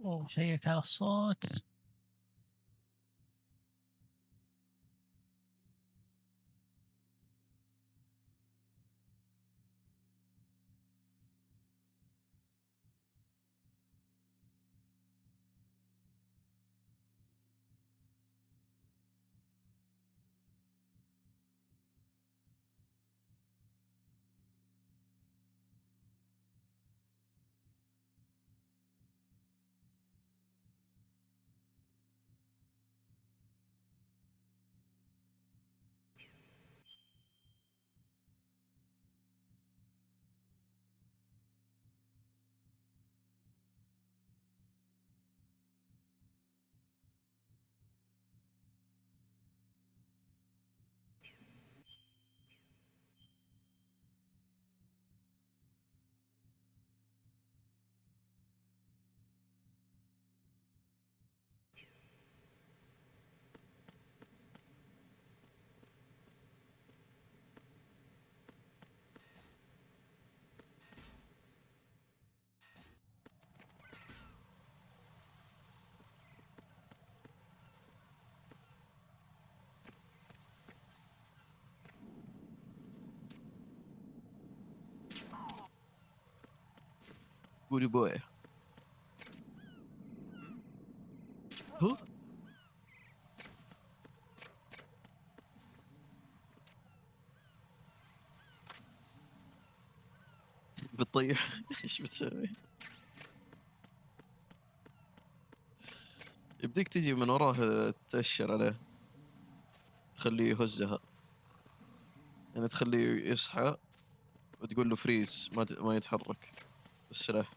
وشيك على الصوت. قولي بوي. هو بتطيح. ايش بتسوي؟ يبديك تجي من وراه تأشر عليه، تخليه يهزها، يعني تخليه يصحى وتقول له فريز، ما يتحرك بالسلاح.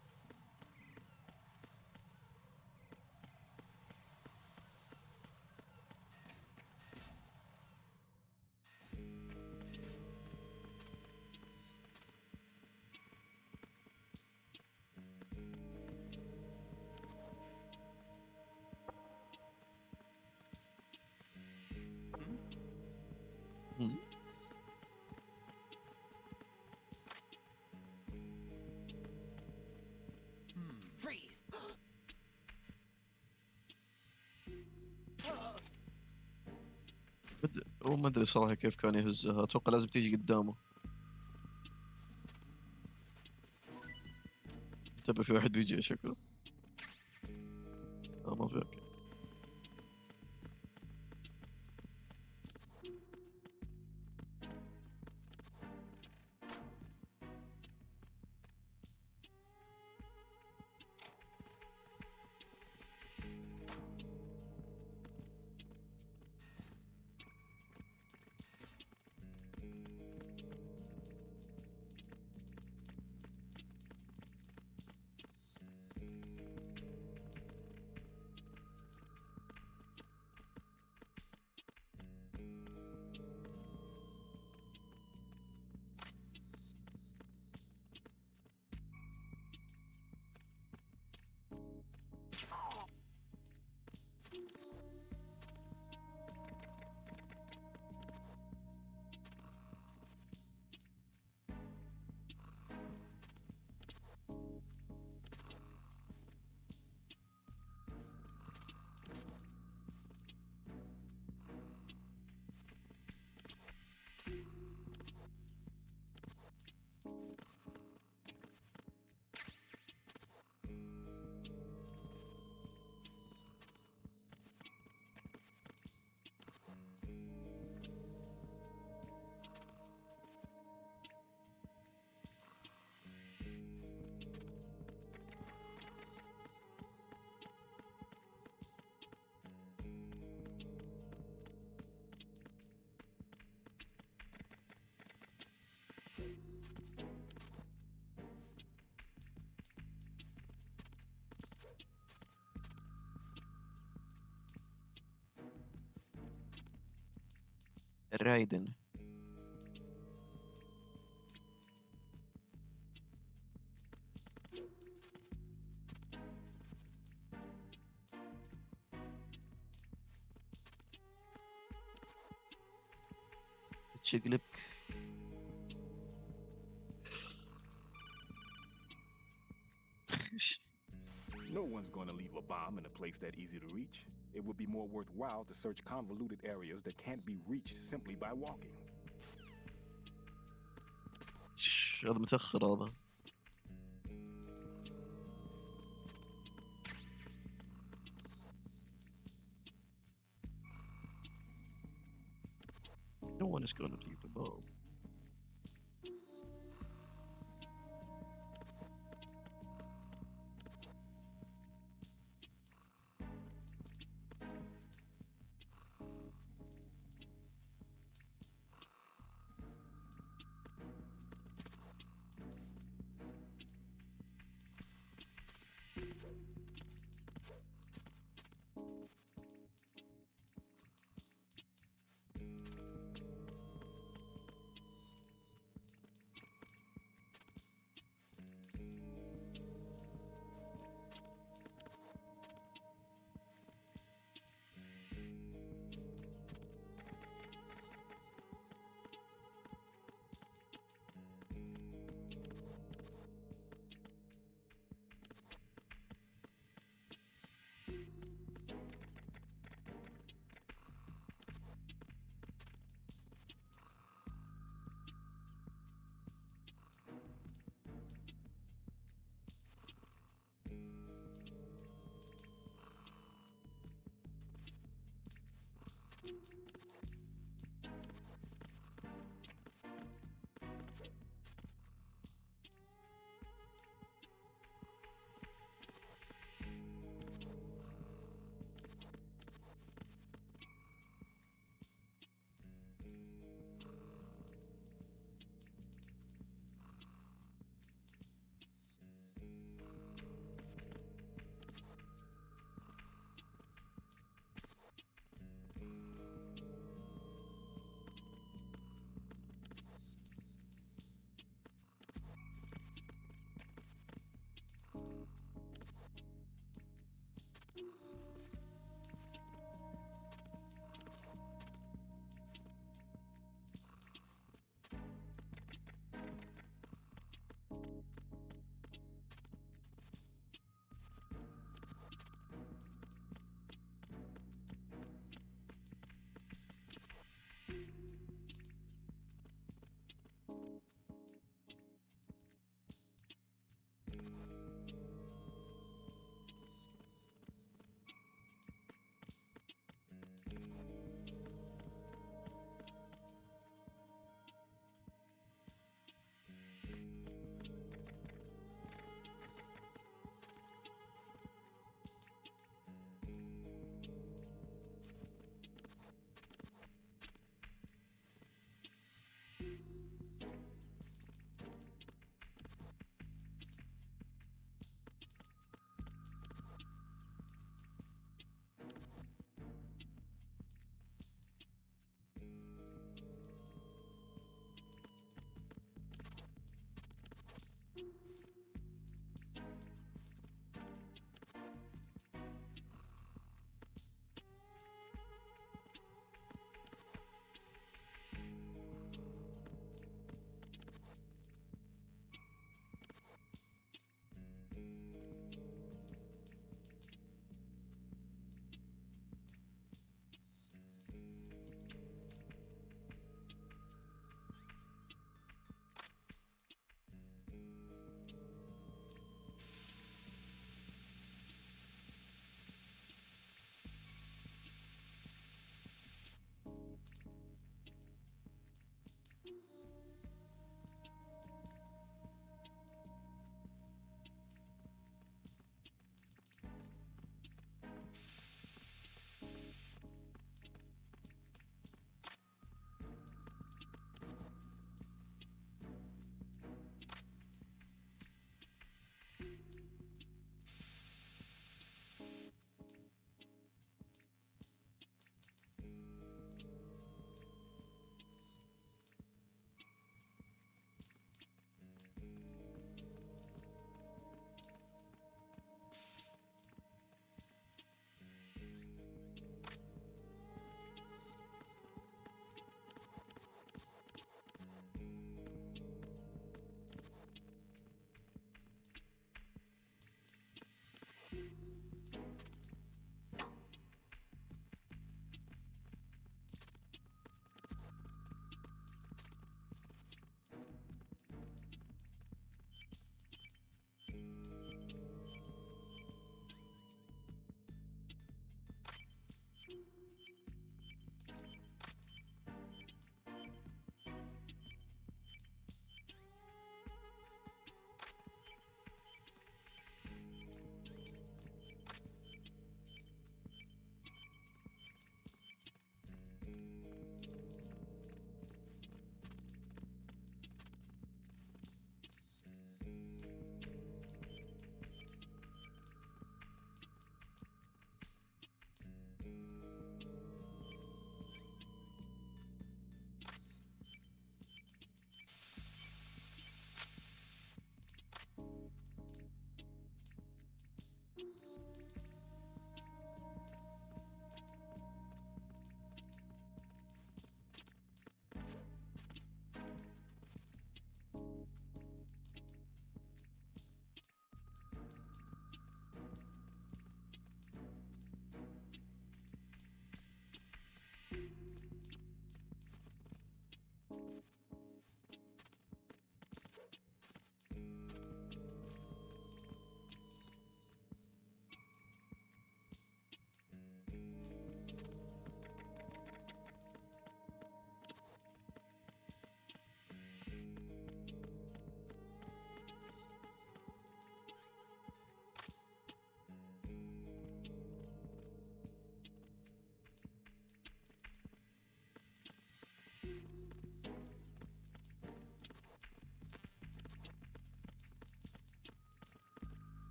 Freeze. هو ما ادري صراحة كيف كان يهزها، اتوقع لازم تيجي قدامه. انتبه في واحد بيجي شكله. ما في. اوكي. الرايدن. تشقلبك. No one one's going to leave a bomb in a place that easy to reach, it would be more worthwhile to search convoluted areas that can't be reached simply by walking. هذا متأخر هذا. No one is gonna leave the bomb.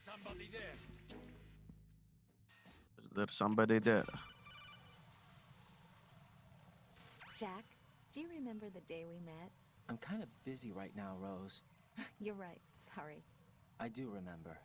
somebody there? Is there somebody there? Jack, do you remember the day we met? I'm kind of busy right now, Rose. You're right, sorry. I do remember.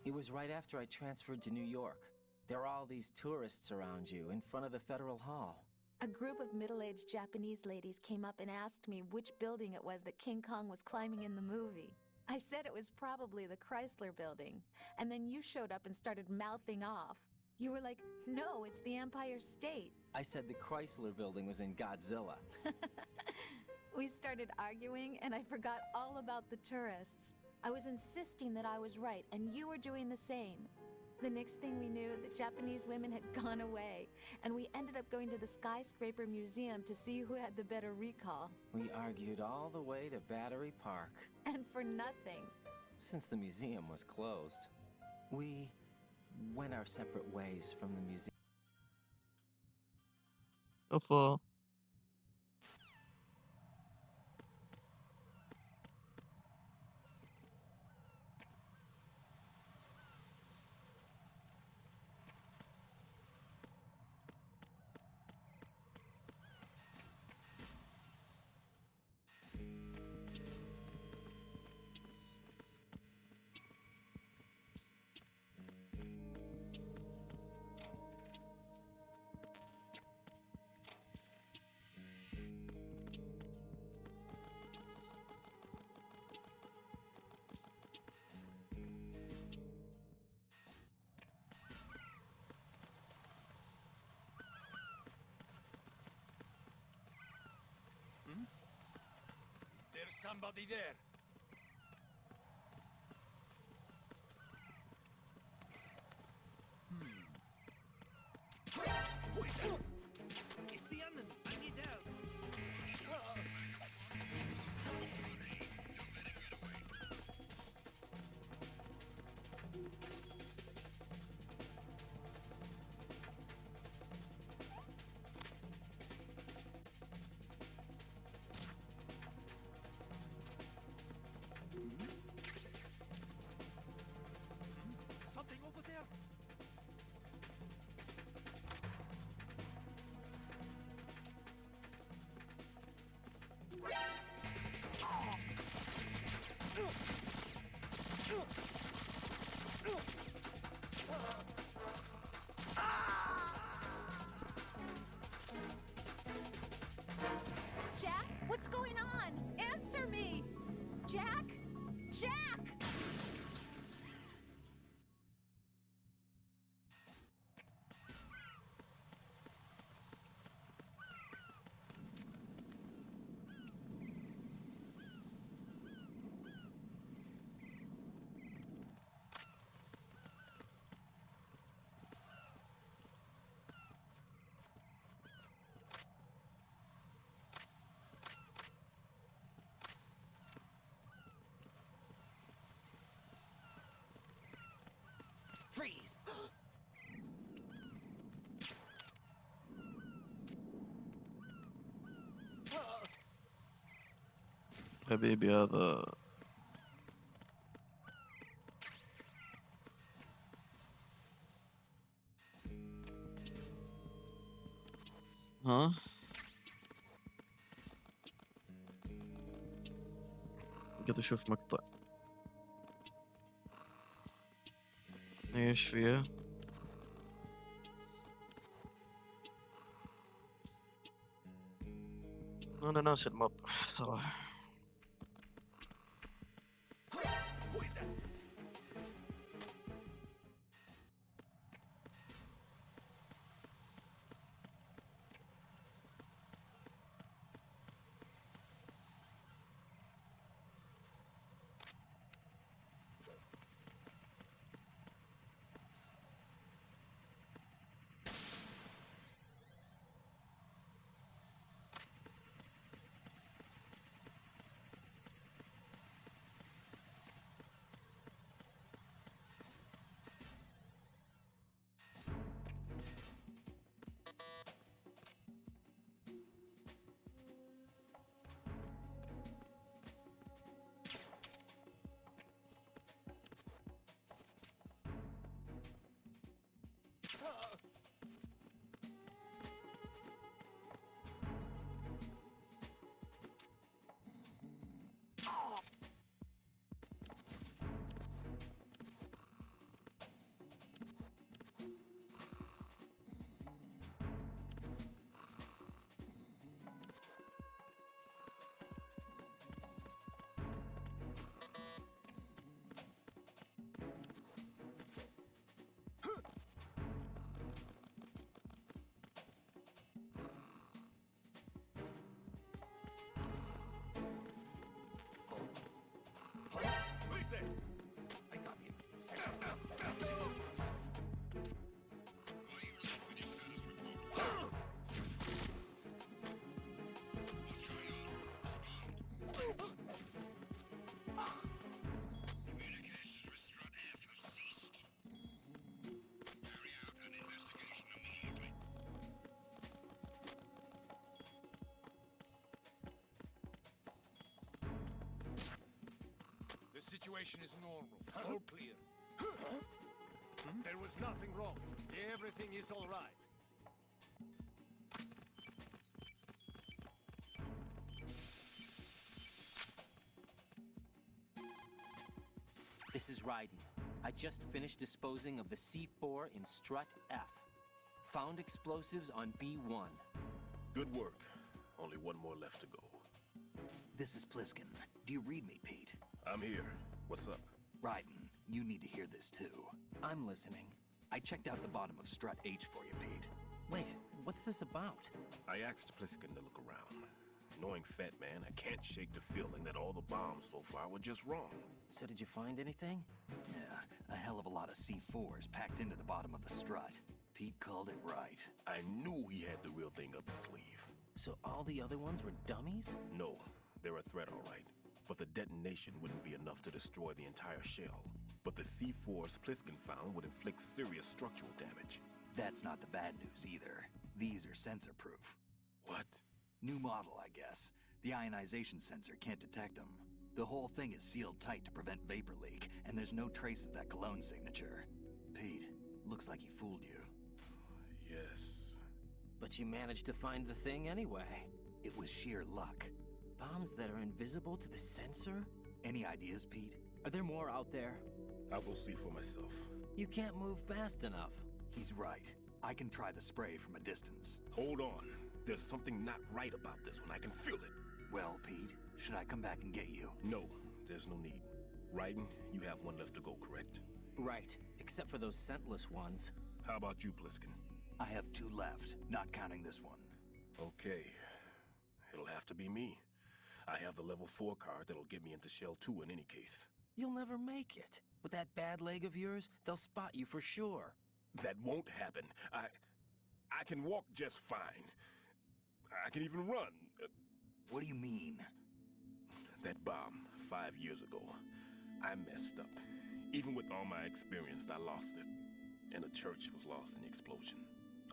It was right after I transferred to New York. There are all these tourists around you in front of the Federal Hall. A group of middle-aged Japanese ladies came up and asked me which building it was that King Kong was climbing in the movie. I said it was probably the Chrysler Building, and then you showed up and started mouthing off. You were like, no, it's the Empire State. I said the Chrysler Building was in Godzilla. We started arguing, and I forgot all about the tourists. I was insisting that I was right, and you were doing the same. The next thing we knew, the Japanese women had gone away, and we ended up going to the Skyscraper Museum to see who had the better recall. We argued all the way to Battery Park. And for nothing. Since the museum was closed, we went our separate ways from the museum. اوفا. There's somebody there. Who is that? It's the enemy. I need help. Something over there. Jack, what's going on? Answer me! Jack? Jack! Freeze! حبيبي هذا. ها؟ قاعد اشوف مقطع. ايش فيها؟ انا ناسي الماب صراحة. Who is that? Who's there? I got him. Communications with Strut F have ceased. Carry out an investigation immediately. The situation is normal. All clear. There was nothing wrong. Everything is all right. This is Raiden. I just finished disposing of the C4 in Strut F. Found explosives on B1. Good work. Only one more left to go. This is Pliskin. Do you read me, Pete? I'm here. What's up? Raiden, you need to hear this too. I'm listening. I checked out the bottom of Strut H for you, Pete. Wait, what's this about? I asked Pliskin to look around. Knowing Fat Man, I can't shake the feeling that all the bombs so far were just wrong. So did you find anything? Yeah, a hell of a lot of C4s packed into the bottom of the strut. Pete called it right. I knew he had the real thing up his sleeve. So all the other ones were dummies? No, they're a threat, all right. But the detonation wouldn't be enough to destroy the entire shell. But the C4s Pliskin found would inflict serious structural damage. That's not the bad news either. These are sensor-proof. What? New model, I guess. The ionization sensor can't detect them. The whole thing is sealed tight to prevent vapor leak, and there's no trace of that cologne signature. Pete, looks like he fooled you. Yes. But you managed to find the thing anyway. It was sheer luck. Bombs that are invisible to the sensor? Any ideas, Pete? Are there more out there? I will see for myself. You can't move fast enough. He's right. I can try the spray from a distance. Hold on. There's something not right about this one. I can feel it. Well, Pete, should I come back and get you? No, there's no need. Raiden, you have one left to go, correct? Right, except for those scentless ones. How about you, Pliskin? I have 2 left, not counting this one. Okay. It'll have to be me. I have the level 4 card that'll get me into Shell 2 in any case. You'll never make it. With that bad leg of yours, they'll spot you for sure. That won't happen. I can walk just fine. I can even run. What do you mean? That bomb 5 years ago, I messed up. Even with all my experience, I lost it. And the church was lost in the explosion.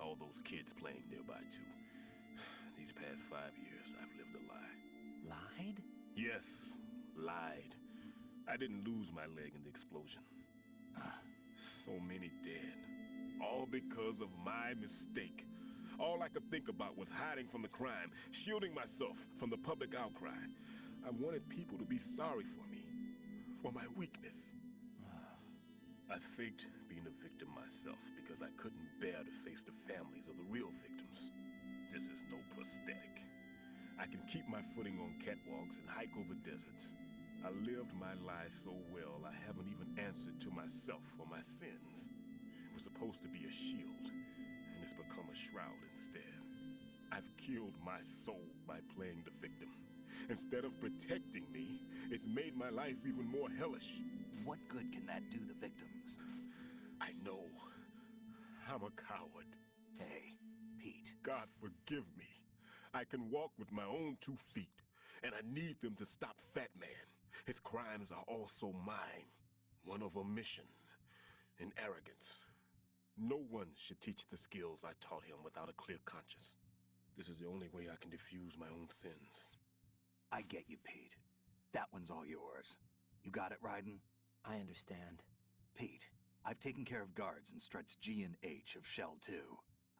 All those kids playing nearby too. These past 5 years, I've lived a lie. Lied? Yes, lied. I didn't lose my leg in the explosion. So many dead. All because of my mistake. All I could think about was hiding from the crime, shielding myself from the public outcry. I wanted people to be sorry for me, for my weakness. I faked being a victim myself because I couldn't bear to face the families of the real victims. This is no prosthetic. I can keep my footing on catwalks and hike over deserts. I lived my life so well, I haven't even answered to myself for my sins. It was supposed to be a shield, and it's become a shroud instead. I've killed my soul by playing the victim. Instead of protecting me, it's made my life even more hellish. What good can that do the victims? I know. I'm a coward. Hey, Pete. God forgive me. I can walk with my own 2 feet, and I need them to stop Fat Man. His crimes are also mine. One of omission and arrogance. No one should teach the skills I taught him without a clear conscience. This is the only way I can diffuse my own sins. I get you, Pete. That one's all yours. You got it, Raiden? I understand. Pete, I've taken care of guards in struts G and H of Shell 2.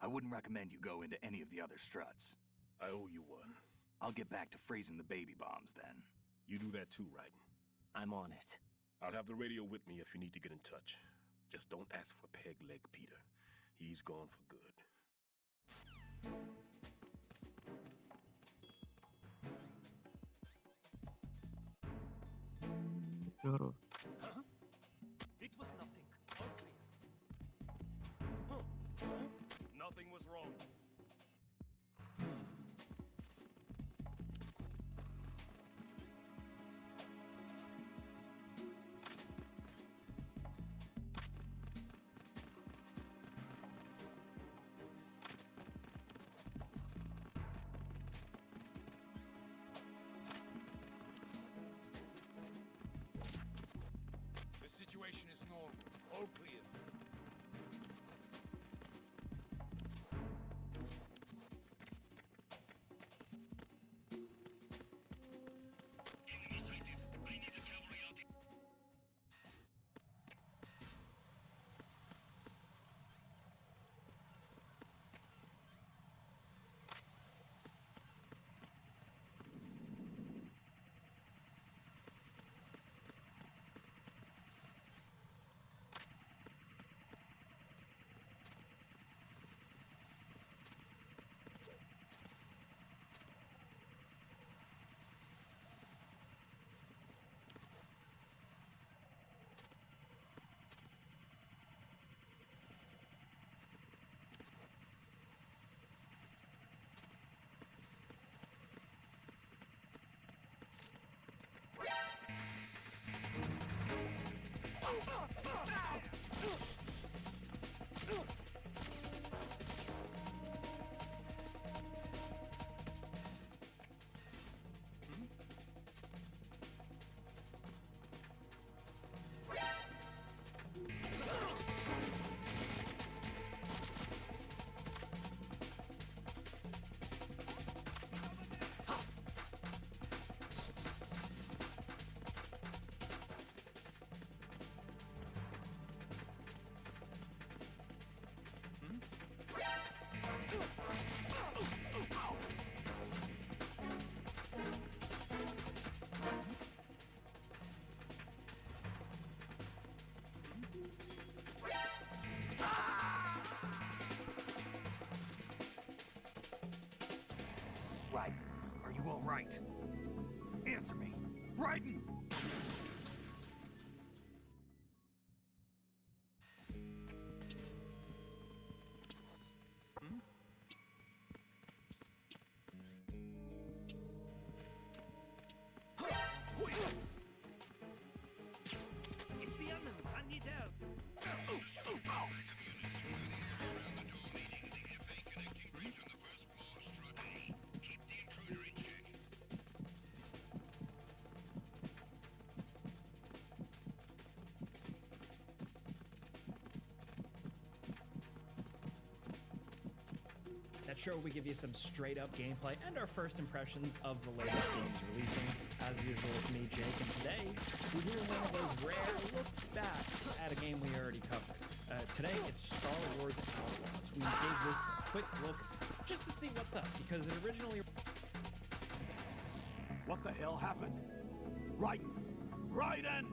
I wouldn't recommend you go into any of the other struts. I owe you one. I'll get back to freezing the baby bombs then. You do that too, Raiden. I'm on it. I'll have the radio with me if you need to get in touch. Just don't ask for Peg Leg Peter. He's gone for good. Joro. Huh? It was nothing. All clear. Nothing was wrong. The situation is normal. All clear. Enemy sighted. I need a cavalry out. Raiden, are you all right? Answer me. Raiden! It's the enemy. I need help. Connecting bridge on the first floor of Strut A. Keep the intruder in check. That show we give you some straight up gameplay and our first impressions of the latest games releasing. As usual, it's me, Jake, and today we're doing one of those rare look backs at a game we already covered. Today it's Star Wars Outlaws. We gave this a quick look just to see what's up because it originally. What the hell happened? Raiden! Raiden!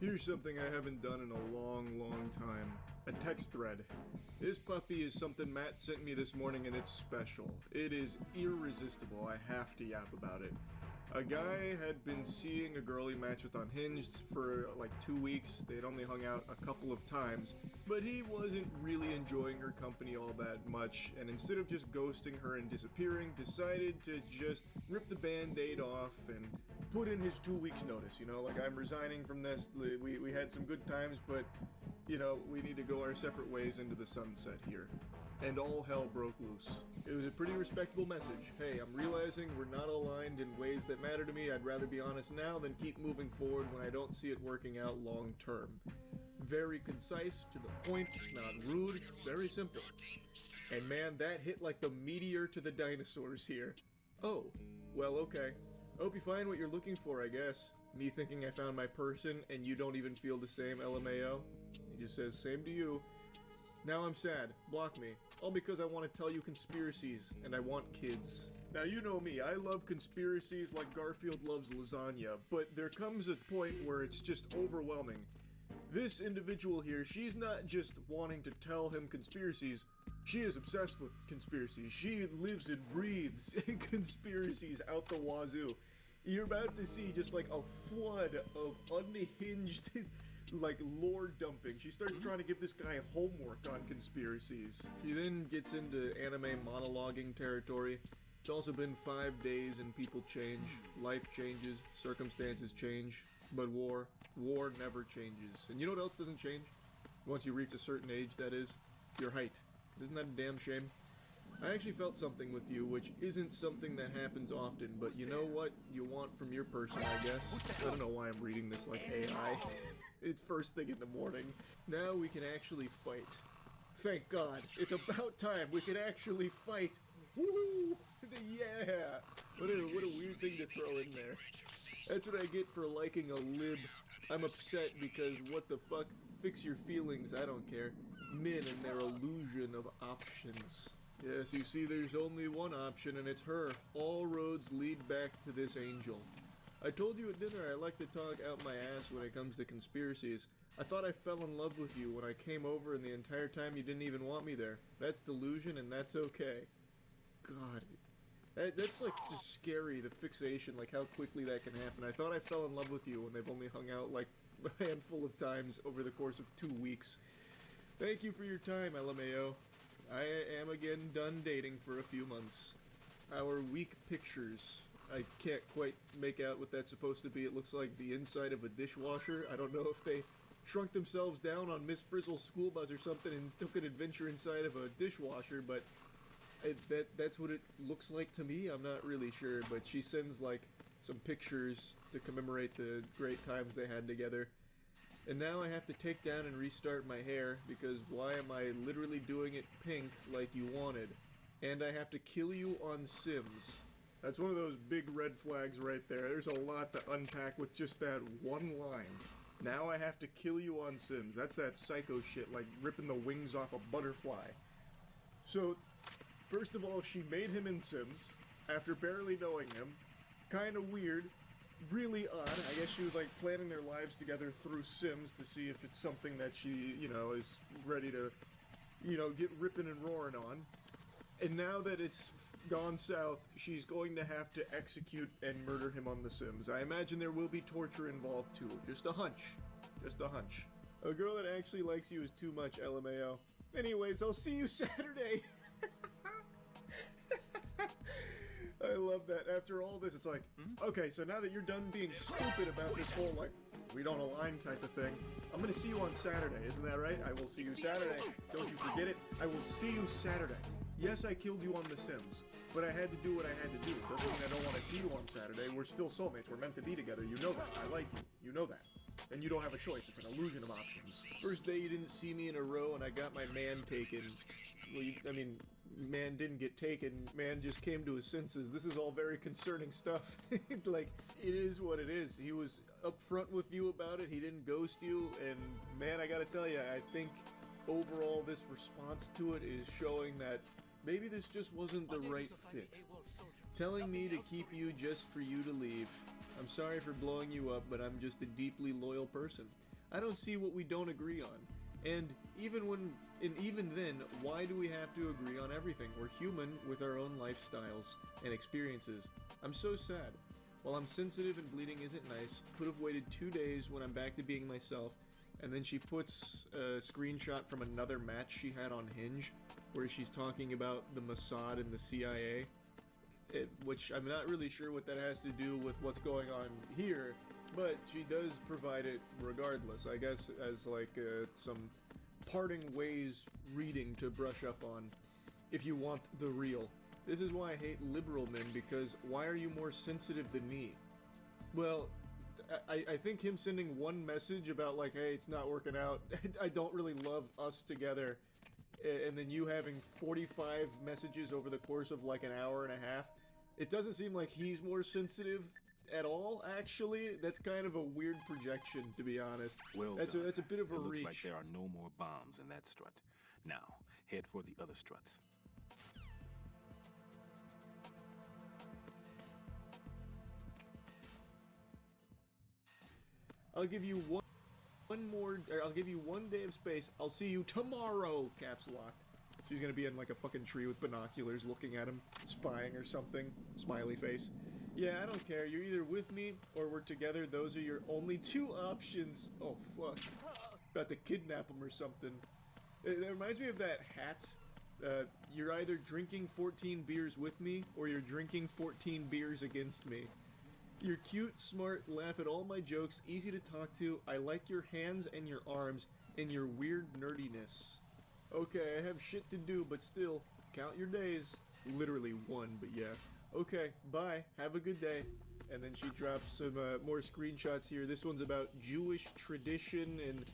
Here's something I haven't done in a long, long time. A text thread. This puppy is something Matt sent me this morning and it's special. It is irresistible. I have to yap about it. A guy had been seeing a girl he matched with on Hinge for like 2 weeks. They'd only hung out a couple of times, but he wasn't really enjoying her company all that much, and instead of just ghosting her and disappearing, decided to just rip the band-aid off and put in his 2 weeks notice, you know, like, I'm resigning from this, we had some good times, but, you know, we need to go our separate ways into the sunset here. And all hell broke loose. It was a pretty respectable message. Hey, I'm realizing we're not aligned in ways that matter to me. I'd rather be honest now than keep moving forward when I don't see it working out long term. Very concise, to the point, not rude, very simple. And man, that hit like the meteor to the dinosaurs here. Oh, well, okay. Hope you find what you're looking for, I guess. Me thinking I found my person and you don't even feel the same, LMAO. He just says, same to you. Now I'm sad. Block me. All because I want to tell you conspiracies, and I want kids. Now you know me, I love conspiracies like Garfield loves lasagna, but there comes a point where it's just overwhelming. This individual here, she's not just wanting to tell him conspiracies, she is obsessed with conspiracies. She lives and breathes conspiracies out the wazoo. You're about to see just like a flood of unhinged like lore dumping. She starts trying to give this guy homework on conspiracies. She then gets into anime monologuing territory. It's also been 5 days and people change, life changes, circumstances change, but war never changes. And you know what else doesn't change? Once you reach a certain age, that is, your height. Isn't that a damn shame? I actually felt something with you, which isn't something that happens often, but you know what you want from your person, I guess? I don't know why I'm reading this like AI. It's first thing in the morning. Now we can actually fight. Thank God. It's about time we can actually fight. Woo! Yeah! What a weird thing to throw in there. That's what I get for liking a lib. I'm upset because what the fuck? Fix your feelings, I don't care. Men and their illusion of options. Yes, you see there's only one option and it's her. All roads lead back to this angel. I told you at dinner I like to talk out my ass when it comes to conspiracies. I thought I fell in love with you when I came over and the entire time you didn't even want me there. That's delusion and that's okay. God, that's like just scary, the fixation, like how quickly that can happen. I thought I fell in love with you when they've only hung out like a handful of times over the course of 2 weeks. Thank you for your time, LMAO. I am again done dating for a few months. Our weak pictures. I can't quite make out what that's supposed to be. It looks like the inside of a dishwasher. I don't know if they shrunk themselves down on Miss Frizzle's school bus or something and took an adventure inside of a dishwasher, but that's what it looks like to me. I'm not really sure, but she sends like some pictures to commemorate the great times they had together. And now I have to take down and restart my hair because why am I literally doing it pink like you wanted? And I have to kill you on Sims. That's one of those big red flags right there. There's a lot to unpack with just that one line. Now I have to kill you on Sims. That's that psycho shit, like ripping the wings off a butterfly. So, first of all, she made him in Sims after barely knowing him. Kinda weird. Really odd. I guess she was like planning their lives together through Sims to see if it's something that she, you know, is ready to, you know, get ripping and roaring on. And now that it's gone south, she's going to have to execute and murder him on The Sims. I imagine there will be torture involved too. Just a hunch. Just a hunch. A girl that actually likes you is too much, LMAO. Anyways, I'll see you Saturday. I love that. After all this, it's like, okay, so now that you're done being stupid about this whole, like, we don't align type of thing, I'm gonna see you on Saturday, isn't that right? I will see you Saturday. Don't you forget it. I will see you Saturday. Yes, I killed you on The Sims, but I had to do what I had to do. Doesn't mean I don't want to see you on Saturday. We're still soulmates. We're meant to be together. You know that. I like you. You know that. And you don't have a choice. It's an illusion of options. First day you didn't see me in a row and I got my man taken. Well, man didn't get taken. Man just came to his senses. This is all very concerning stuff. Like, it is what it is. He was upfront with you about it. He didn't ghost you. And man, I gotta tell you, I think overall this response to it is showing that maybe this just wasn't the right fit. Telling me to keep you just for you to leave. I'm sorry for blowing you up, but I'm just a deeply loyal person. I don't see what we don't agree on. And even then, why do we have to agree on everything? We're human with our own lifestyles and experiences. I'm so sad. While I'm sensitive and bleeding isn't nice, could have waited 2 days when I'm back to being myself. And then she puts a screenshot from another match she had on Hinge, where she's talking about the Mossad and the CIA. Which I'm not really sure what that has to do with what's going on here, but she does provide it regardless, I guess, as like some parting ways reading to brush up on if you want the real. This is why I hate liberal men, because why are you more sensitive than me? Well, I think him sending one message about like, hey, it's not working out, I don't really love us together, and then you having 45 messages over the course of like an hour and a half, it doesn't seem like he's more sensitive at all, actually. That's kind of a weird projection, to be honest. Well that's done. a bit of a It looks reach. like there are no more bombs in that strut. Now, head for the other struts. I'll give you I'll give you 1 day of space. I'll see you tomorrow, caps locked. She's gonna be in like a fucking tree with binoculars looking at him, spying or something. Smiley face. Yeah, I don't care. You're either with me or we're together. Those are your only 2 options. Oh, fuck. About to kidnap him or something. It reminds me of that hat. You're either drinking 14 beers with me or you're drinking 14 beers against me. You're cute, smart, laugh at all my jokes, easy to talk to. I like your hands and your arms and your weird nerdiness. Okay, I have shit to do, but still, count your days. Literally 1, but yeah. Okay, bye. Have a good day. And then she drops some more screenshots here. This one's about Jewish tradition and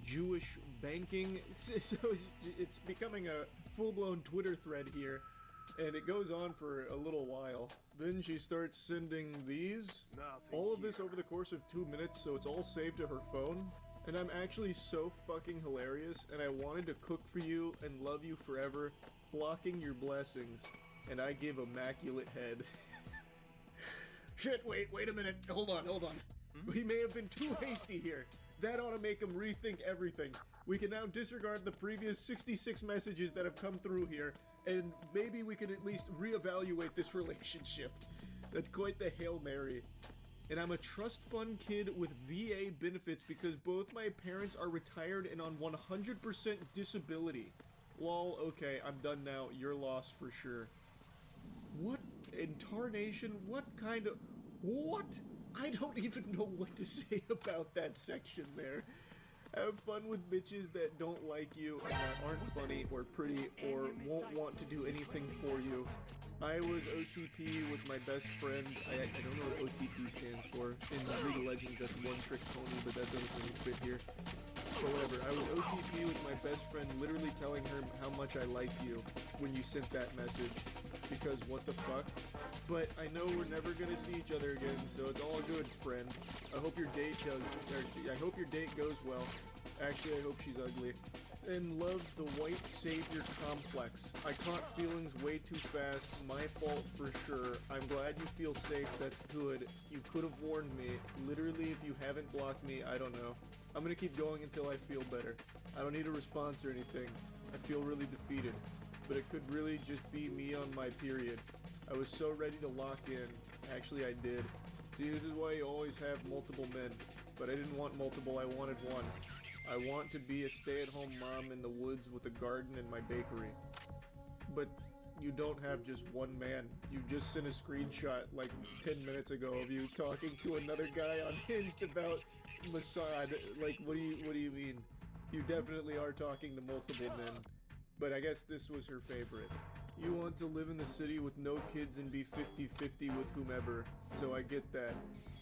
Jewish banking. So it's becoming a full-blown Twitter thread here. And it goes on for a little while. Then she starts sending these. All of this over the course of 2 minutes, so it's all saved to her phone. And I'm actually so fucking hilarious, and I wanted to cook for you and love you forever, blocking your blessings. And I give immaculate head. Shit, wait a minute. Hold on. We may have been too hasty here. That ought to make him rethink everything. We can now disregard the previous 66 messages that have come through here, and maybe we can at least reevaluate this relationship. That's quite the Hail Mary. And I'm a trust fund kid with VA benefits because both my parents are retired and on 100% disability. Lol, okay, I'm done now. Your loss for sure. What in tarnation? What kind of... What? I don't even know what to say about that section there. Have fun with bitches that don't like you and that aren't funny or pretty or won't want to do anything for you. I was OTP with my best friend. I don't know what OTP stands for. In League of Legends, that's One Trick Pony, but that doesn't really fit here. But whatever, I was OTP with my best friend, literally telling her how much I like you when you sent that message. Because what the fuck? But I know we're never gonna see each other again, so it's all good, friend. I hope your date goes well. Actually, I hope she's ugly. And loves the white savior complex. I caught feelings way too fast. My fault for sure. I'm glad you feel safe. That's good. You could have warned me. Literally, if you haven't blocked me, I don't know. I'm gonna keep going until I feel better. I don't need a response or anything. I feel really defeated. But it could really just be me on my period. I was so ready to lock in. Actually, I did. See, this is why you always have multiple men. But I didn't want multiple, I wanted one. I want to be a stay-at-home mom in the woods with a garden and my bakery. But you don't have just one man. You just sent a screenshot like 10 minutes ago of you talking to another guy on Hinged about Mossad. Like, what do you mean? You definitely are talking to multiple men. But I guess this was her favorite. You want to live in the city with no kids and be 50-50 with whomever, so I get that.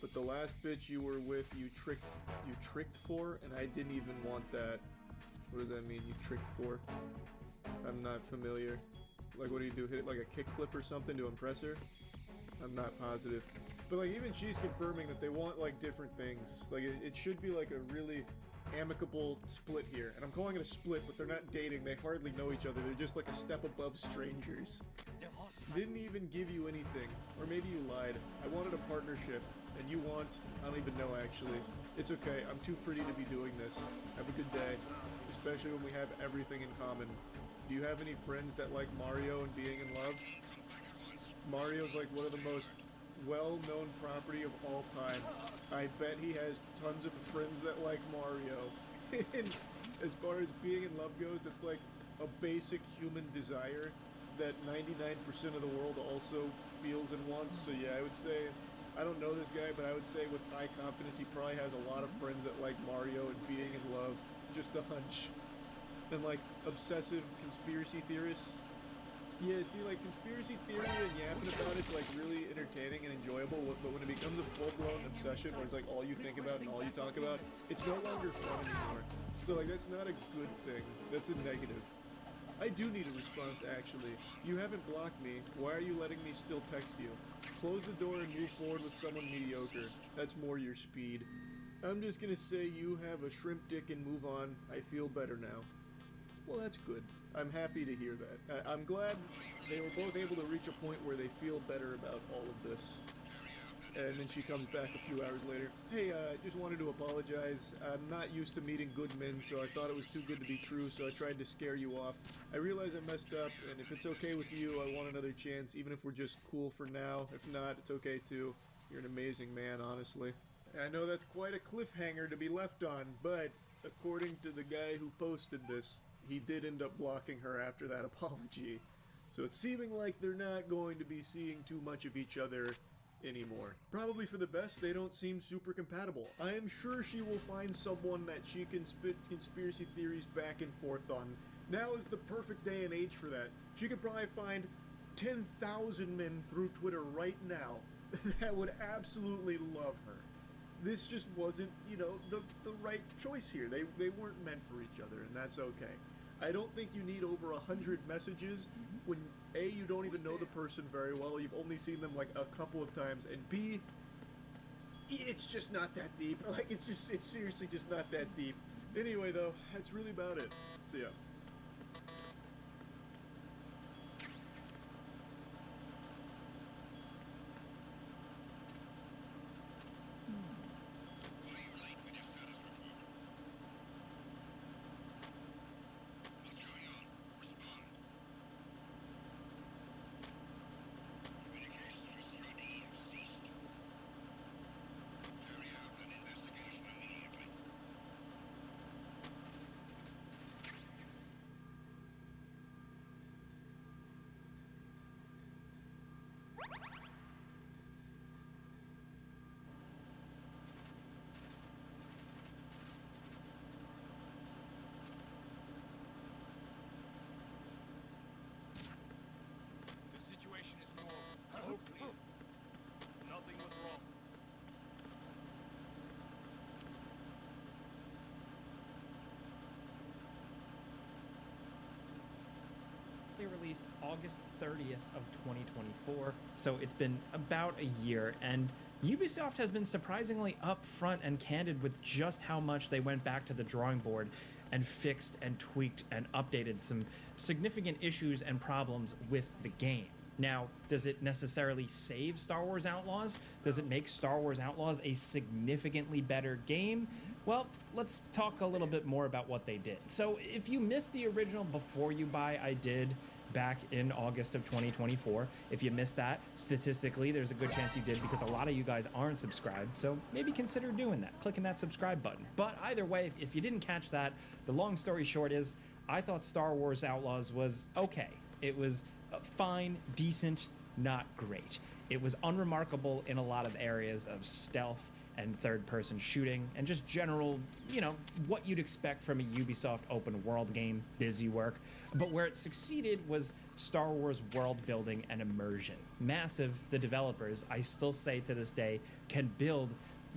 But the last bitch you were with, you tricked for, and I didn't even want that. What does that mean, you tricked for? I'm not familiar. Like, what do you do, hit it like a kickflip or something to impress her? I'm not positive. But like, even she's confirming that they want like different things. Like, it should be like a really amicable split here. And I'm calling it a split, but they're not dating, they hardly know each other, they're just like a step above strangers. Didn't even give you anything. Or maybe you lied. I wanted a partnership, and you want, I don't even know actually. It's okay, I'm too pretty to be doing this. Have a good day, especially when we have everything in common. Do you have any friends that like Mario and being in love? Mario's like one of the most well-known property of all time. I bet he has tons of friends that like Mario. And as far as being in love goes, it's like a basic human desire that 99% of the world also feels and wants. So yeah, I would say, I don't know this guy, but I would say with high confidence he probably has a lot of friends that like Mario and being in love. Just a hunch. And like obsessive conspiracy theorists. Yeah, see, like, conspiracy theory and yapping about it's, like, really entertaining and enjoyable, but when it becomes a full-blown obsession where it's, like, all you think about and all you talk about, it's no longer fun anymore. So, like, that's not a good thing. That's a negative. I do need a response, actually. You haven't blocked me. Why are you letting me still text you? Close the door and move forward with someone mediocre. That's more your speed. I'm just gonna say you have a shrimp dick and move on. I feel better now. Well, that's good. I'm happy to hear that. I'm glad they were both able to reach a point where they feel better about all of this. And then she comes back a few hours later. Hey, just wanted to apologize. I'm not used to meeting good men, so I thought it was too good to be true, so I tried to scare you off. I realize I messed up, and if it's okay with you, I want another chance, even if we're just cool for now. If not, it's okay too. You're an amazing man, honestly. I know that's quite a cliffhanger to be left on, but according to the guy who posted this, he did end up blocking her after that apology. So it's seeming like they're not going to be seeing too much of each other anymore. Probably for the best, they don't seem super compatible. I am sure she will find someone that she can spit conspiracy theories back and forth on. Now is the perfect day and age for that. She could probably find 10,000 men through Twitter right now that would absolutely love her. This just wasn't, you know, the right choice here. They weren't meant for each other, and that's okay. I don't think you need over 100 messages when A, you don't even know the person very well, you've only seen them like a couple of times, and B, it's just not that deep. Like, it's seriously just not that deep. Anyway, though, that's really about it. So yeah. Why are you late with your status report? What's going on? Respond. Communications from Strut E have ceased. Carry out an investigation immediately. The situation is normal. Clear. Nothing was wrong. They released August 30th of 2024, so it's been about a year, and Ubisoft has been surprisingly upfront and candid with just how much they went back to the drawing board and fixed and tweaked and updated some significant issues and problems with the game. Now, does it necessarily save Star Wars Outlaws? Does it make Star Wars Outlaws a significantly better game? Well, let's talk a little bit more about what they did. So if you missed the original Before You Buy, I did back in August of 2024. If you missed that, statistically, there's a good chance you did because a lot of you guys aren't subscribed. So maybe consider doing that, clicking that subscribe button. But either way, if you didn't catch that, the long story short is I thought Star Wars Outlaws was okay. It was fine, decent, not great. It was unremarkable in a lot of areas of stealth and third-person shooting, and just general, you know, what you'd expect from a Ubisoft open world game, busy work. But where it succeeded was Star Wars world building and immersion. Massive, the developers, I still say to this day, can build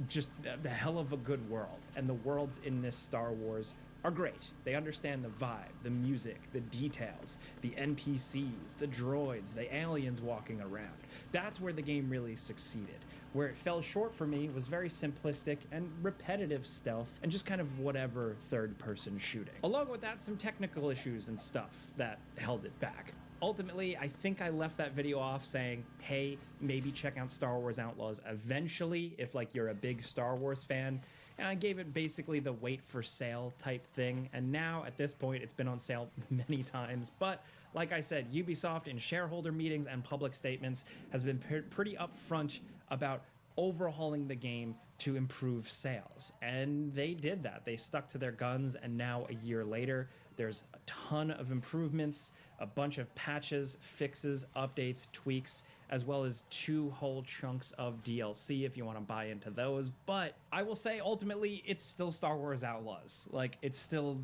just the hell of a good world. And the worlds in this Star Wars are great. They understand the vibe, the music, the details, the NPCs, the droids, the aliens walking around. That's where the game really succeeded. Where it fell short for me was very simplistic and repetitive stealth and just kind of whatever third-person shooting. Along with that, some technical issues and stuff that held it back. ultimately, I think I left that video off saying, hey, maybe check out Star Wars Outlaws eventually, if like you're a big Star Wars fan. And I gave it basically the wait for sale type thing. And now at this point, it's been on sale many times. But like I said, Ubisoft in shareholder meetings and public statements has been pretty upfront about overhauling the game to improve sales. And they did that. They stuck to their guns. And now a year later, there's a ton of improvements, a bunch of patches, fixes, updates, tweaks, as well as 2 whole chunks of DLC if you want to buy into those. But I will say, ultimately, it's still Star Wars Outlaws. Like, it's still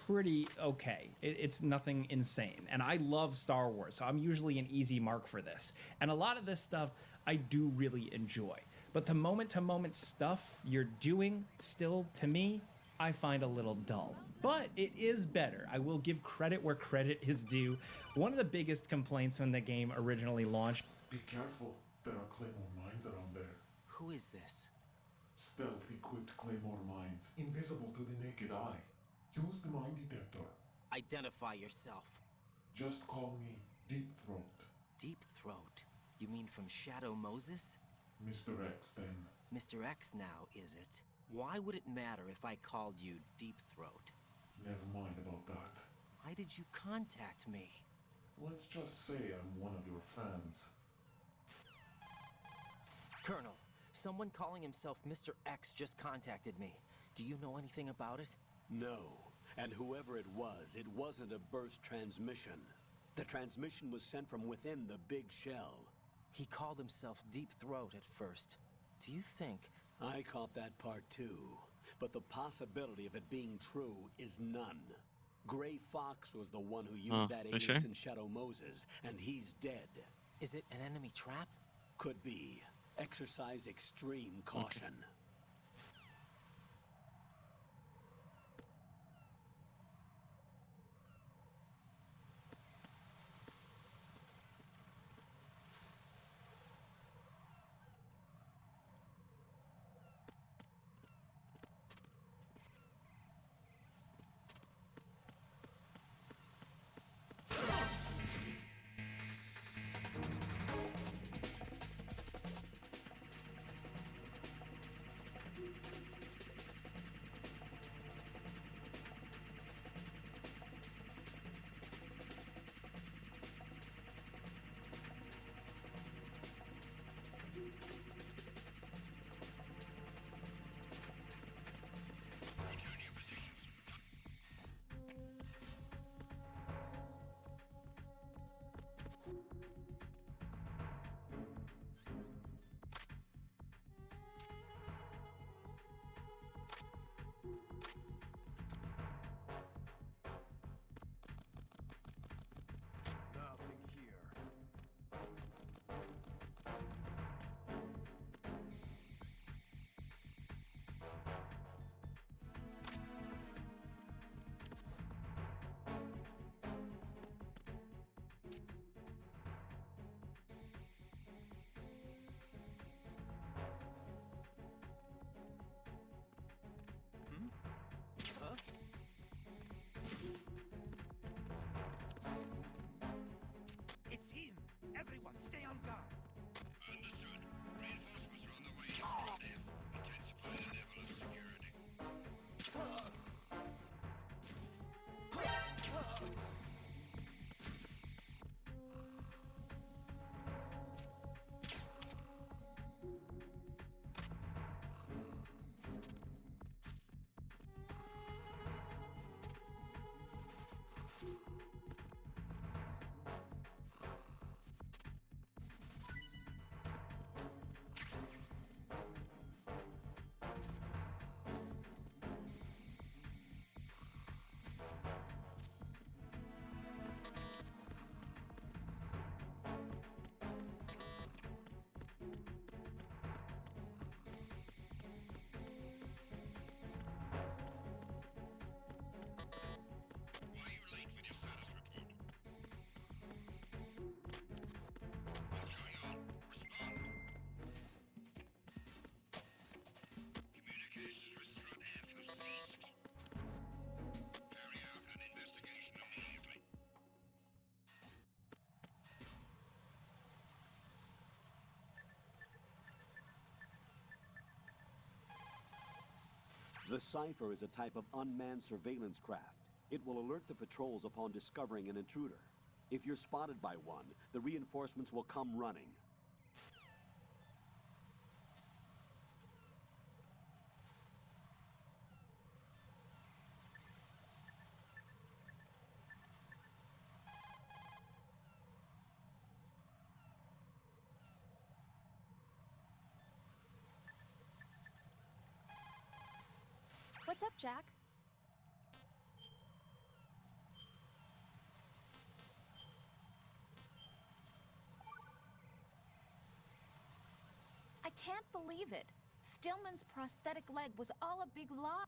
pretty okay. It's nothing insane. And I love Star Wars, so I'm usually an easy mark for this. And a lot of this stuff I do really enjoy. But the moment-to-moment stuff you're doing, still, to me, I find a little dull. But it is better. I will give credit where credit is due. One of the biggest complaints when the game originally launched. Be careful. There are Claymore mines around there. Who is this? Stealth-equipped Claymore mines, invisible to the naked eye. Use the mine detector. Identify yourself. Just call me Deep Throat. Deep Throat? You mean from Shadow Moses? Mr. X, then. Mr. X now, is it? Why would it matter if I called you Deep Throat? Never mind about that. Why did you contact me? Let's just say I'm one of your fans. Colonel, someone calling himself Mr. X just contacted me. Do you know anything about it? No. And whoever it wasn't a burst transmission. The transmission was sent from within the big shell. He called himself Deep Throat at first. Do you think... I caught that part too. But the possibility of it being true is none. Gray Fox was the one who used that alias in Shadow Moses, and he's dead. Is it an enemy trap? Could be. Exercise extreme caution. The Cypher is a type of unmanned surveillance craft. It will alert the patrols upon discovering an intruder. If you're spotted by one, the reinforcements will come running. What's up, Jack? I can't believe it. Stillman's prosthetic leg was all a big lie.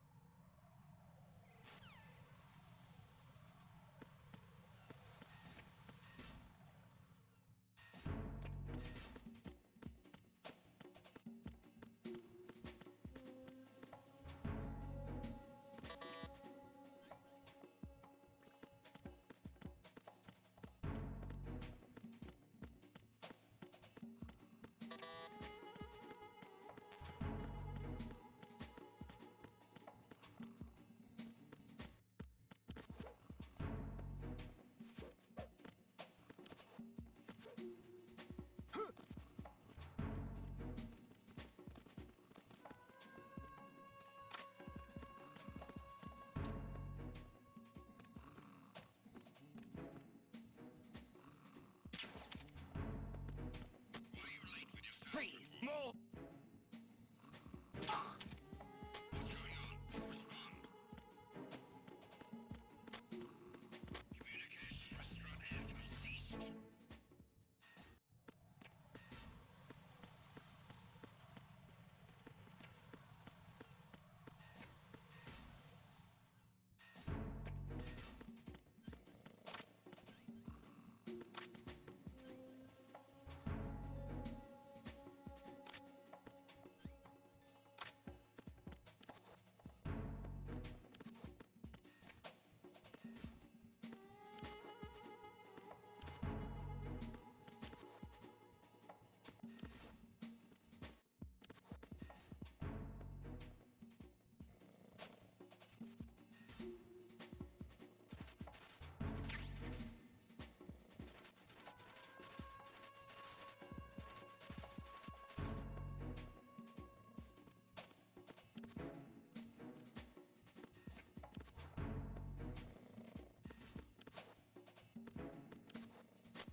Freeze! More! What's going on? Respond. Communications with Strut F have ceased.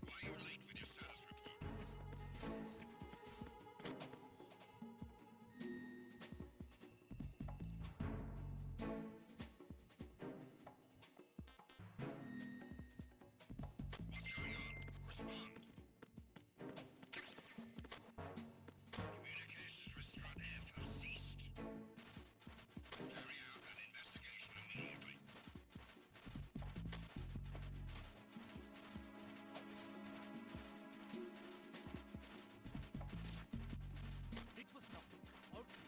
Why are you late with your status report? What's going on? Respond. Communications with Strut F have ceased. Carry out an investigation immediately. It was nothing. Okay.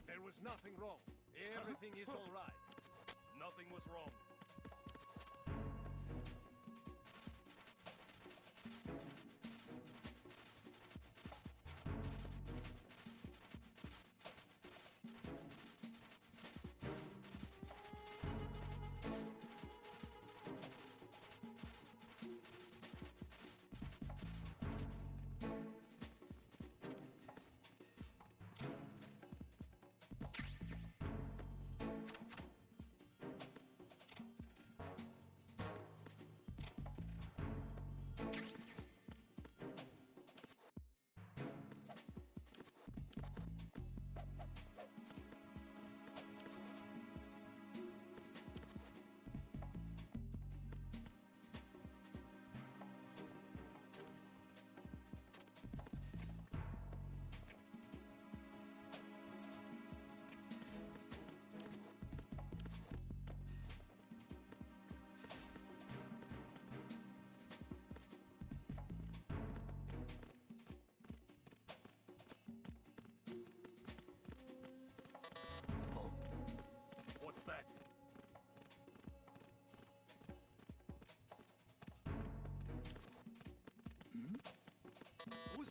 There was nothing wrong. Everything is all right. Nothing was wrong.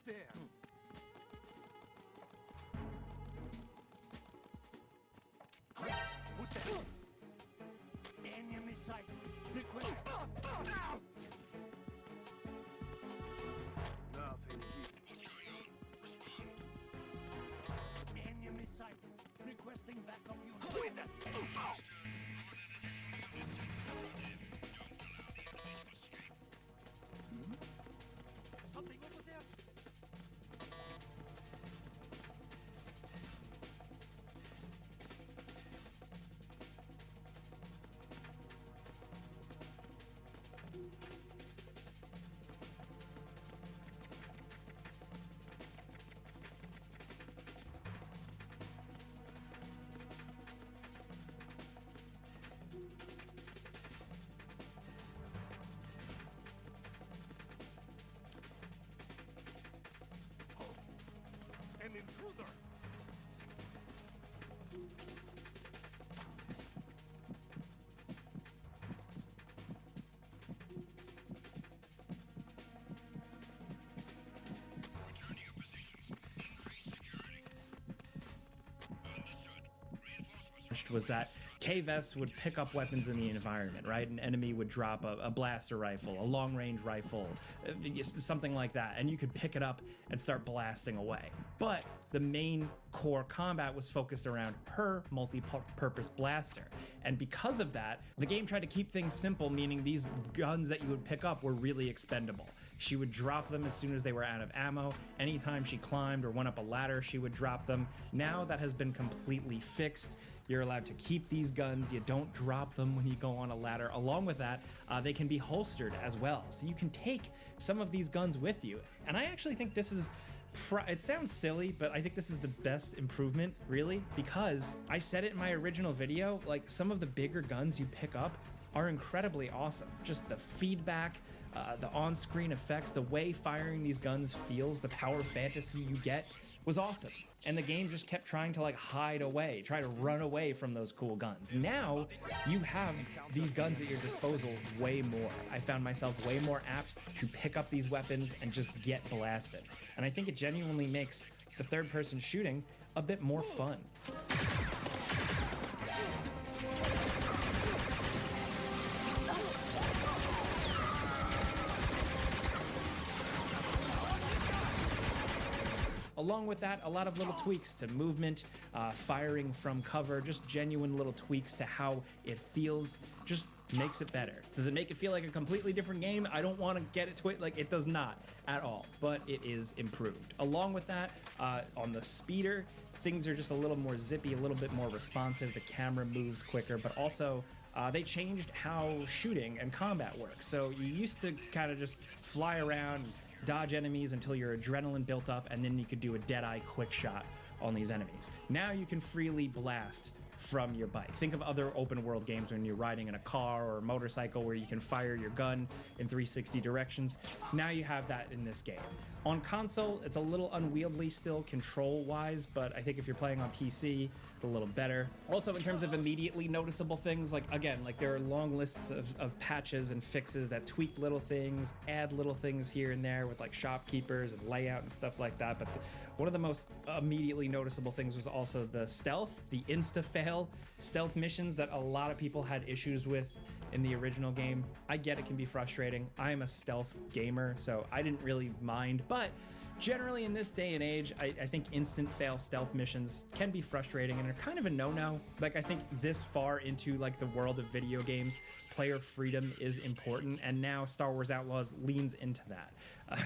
there? Who's there? Enemy sight. Request. Nothing. What's going on? Respond. Enemy sight. Requesting backup unit. Who is that? Something over there? An intruder! Return to your positions. Increase security. Understood. Reinforcements Was that K-Vest would pick up weapons in the environment, right? An enemy would drop a blaster rifle, a long-range rifle, something like that, and you could pick it up and start blasting away. But the main core combat was focused around her multi-purpose blaster. And because of that, the game tried to keep things simple, meaning these guns that you would pick up were really expendable. She would drop them as soon as they were out of ammo. Anytime she climbed or went up a ladder, she would drop them. Now that has been completely fixed. You're allowed to keep these guns. You don't drop them when you go on a ladder. Along with that, they can be holstered as well. So you can take some of these guns with you. And I actually think this is, it sounds silly, but I think this is the best improvement, really, because I said it in my original video, like some of the bigger guns you pick up are incredibly awesome. Just the feedback, the on-screen effects, the way firing these guns feels, the power fantasy you get was awesome. And the game just kept trying to like hide away, try to run away from those cool guns. Now you have these guns at your disposal way more. I found myself way more apt to pick up these weapons and just get blasted. And I think it genuinely makes the third-person shooting a bit more fun. Along with that, a lot of little tweaks to movement, firing from cover, just genuine little tweaks to how it feels, just makes it better. Does it make it feel like a completely different game? I don't want to get it to it, like it does not at all, but it is improved. Along with that, on the speeder, things are just a little more zippy, a little bit more responsive, the camera moves quicker, but also they changed how shooting and combat works. So you used to kind of just fly around, dodge enemies until your adrenaline built up, and then you could do a dead-eye quick shot on these enemies. Now you can freely blast from your bike. Think of other open world games when you're riding in a car or a motorcycle where you can fire your gun in 360 directions. Now you have that in this game. On console, it's a little unwieldy still control-wise, but I think if you're playing on PC, it's a little better. Also, in terms of immediately noticeable things, like, again, like there are long lists of patches and fixes that tweak little things, add little things here and there with like shopkeepers and layout and stuff like that, but one of the most immediately noticeable things was also the stealth, the insta-fail stealth missions that a lot of people had issues with in the original game. I get it can be frustrating. I am a stealth gamer, so I didn't really mind, but generally in this day and age, I think instant fail stealth missions can be frustrating and are kind of a no-no. Like, I think this far into like the world of video games, player freedom is important, and now Star Wars Outlaws leans into that.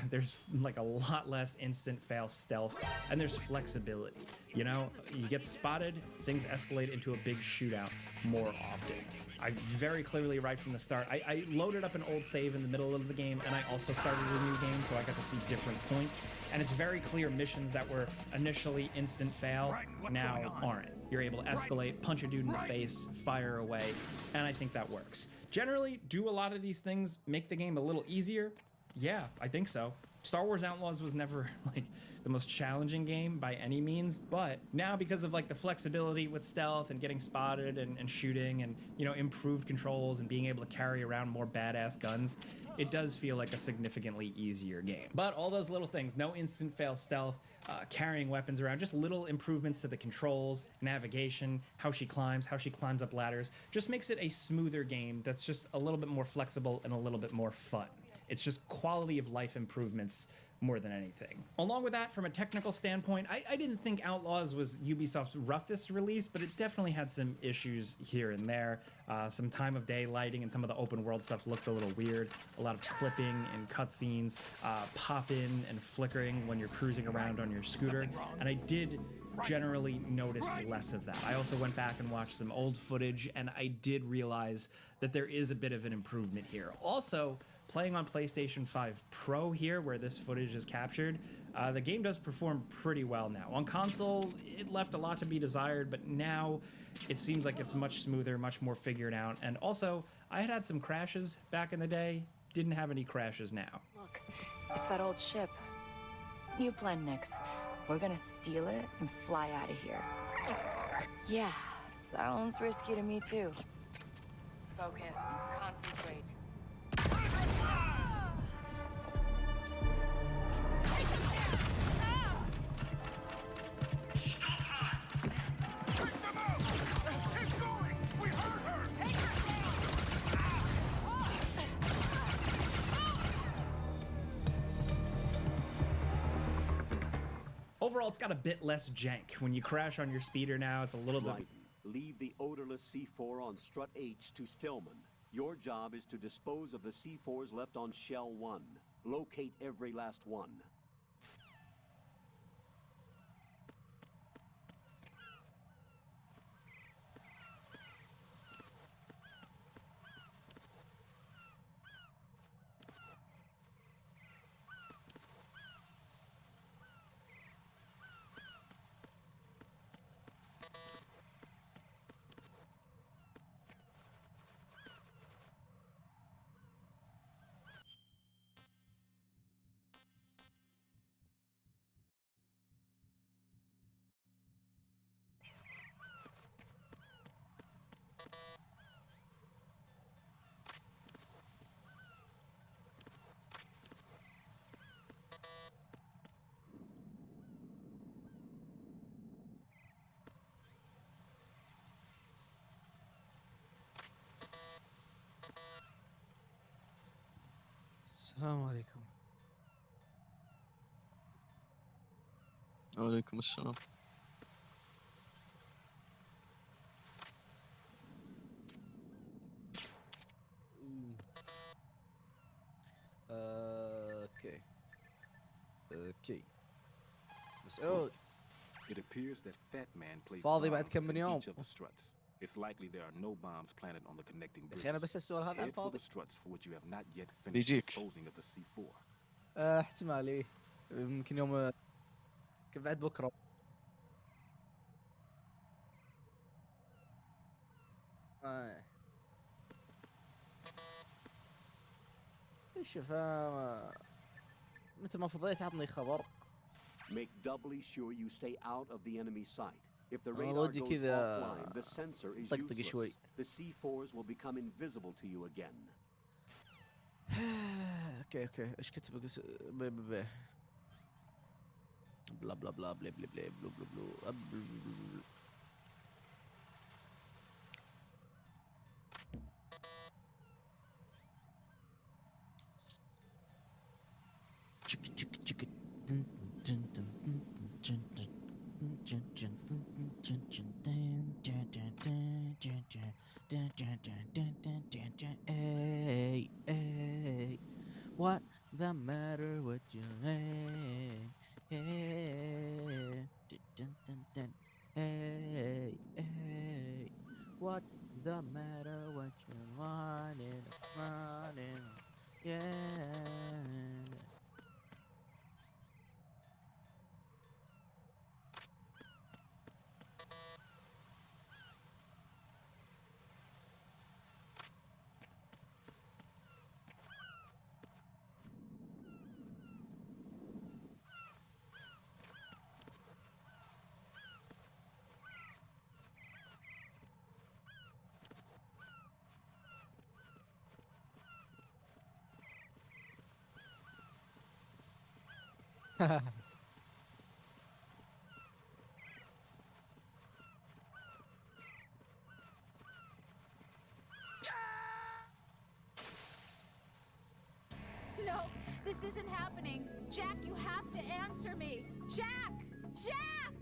There's like a lot less instant fail stealth, and there's flexibility. You know, you get spotted, things escalate into a big shootout more often. I very clearly, right from the start, I loaded up an old save in the middle of the game, and I also started a new game, so I got to see different points. And it's very clear missions that were initially instant fail now aren't. You're able to escalate, punch a dude in the face, fire away, and I think that works. Generally, do a lot of these things make the game a little easier? Yeah, I think so. Star Wars Outlaws was never like the most challenging game by any means, but now because of like the flexibility with stealth and getting spotted and shooting and, you know, improved controls and being able to carry around more badass guns, it does feel like a significantly easier game. But all those little things, no instant fail stealth, carrying weapons around, just little improvements to the controls, navigation, how she climbs up ladders, just makes it a smoother game that's just a little bit more flexible and a little bit more fun. It's just quality of life improvements more than anything. Along with that, from a technical standpoint, I didn't think Outlaws was Ubisoft's roughest release, but it definitely had some issues here and there. Some time of day lighting and some of the open world stuff looked a little weird. A lot of clipping and cutscenes, pop-in and flickering when you're cruising around on your scooter. And I did generally notice less of that. I also went back and watched some old footage, and I did realize that there is a bit of an improvement here. Also, playing on PlayStation 5 Pro here, where this footage is captured, the game does perform pretty well now. On console, it left a lot to be desired, but now it seems like it's much smoother, much more figured out. And also, I had some crashes back in the day, didn't have any crashes now. Look, it's that old ship. New plan, Nix. We're gonna steal it and fly out of here. Yeah, sounds risky to me too. Focus, concentrate. Overall, it's got a bit less jank. When you crash on your speeder now, it's a little bit... Leave the odorless C4 on Strut H to Stillman. Your job is to dispose of the C4s left on Shell 1. Locate every last one. السلام عليكم. وعليكم السلام. اوكي اوكي مسعود It appears that Fat Man placed فاضي بعد bombs كم من within يوم. each of the struts. It's likely there are no bombs planted on the connecting يا اخي انا bridges. بس السؤال هذا Head for فاضي. the struts for which you have not yet finished بيجيك. disposing of the C4. احتمال ايه يمكن يوم يمكن بعد بكره. شوف متى ما فضيت عطني خبر. Make doubly sure you stay out of the enemy sight. If the أنا radar ودي goes كذا offline, the sensor is طقطق شوي. useless. The C4s will become invisible to you again. اوكي اوكي ايش كتب بلا بلا بلا بلا بلا بلا بلا بلا بلا. Hey, hey, what the matter with you? Hey, hey, hey, hey, what the matter with you? Running, running, yeah. No, this isn't happening. Jack, you have to answer me. Jack! Jack!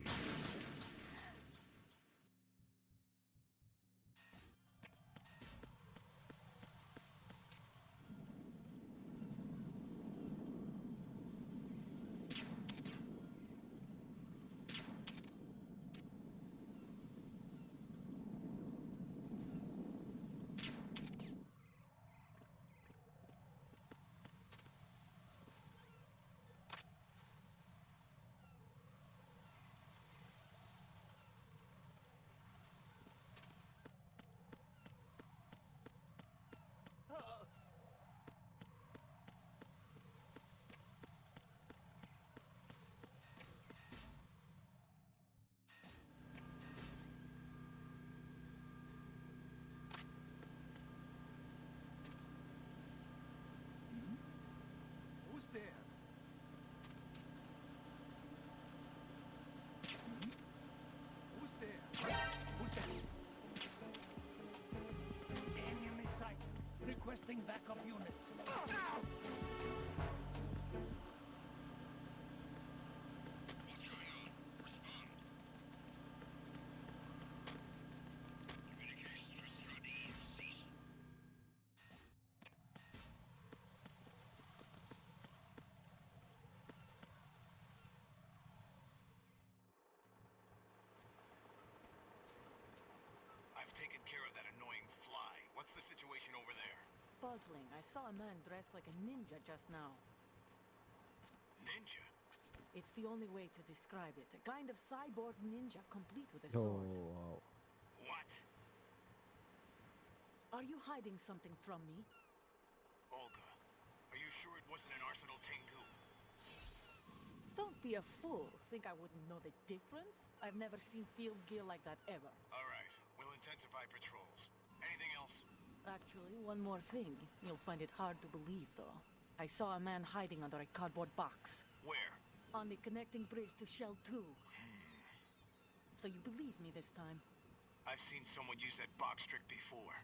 Who's there? Who's there? Who's there? Enemy sight. Requesting backup units. What's going on? Respond. Communications for Strut E have ceased. I've taken care of that annoying fly. What's the situation over there? Puzzling. I saw a man dressed like a ninja just now. Ninja? It's the only way to describe it. A kind of cyborg ninja complete with a Oh, sword. wow. What? Are you hiding something from me? Olga, are you sure it wasn't an Arsenal Tengu? Don't be a fool. Think I wouldn't know the difference? I've never seen field gear like that ever. All right, we'll intensify patrols. Anything else? Actually, one more thing. You'll find it hard to believe, though. I saw a man hiding under a cardboard box. Where? On the connecting bridge to Shell 2. So you believe me this time? I've seen someone use that box trick before.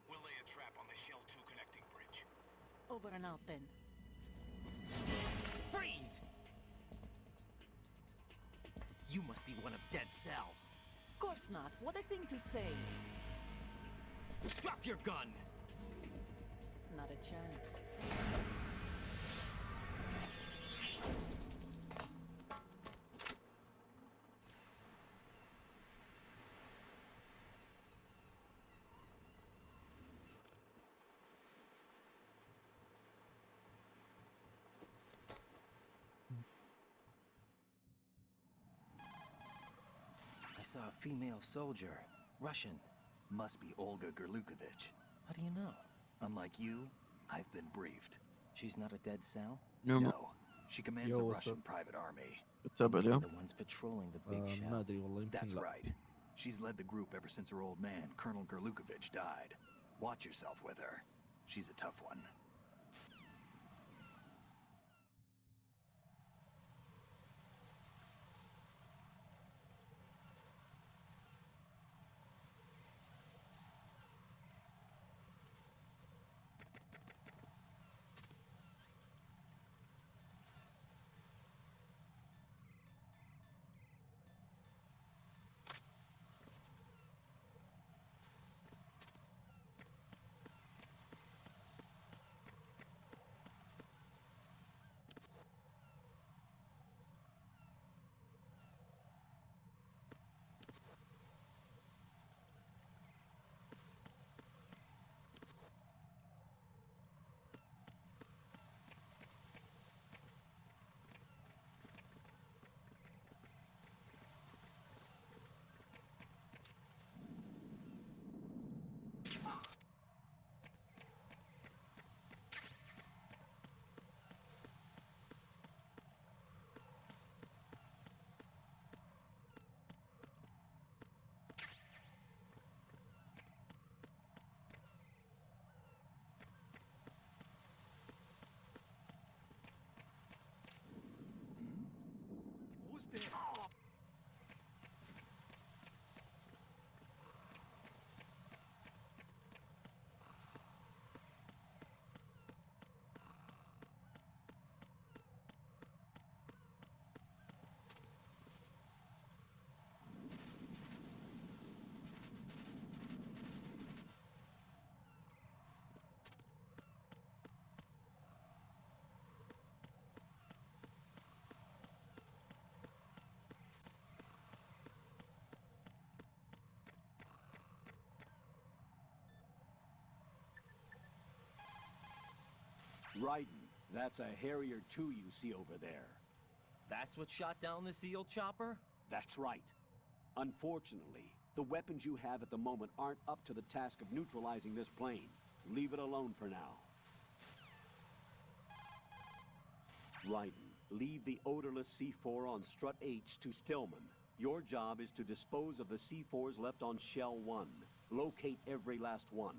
We'll lay a trap on the Shell 2 connecting bridge. Over and out, then. Freeze! You must be one of Dead Cell. Of course not. What a thing to say. Drop your gun! Not a chance. I saw a female soldier. Russian. Must be Olga Gerlukovich. How do you know? Unlike you, I've been briefed. She's not a Dead Cell? No. She commands Yo, a what's Russian up? private army. بالتابع They're اليوم. the ones patrolling the big ما shell. أدري والله يمكن That's لا. right. She's led the group ever since her old man, Colonel Gerlukovich, died. Watch yourself with her. She's a tough one. Raiden, that's a Harrier 2 you see over there. That's what shot down the SEAL chopper? That's right. Unfortunately, the weapons you have at the moment aren't up to the task of neutralizing this plane. Leave it alone for now. Raiden, leave the odorless C4 on Strut H to Stillman. Your job is to dispose of the C4s left on Shell 1. Locate every last one.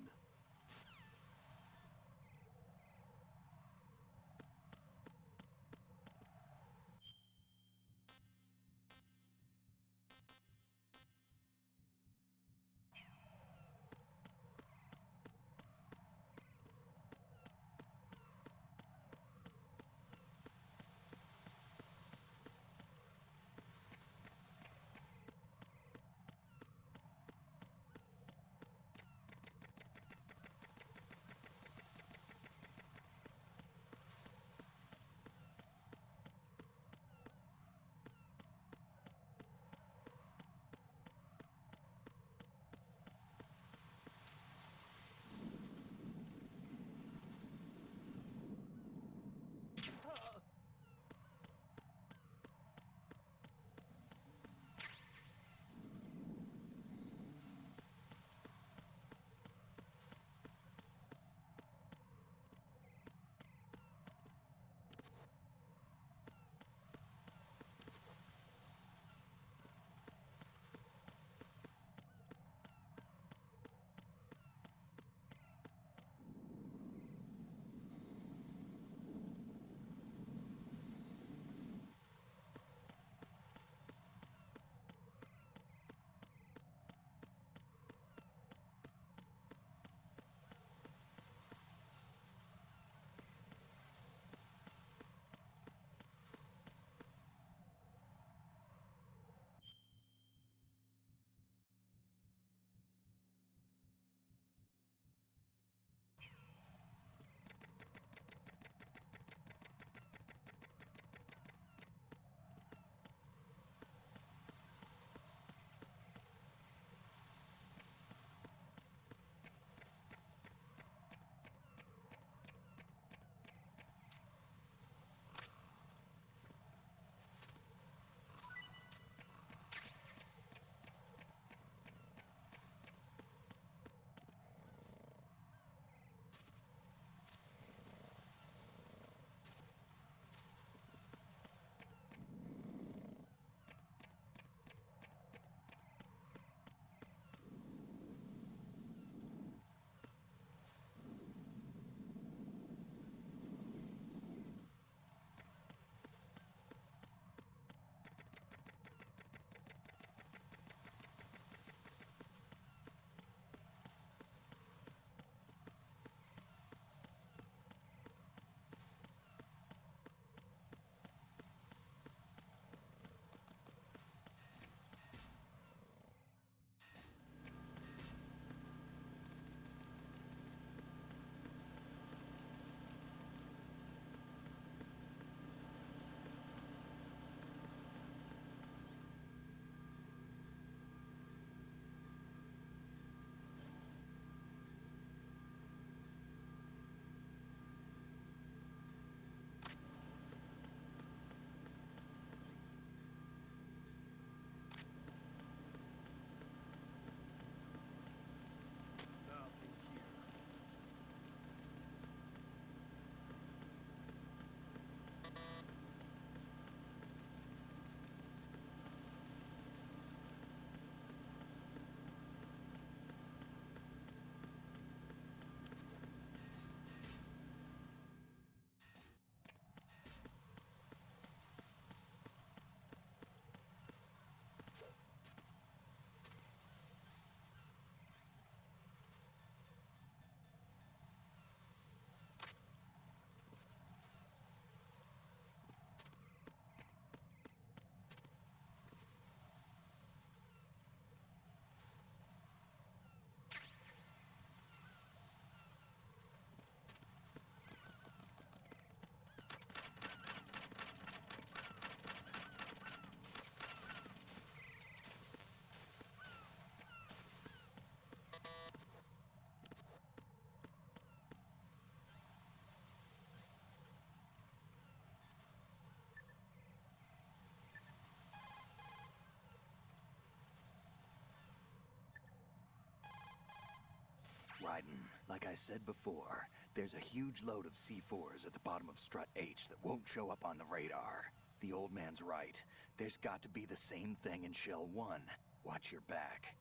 Raiden. Like I said before, there's a huge load of C4s at the bottom of Strut H that won't show up on the radar. The old man's right. There's got to be the same thing in Shell 1. Watch your back.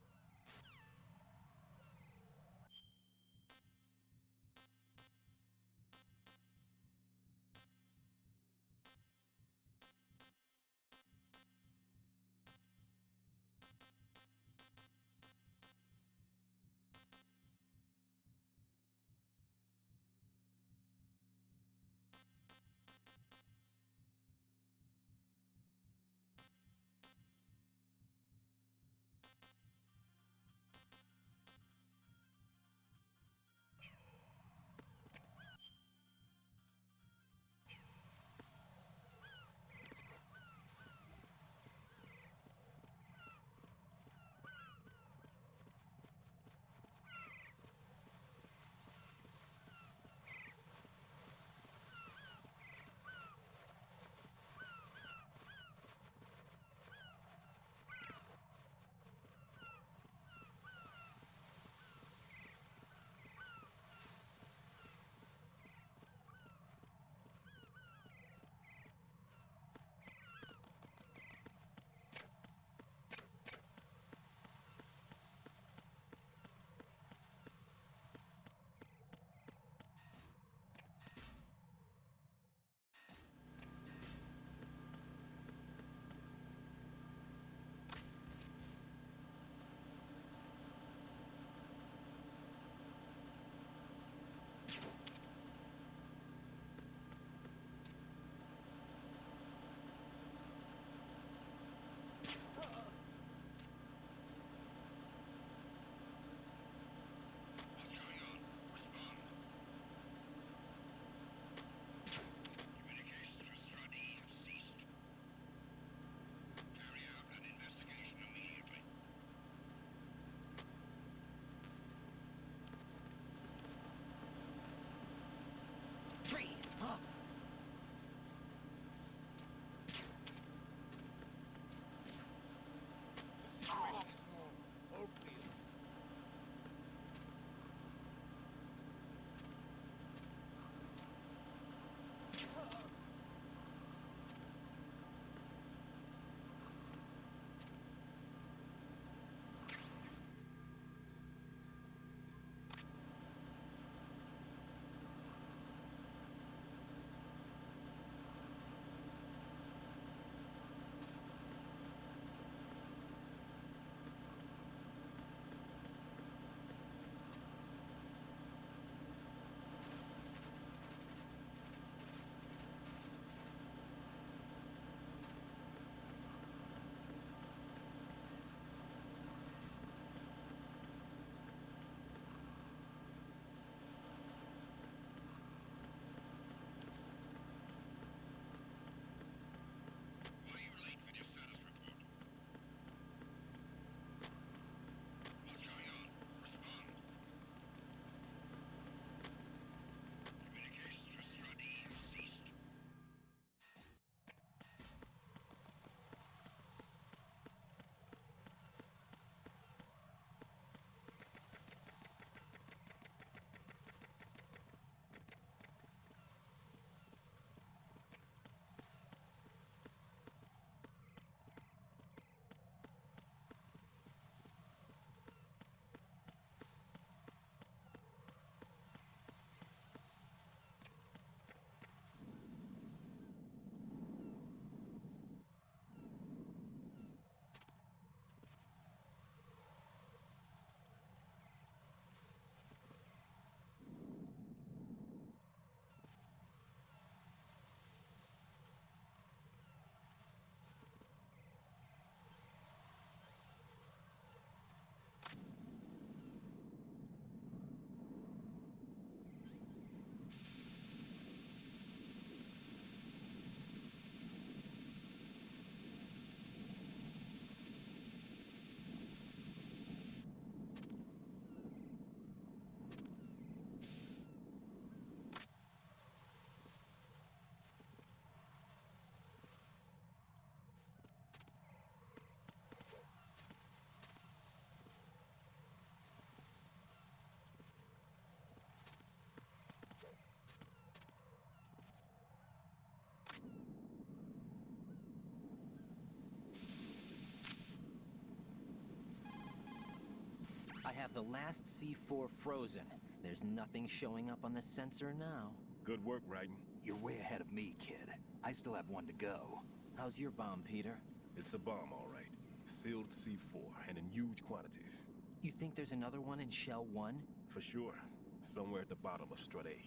I have the last C4 frozen. There's nothing showing up on the sensor now. Good work, Raiden. You're way ahead of me, kid. I still have one to go. How's your bomb, Peter? It's a bomb, all right. Sealed C4, and in huge quantities. You think there's another one in Shell 1? For sure. Somewhere at the bottom of Strut A.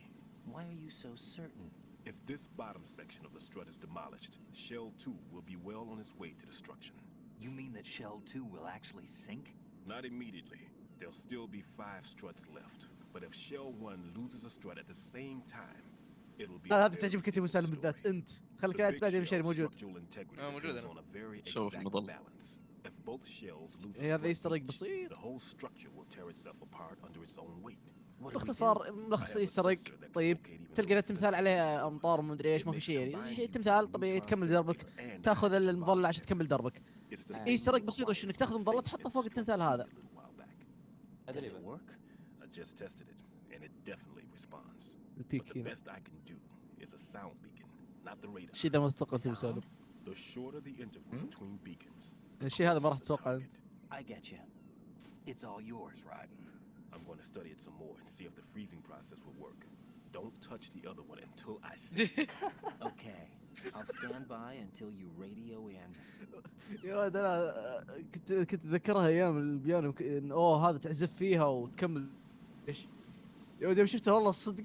Why are you so certain? If this bottom section of the strut is demolished, Shell 2 will be well on its way to destruction. You mean that Shell 2 will actually sink? Not immediately. There'll still be 5 struts left. But if Shell 1 loses a strut at the same time, it'll be هذا تعجب كتب مسالم بالذات انت خليك قاعد بعدين مشاري موجود. موجود انا. If both shells lose a هذا strut يسترق each, بسيط. the whole structure will tear itself apart under its own weight. باختصار ملخص يسترق. طيب تلقى التمثال عليه امطار ومدري ايش ما في شيء يعني شيء تمثال طبيعي تكمل دربك تاخذ المظله عشان تكمل دربك. يسترق بسيط وش انك تاخذ مظله تحطها فوق التمثال هذا. Does it work? I just tested it, and it definitely responds. But البيك the هنا. best I can do is a sound beacon, not the radar. الشيء ذا ما تتوقع تسوي سالم. The shorter the interval between beacons. الشيء هذا ما راح تتوقع انت. I get you. It's all yours, Raiden. I'm going to study it some more and see if the freezing process will work. Don't touch the other one until I say so. Okay. I'll stand by until you radio in. يا ولد انا كنت اتذكرها ايام البيانو اوه هذا تعزف فيها وتكمل ايش يا ولد يوم شفتها والله الصدق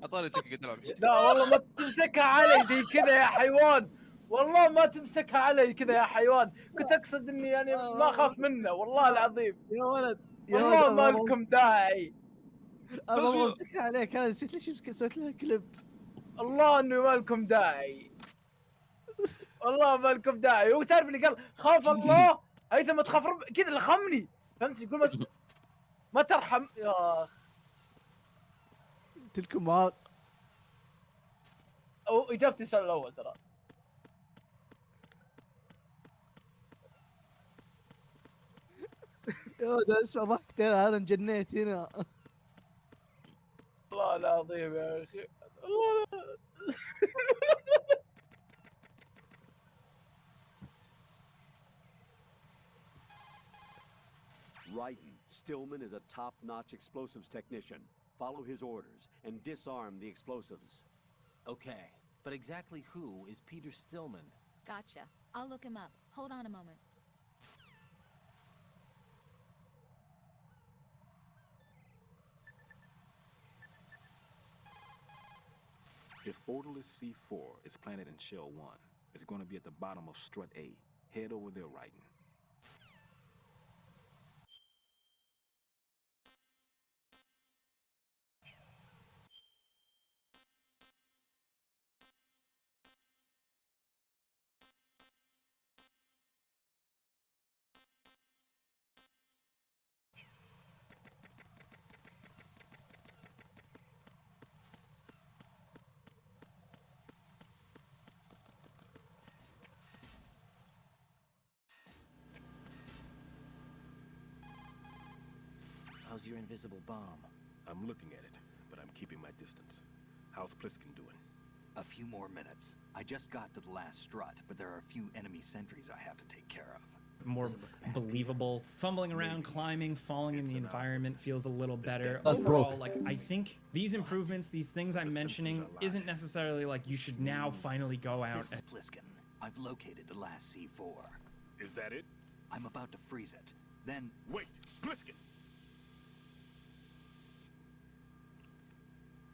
اعطاني تكي قلت له لا والله ما تمسكها علي زي كذا يا حيوان. والله ما تمسكها علي كذا يا حيوان. كنت اقصد اني يعني ما اخاف منه والله العظيم. يا ولد والله ما لكم داعي. انا ما امسكها عليك انا نسيت ليش سويت لها كليب. الله انه ما لكم داعي. والله ما لكم داعي. هو تعرف اللي قال خاف الله هيثم تخاف رب كذا اللي خمني فهمت يقول ما ترحم يا اخ. تلكم معاق. او اجابتي السؤال الاول ترى. يا ولد اسمع ضحكتين انا انجنيت هنا. والله العظيم يا اخي. الله Raiden, Stillman is a top-notch explosives technician. Follow his orders and disarm the explosives. Okay. But exactly who is Peter Stillman? Gotcha. I'll look him up. Hold on a moment. If Borderless C4 is planted in Shell 1, it's going to be at the bottom of Strut A. Head over there, Raiden. How's your invisible bomb? I'm looking at it, but I'm keeping my distance. How's Pliskin doing? A few more minutes. I just got to the last strut, but there are a few enemy sentries I have to take care of. More believable. Fumbling around, climbing, falling in the environment feels a little better. Overall, like, I think these improvements, these things I'm mentioning, isn't necessarily like you should now finally go out. This is Pliskin. I've located the last C4. Is that it? I'm about to freeze it. Then... Wait! Pliskin!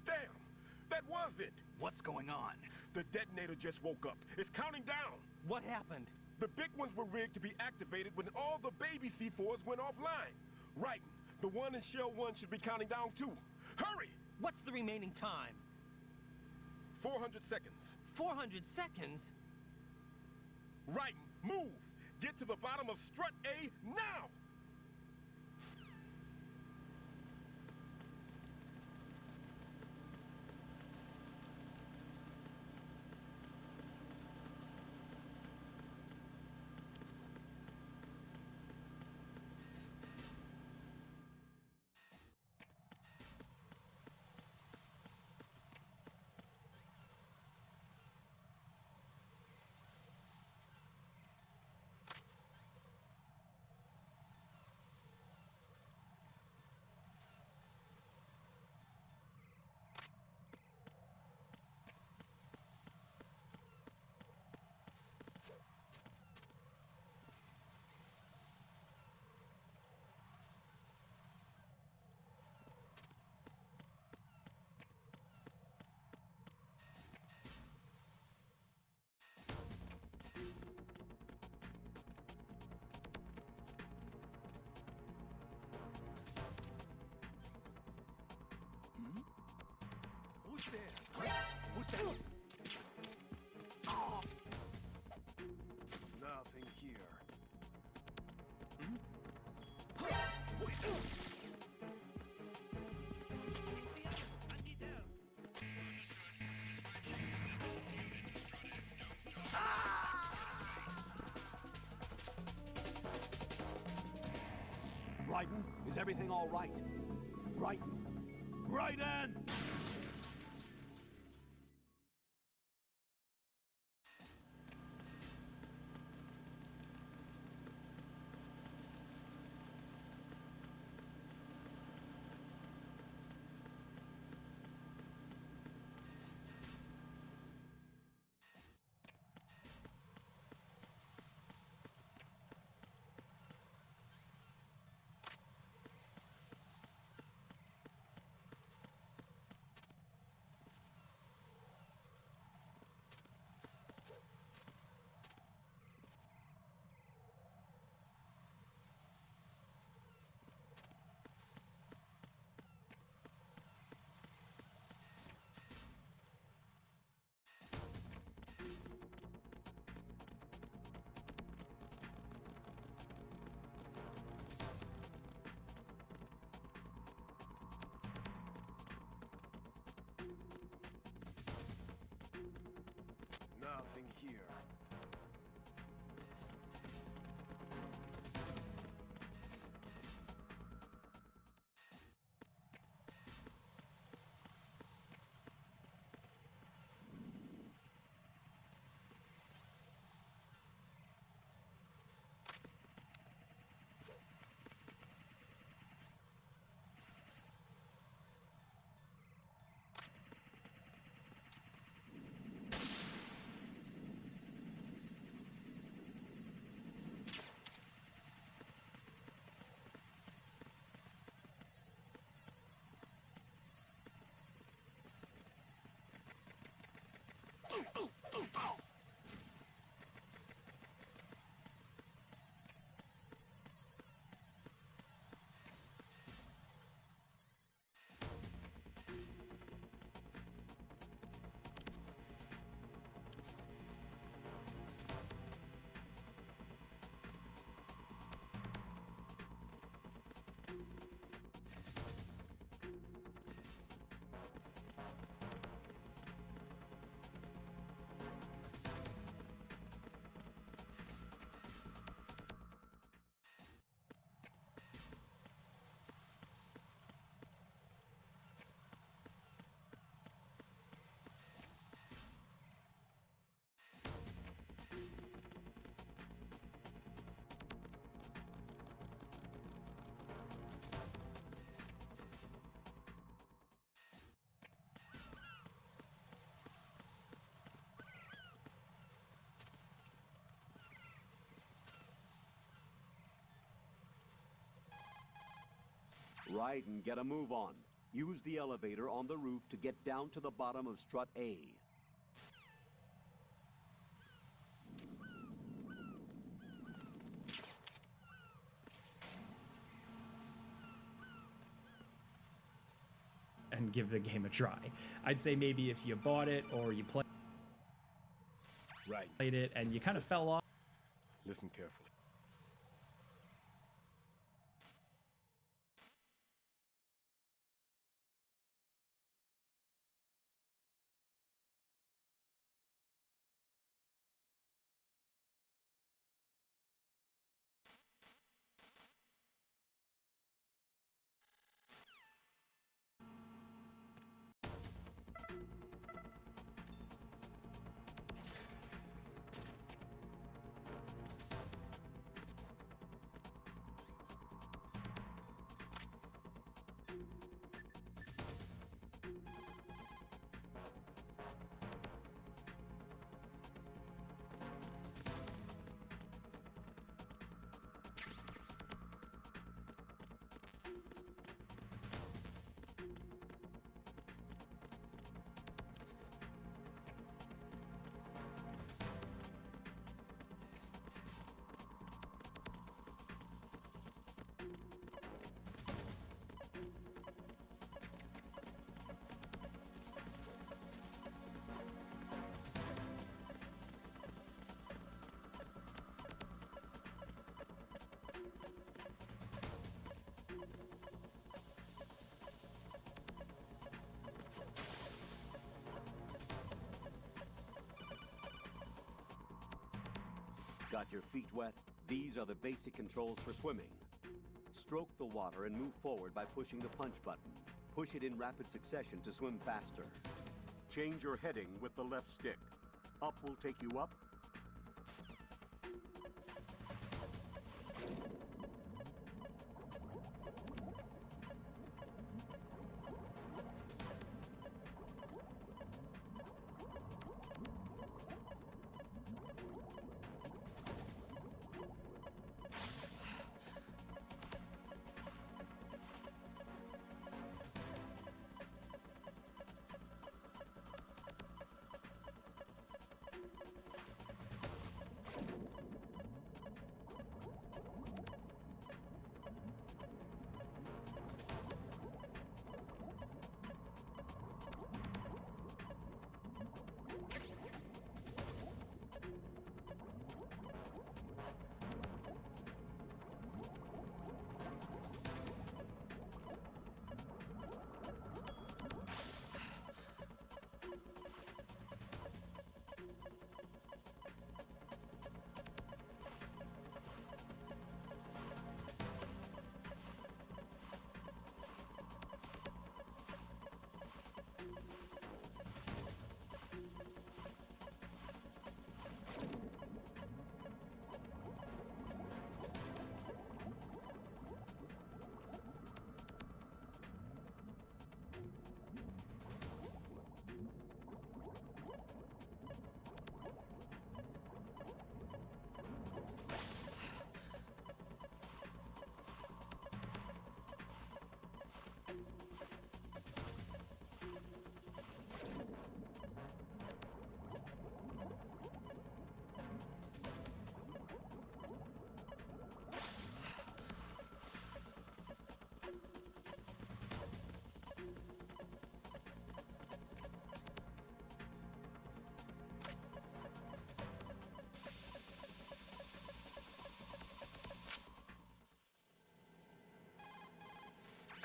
Damn! That was it! What's going on? The detonator just woke up. It's counting down. What happened? The big ones were rigged to be activated when all the baby C4s went offline. Right. The one in Shell 1 should be counting down too. Hurry! What's the remaining time? 400 seconds. 400 seconds? Right. Move! Get to the bottom of Strut A now! Raiden, is everything all right? Raiden! Raiden! Nothing here. Raiden, get a move on. Use the elevator on the roof to get down to the bottom of strut A. And give the game a try. I'd say maybe if you bought it or you played it and you kind of fell off. Listen carefully. Got your feet wet? These are the basic controls for swimming. Stroke the water and move forward by pushing the punch button. Push it in rapid succession to swim faster. Change your heading with the left stick. Up will take you up.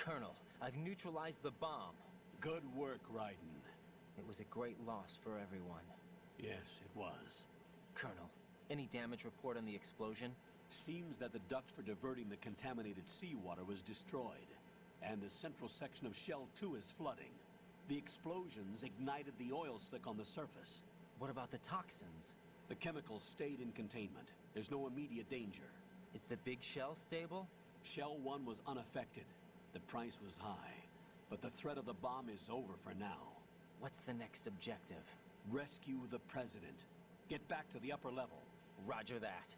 Colonel, I've neutralized the bomb. Good work, Raiden. It was a great loss for everyone. Yes, it was. Colonel, any damage report on the explosion? Seems that the duct for diverting the contaminated seawater was destroyed, and the central section of Shell 2 is flooding. The explosions ignited the oil slick on the surface. What about the toxins? The chemicals stayed in containment. There's no immediate danger. Is the big shell stable? Shell 1 was unaffected. The price was high, but the threat of the bomb is over for now. What's the next objective? Rescue the President. Get back to the upper level. Roger that.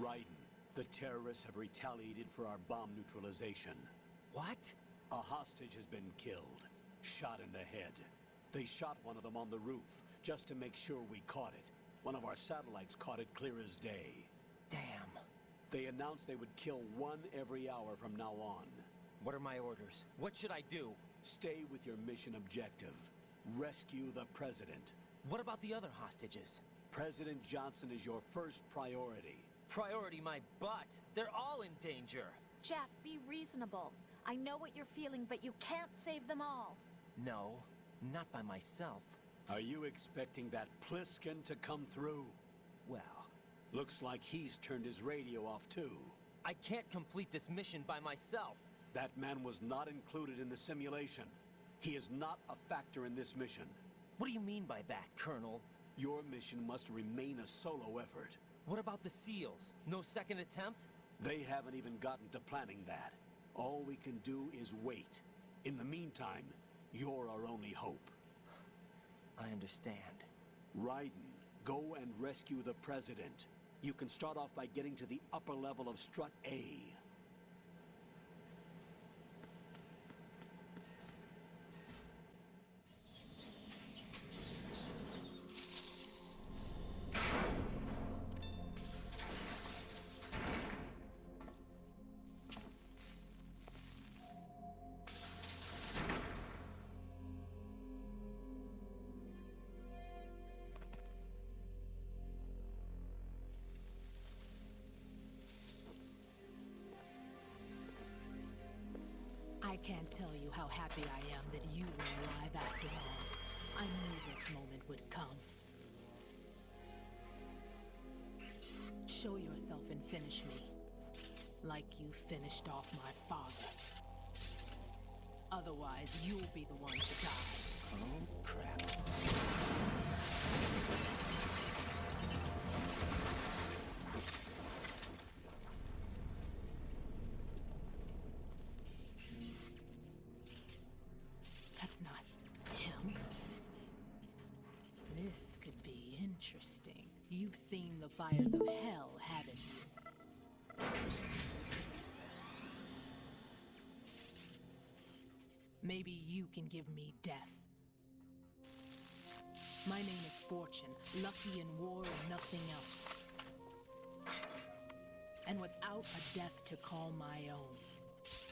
Raiden, the terrorists have retaliated for our bomb neutralization. What? A hostage has been killed, shot in the head. They shot one of them on the roof, just to make sure we caught it. One of our satellites caught it clear as day. Damn. They announced they would kill one every hour from now on. What are my orders? What should I do? Stay with your mission objective. Rescue the President. What about the other hostages? President Johnson is your first priority. Priority my butt. They're all in danger. Jack, be reasonable. I know what you're feeling, but you can't save them all. No, not by myself. Are you expecting that Pliskin to come through? Well, looks like he's turned his radio off too. I can't complete this mission by myself. That man was not included in the simulation. He is not a factor in this mission. What do you mean by that, Colonel? Your mission must remain a solo effort. What about the SEALs? No second attempt? They haven't even gotten to planning that. All we can do is wait. In the meantime, you're our only hope. I understand. Raiden, go and rescue the President. You can start off by getting to the upper level of Strut A. how happy I am that you were alive after all. I knew this moment would come. Show yourself and finish me. Like you finished off my father. Otherwise, you'll be the one to die. Oh, crap. That's not him. This could be interesting. You've seen the fires of hell, haven't you? Maybe you can give me death. My name is Fortune, lucky in war and nothing else. And without a death to call my own.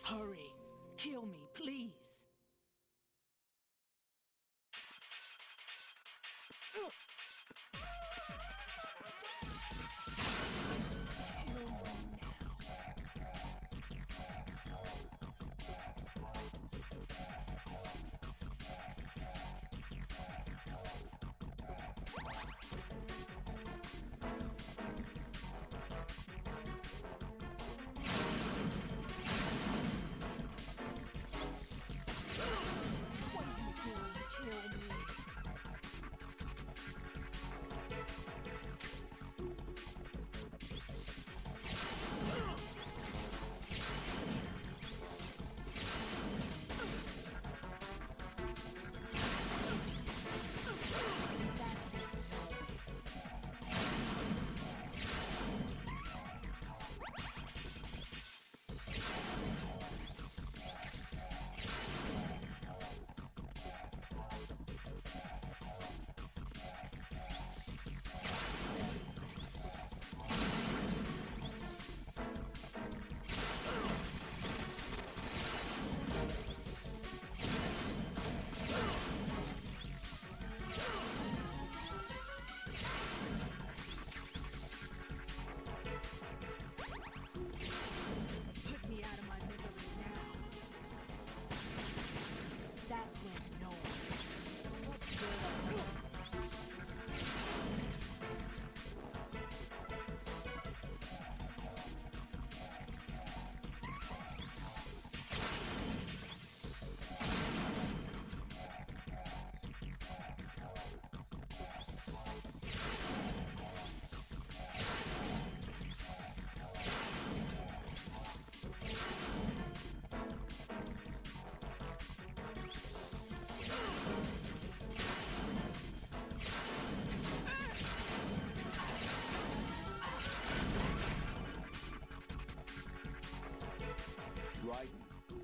Hurry, kill me, please.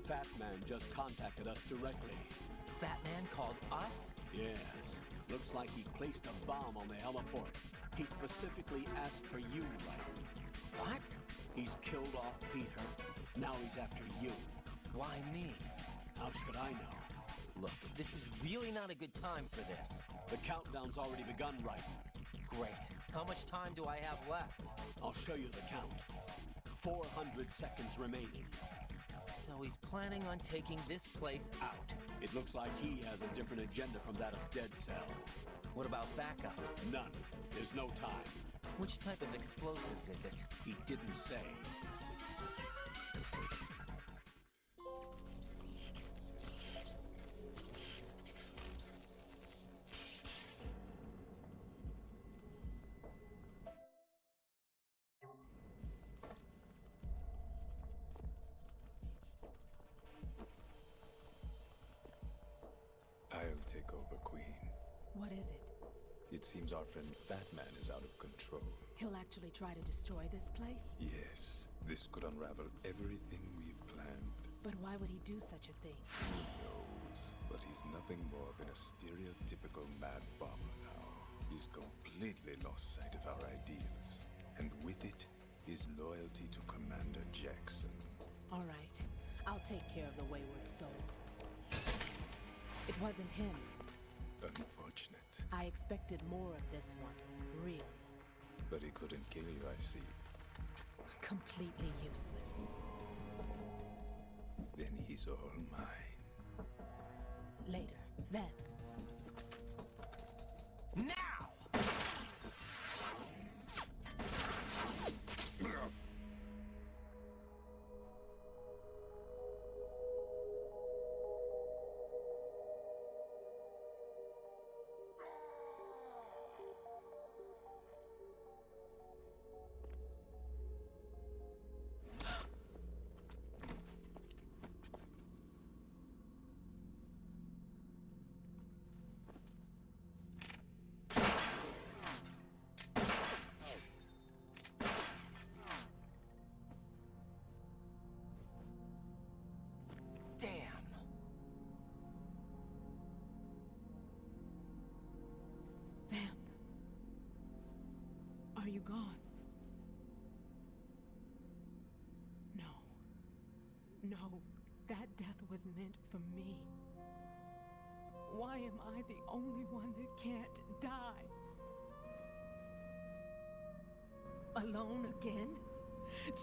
Fat Man just contacted us directly. Fat Man called us? Yes. Looks like he placed a bomb on the heliport. He specifically asked for you, right? What? He's killed off Peter. Now he's after you. Why me? How should I know? Look, this is really not a good time for this. The countdown's already begun, right? Great. How much time do I have left? I'll show you the count. 400 seconds remaining. So he's planning on taking this place out. It looks like he has a different agenda from that of Dead Cell. What about backup? None. There's no time. Which type of explosives is it? He didn't say. I'll take over, Queen. What is it? It seems our friend Fat Man is out of control. He'll actually try to destroy this place? Yes, this could unravel everything we've planned. But why would he do such a thing? Who knows? But he's nothing more than a stereotypical mad bomber now. He's completely lost sight of our ideals. And with it, his loyalty to Commander Jackson. All right. I'll take care of the wayward soul. It wasn't him. Unfortunate. I expected more of this one, really. But he couldn't kill you, I see. Completely useless. Then he's all mine. later. Then. Now! Are you gone? No. No, that death was meant for me. Why am I the only one that can't die? Alone again?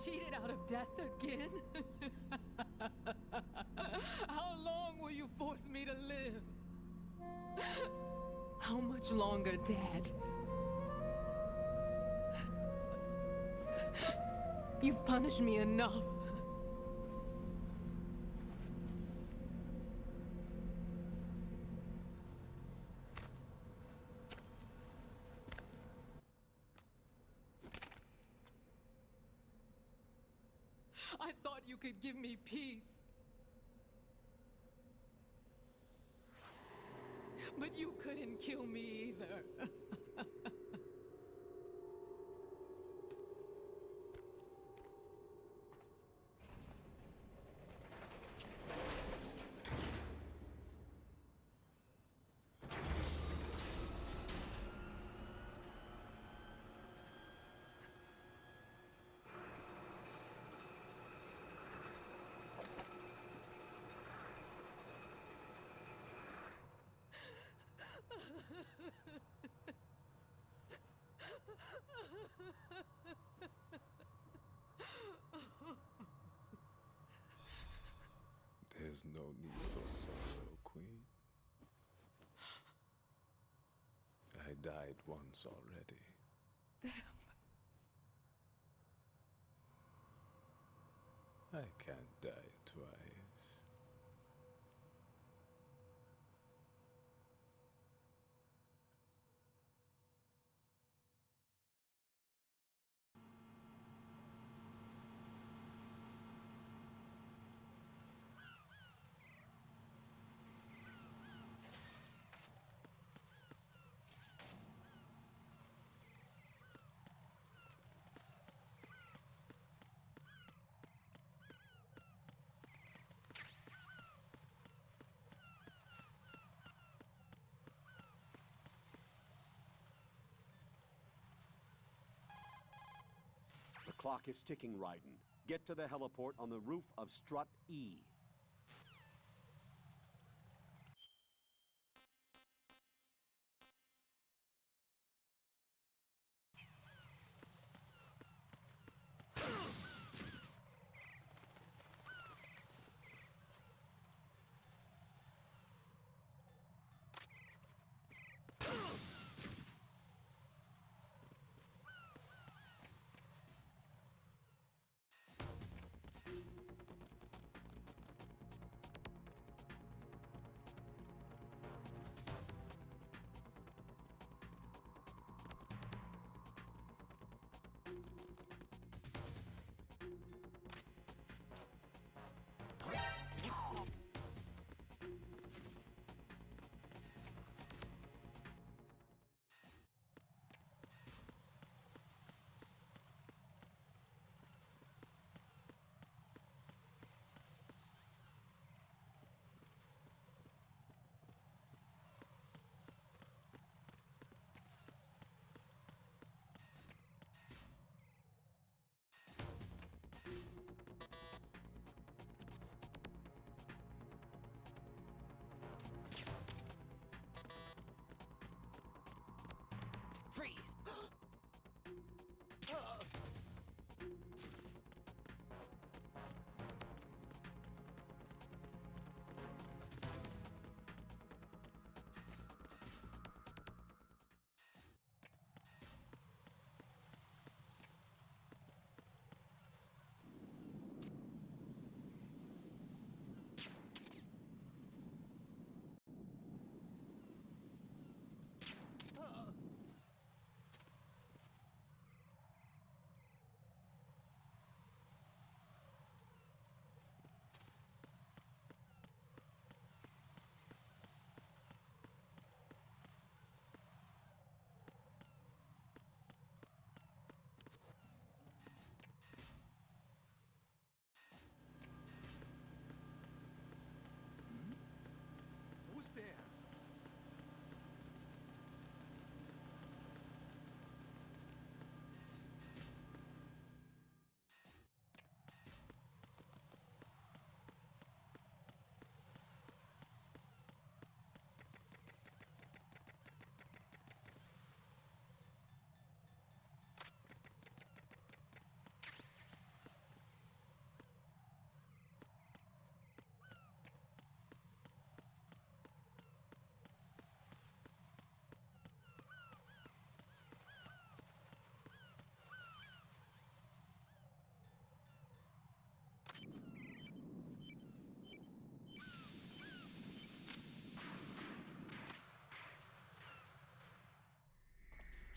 Cheated out of death again? How long will you force me to live? How much longer, Dad? You've punished me enough. I thought you could give me peace. But you couldn't kill me either. There's no need for sorrow, Queen. I died once already. I can't die twice. The clock is ticking, Raiden. Get to the heliport on the roof of Strut E. Freeze!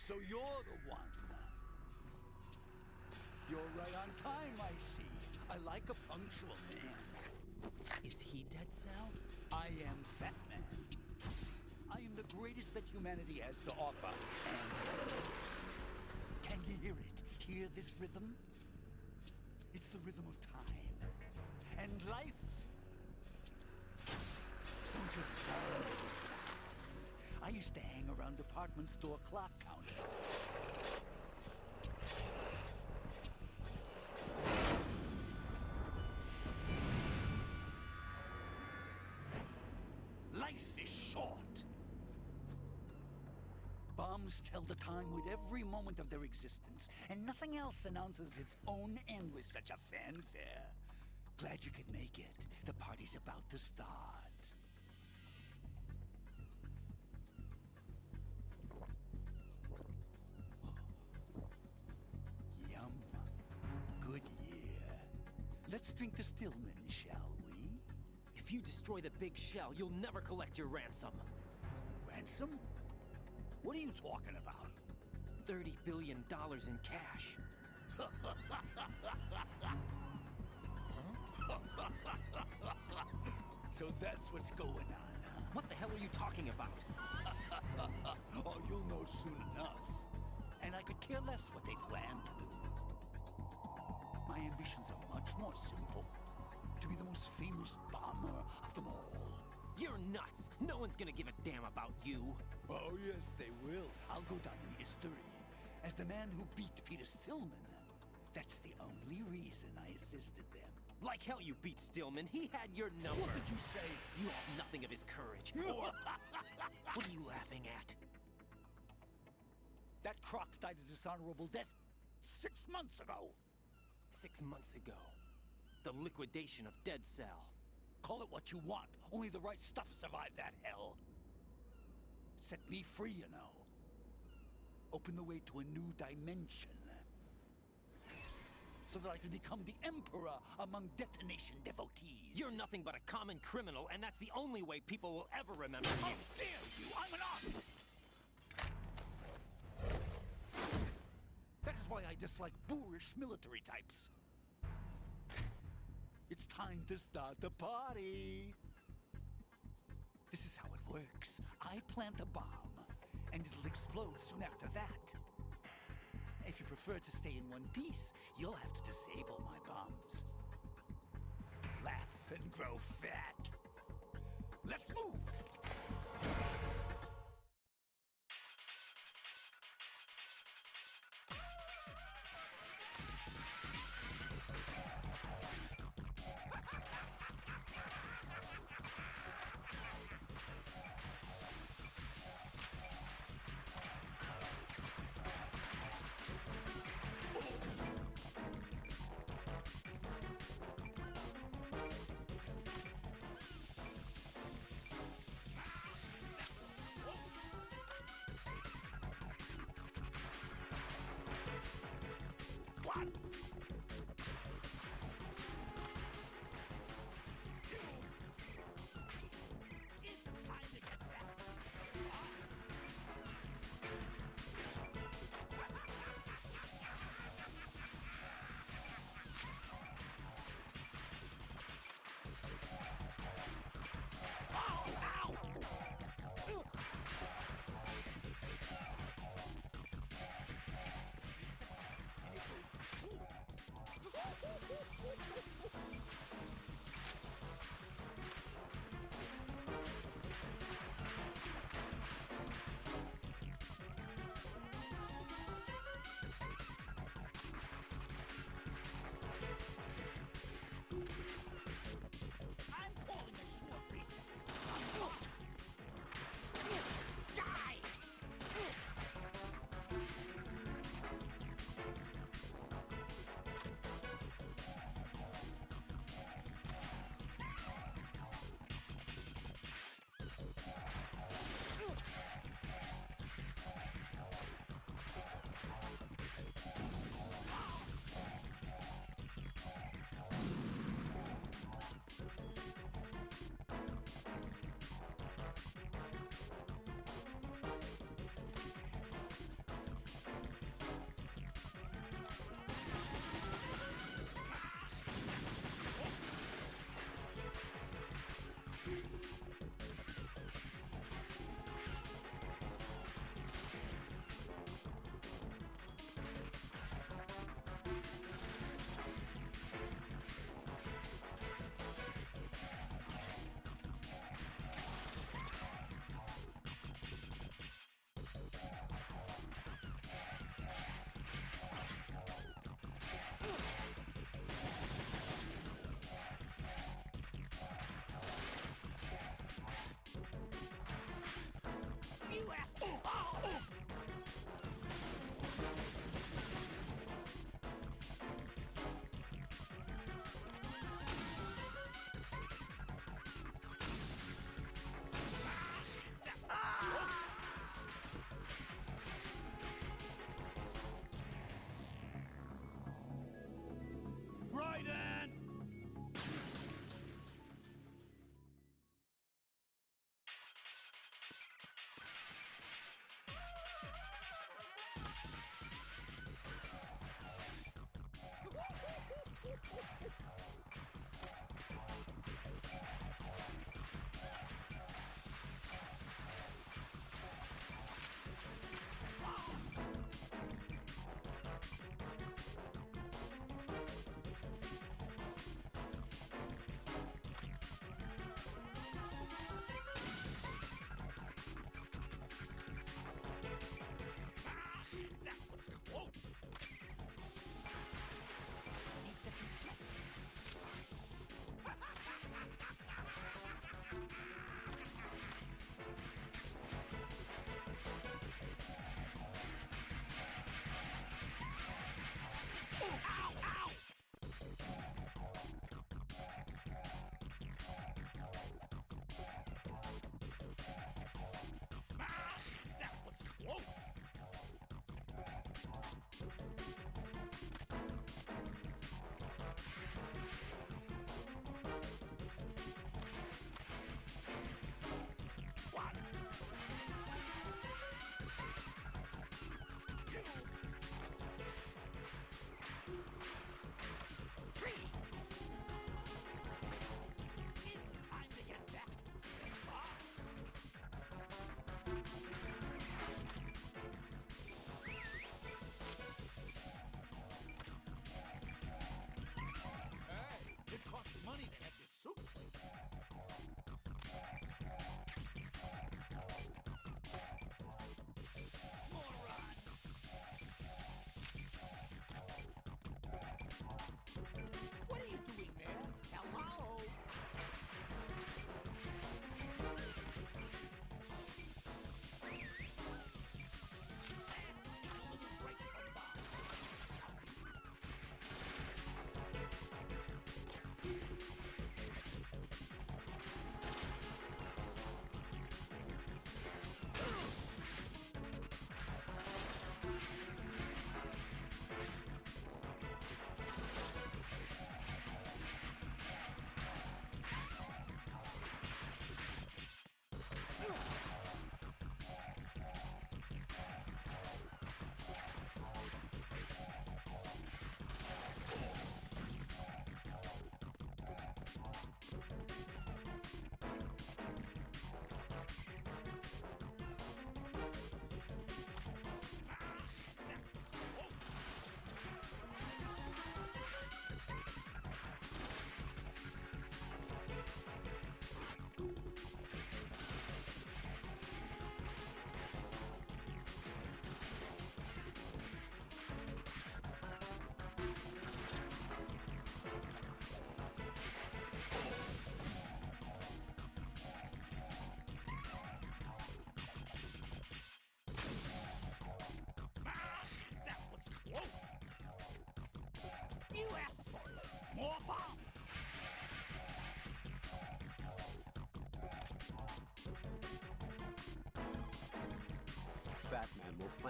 So you're the one. You're right on time, I see. I like a punctual man. Is he Dead Cell? I am Fat Man. I am the greatest that humanity has to offer, and the worst. Can you hear it? Hear this rhythm? It's the rhythm of time and life. Don't you follow this sound? I used to hang around department store clock counters. Life is short. Bombs tell the time with every moment of their existence, and nothing else announces its own end with such a fanfare. Glad you could make it. The party's about to start. Yum. Good year. Let's drink to Stillman, shall we? If you destroy the big shell, you'll never collect your ransom. Ransom? What are you talking about? $30 billion in cash. So that's what's going on, huh? What the hell are you talking about? Oh, you'll know soon enough. And I could care less what they plan to do. My ambitions are much more simple. To be the most famous bomber of them all. You're nuts! No one's gonna give a damn about you. Oh, yes, they will. I'll go down in history as the man who beat Peter Stillman. That's the only reason I assisted them. Like hell you beat Stillman. He had your number. What did you say? You have nothing of his courage. Or... What are you laughing at? That croc died a dishonorable death 6 months ago. 6 months ago. The liquidation of Dead Cell. Call it what you want. Only the right stuff survived that hell. Set me free, you know. Open the way to a new dimension. So that I can become the Emperor among detonation devotees. You're nothing but a common criminal, and that's the only way people will ever remember you. How dare you! I'm an artist! That is why I dislike boorish military types. It's time to start the party. This is how it works. I plant a bomb, and it'll explode soon after that. If you prefer to stay in one piece, you'll have to disable my bombs. Laugh and grow fat. Let's move!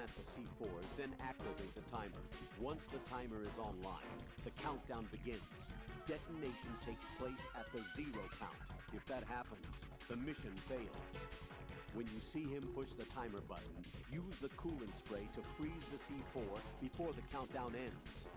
plant the C4s, then activate the timer. Once the timer is online, the countdown begins. Detonation takes place at the 0 count. If that happens, the mission fails. When you see him push the timer button, use the coolant spray to freeze the C4 before the countdown ends.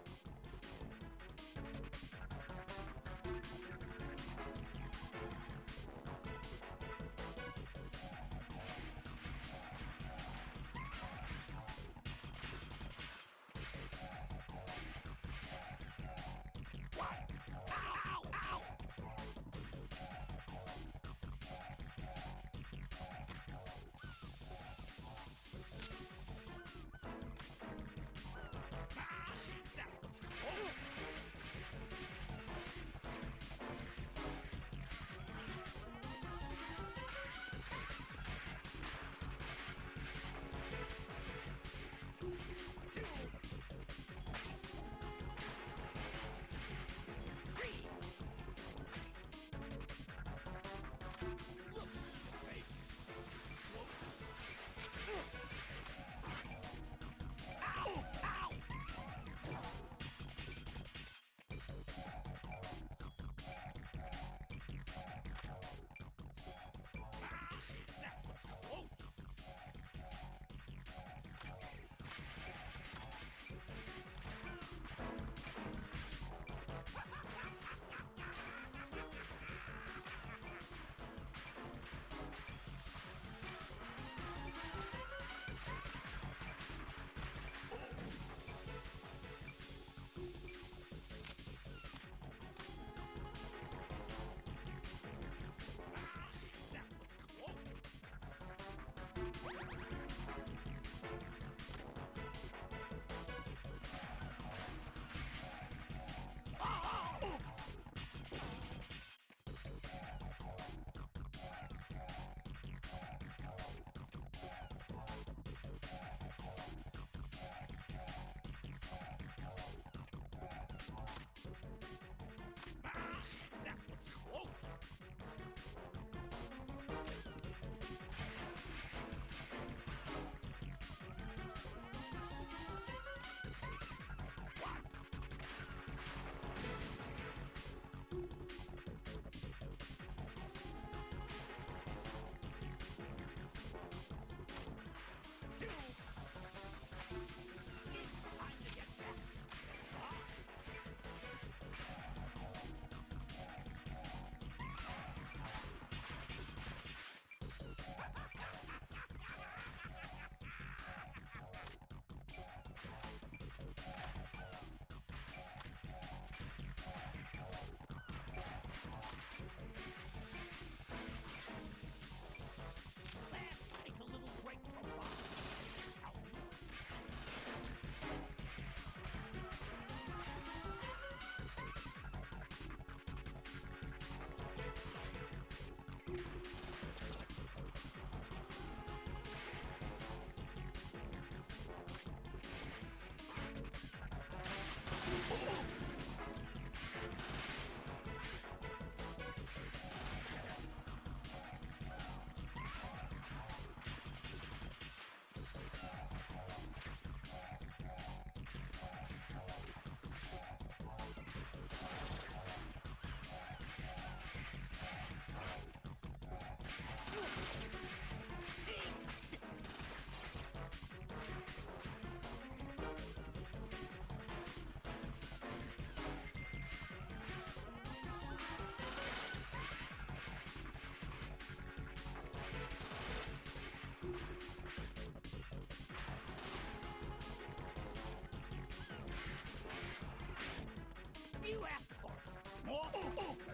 You asked for it. More?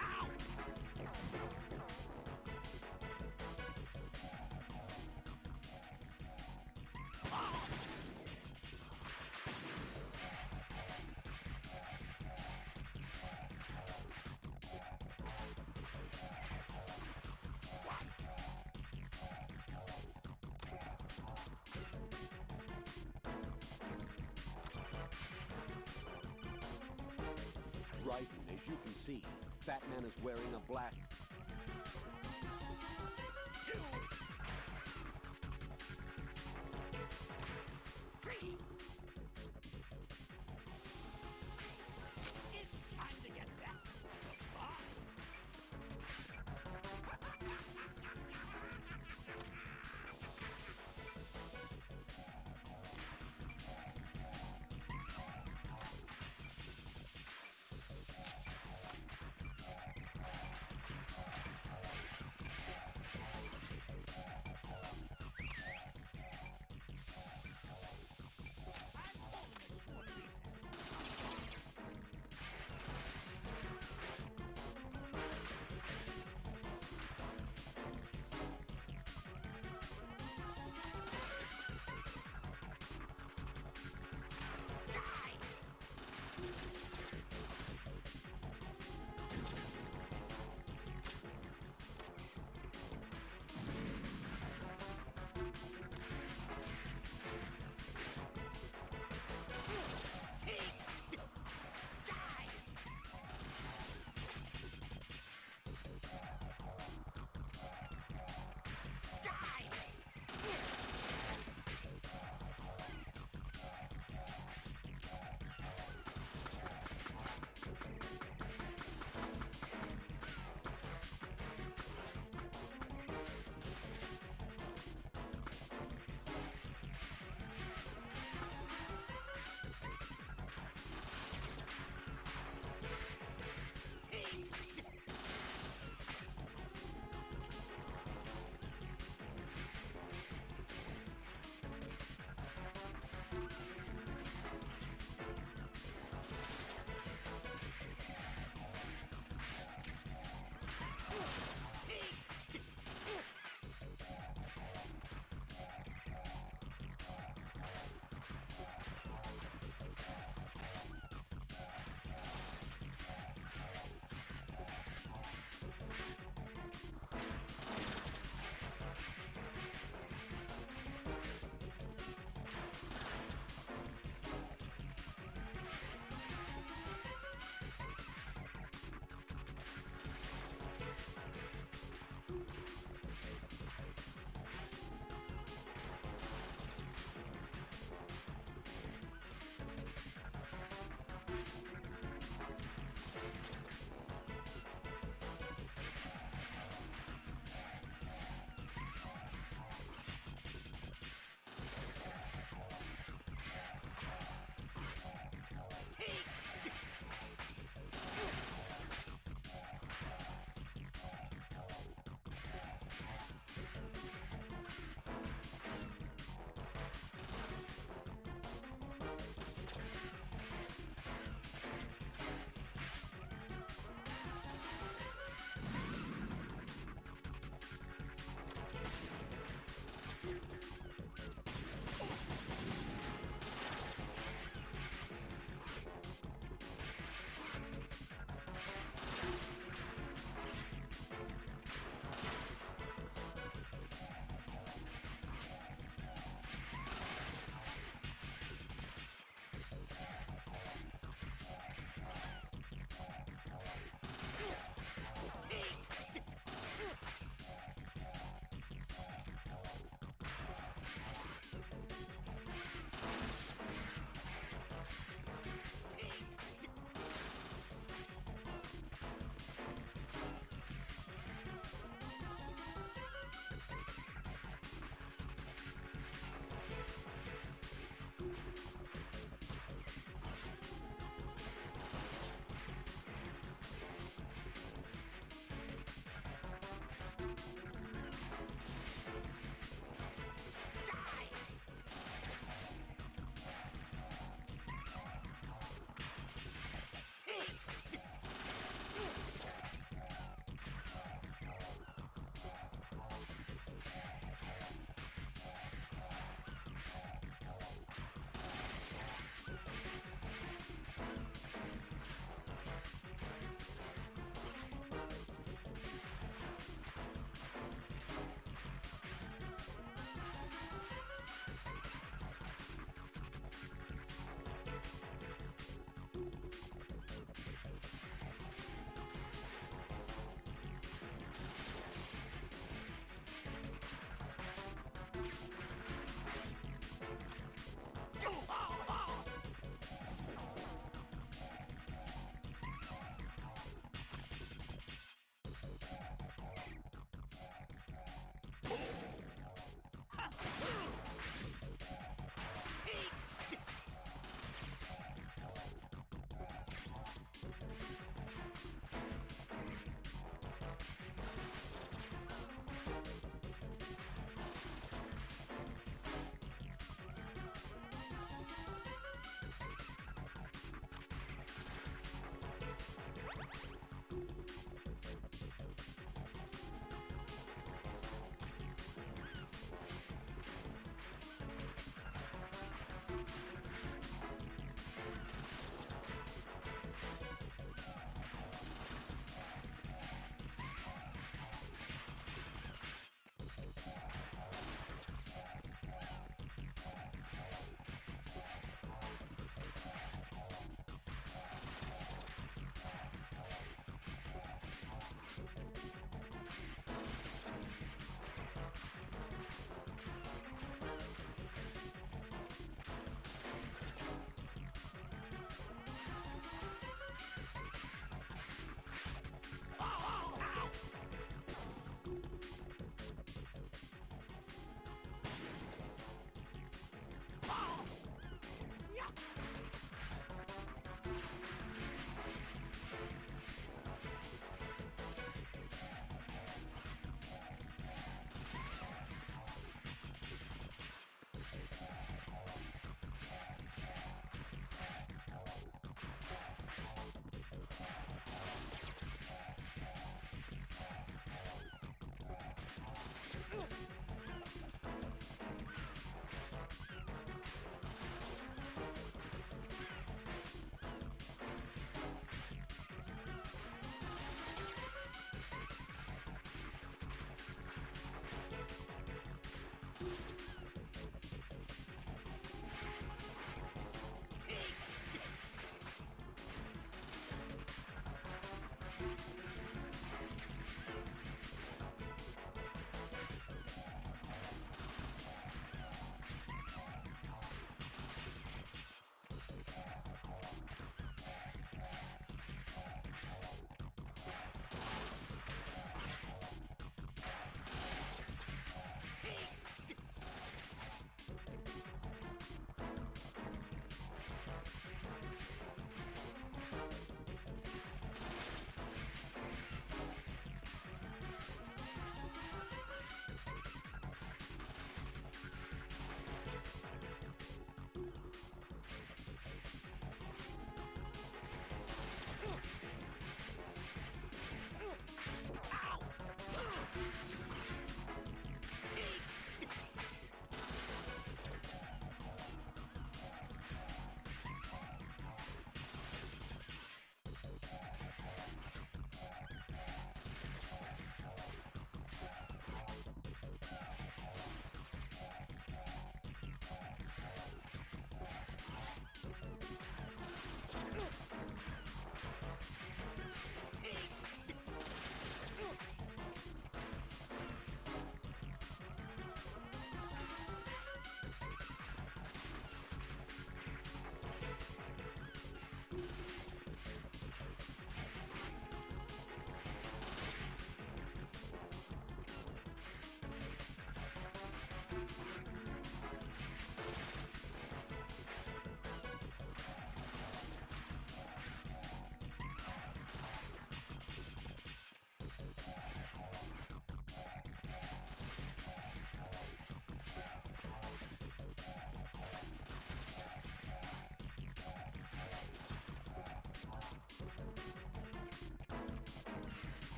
Ow! Raiden, as you can see, Batman is wearing a black...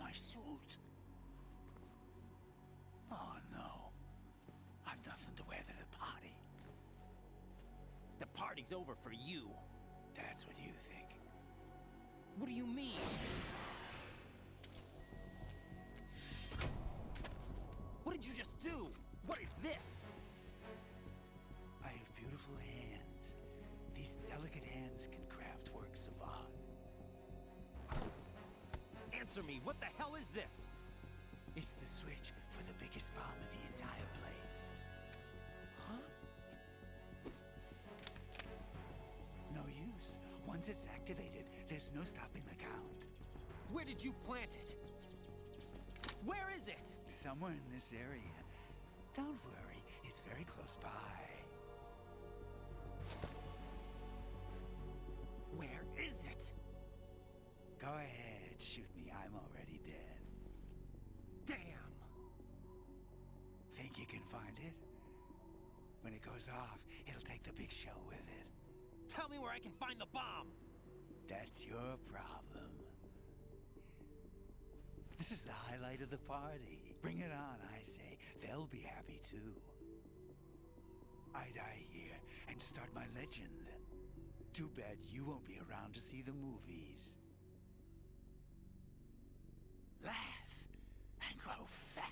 my suit. Oh no. I've nothing to wear to the party. The party's over for you. That's what you think. What do you mean? What did you just do? What is this? I have beautiful hands. These delicate hands can craft works of art. Answer me, what the hell is this? It's the switch for the biggest bomb of the entire place. Huh? No use. Once it's activated, there's no stopping the count. Where did you plant it? Where is it? Somewhere in this area. Don't worry, it's very close by. Where is it? Go ahead, shoot me, I'm already dead. Damn! Think you can find it? When it goes off, it'll take the big show with it. Tell me where I can find the bomb! That's your problem. This is the highlight of the party. Bring it on, I say. They'll be happy too. I die here and start my legend. Too bad you won't be around to see the movies. Laugh and grow fat.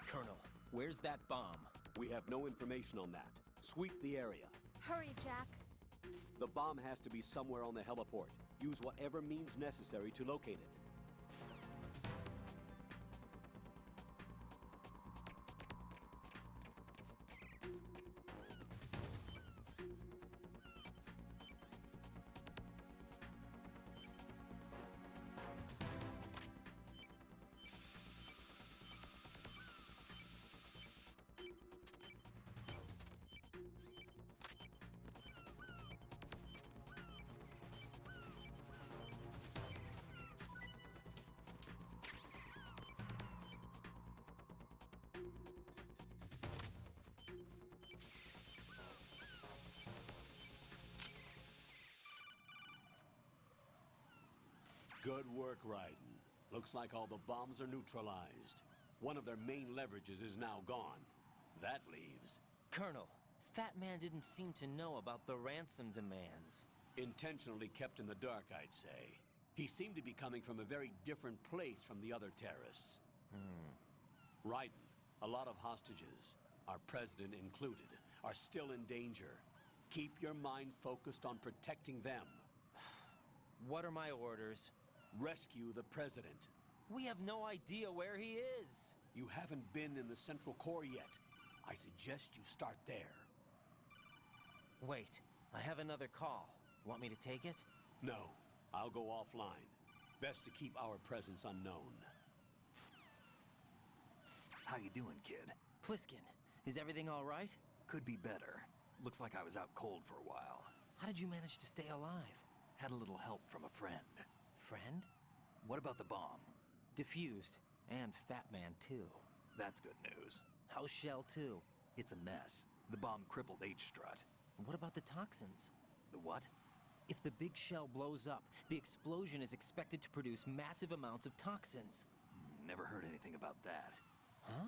Colonel, where's that bomb? We have no information on that. Sweep the area. Hurry, Jack. The bomb has to be somewhere on the heliport. Use whatever means necessary to locate it. Good work, Raiden. Looks like all the bombs are neutralized. One of their main leverages is now gone. That leaves... Colonel, Fat Man didn't seem to know about the ransom demands. Intentionally kept in the dark, I'd say. He seemed to be coming from a very different place from the other terrorists. Raiden, a lot of hostages, our president included, are still in danger. Keep your mind focused on protecting them. What are my orders? Rescue the president. We have no idea where he is. You haven't been in the Central Core yet. I suggest you start there. Wait, I have another call. Want me to take it? No, I'll go offline. Best to keep our presence unknown. How you doing, kid? Pliskin, is everything all right? Could be better. Looks like I was out cold for a while. How did you manage to stay alive? Had a little help from a friend. Friend? What about the bomb? Diffused. And Fat Man, too. That's good news. How's Shell 2? It's a mess. The bomb crippled H-Strut. What about the toxins? The what? If the big shell blows up, the explosion is expected to produce massive amounts of toxins. Never heard anything about that. Huh?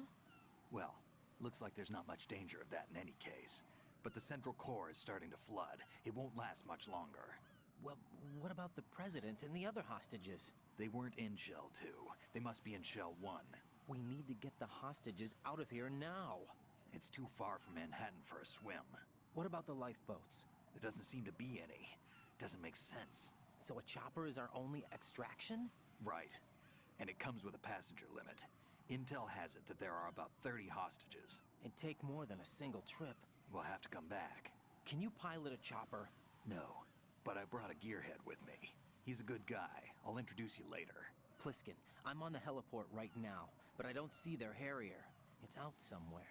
Well, looks like there's not much danger of that in any case. But the Central Core is starting to flood. It won't last much longer. Well, what about the President and the other hostages? They weren't in Shell 2. They must be in Shell 1. We need to get the hostages out of here now. It's too far from Manhattan for a swim. What about the lifeboats? There doesn't seem to be any. Doesn't make sense. So a chopper is our only extraction? Right. And it comes with a passenger limit. Intel has it that there are about 30 hostages. It'd take more than a single trip. We'll have to come back. Can you pilot a chopper? No, but I brought a gearhead with me. He's a good guy. I'll introduce you later. Pliskin, I'm on the heliport right now, but I don't see their Harrier. It's out somewhere.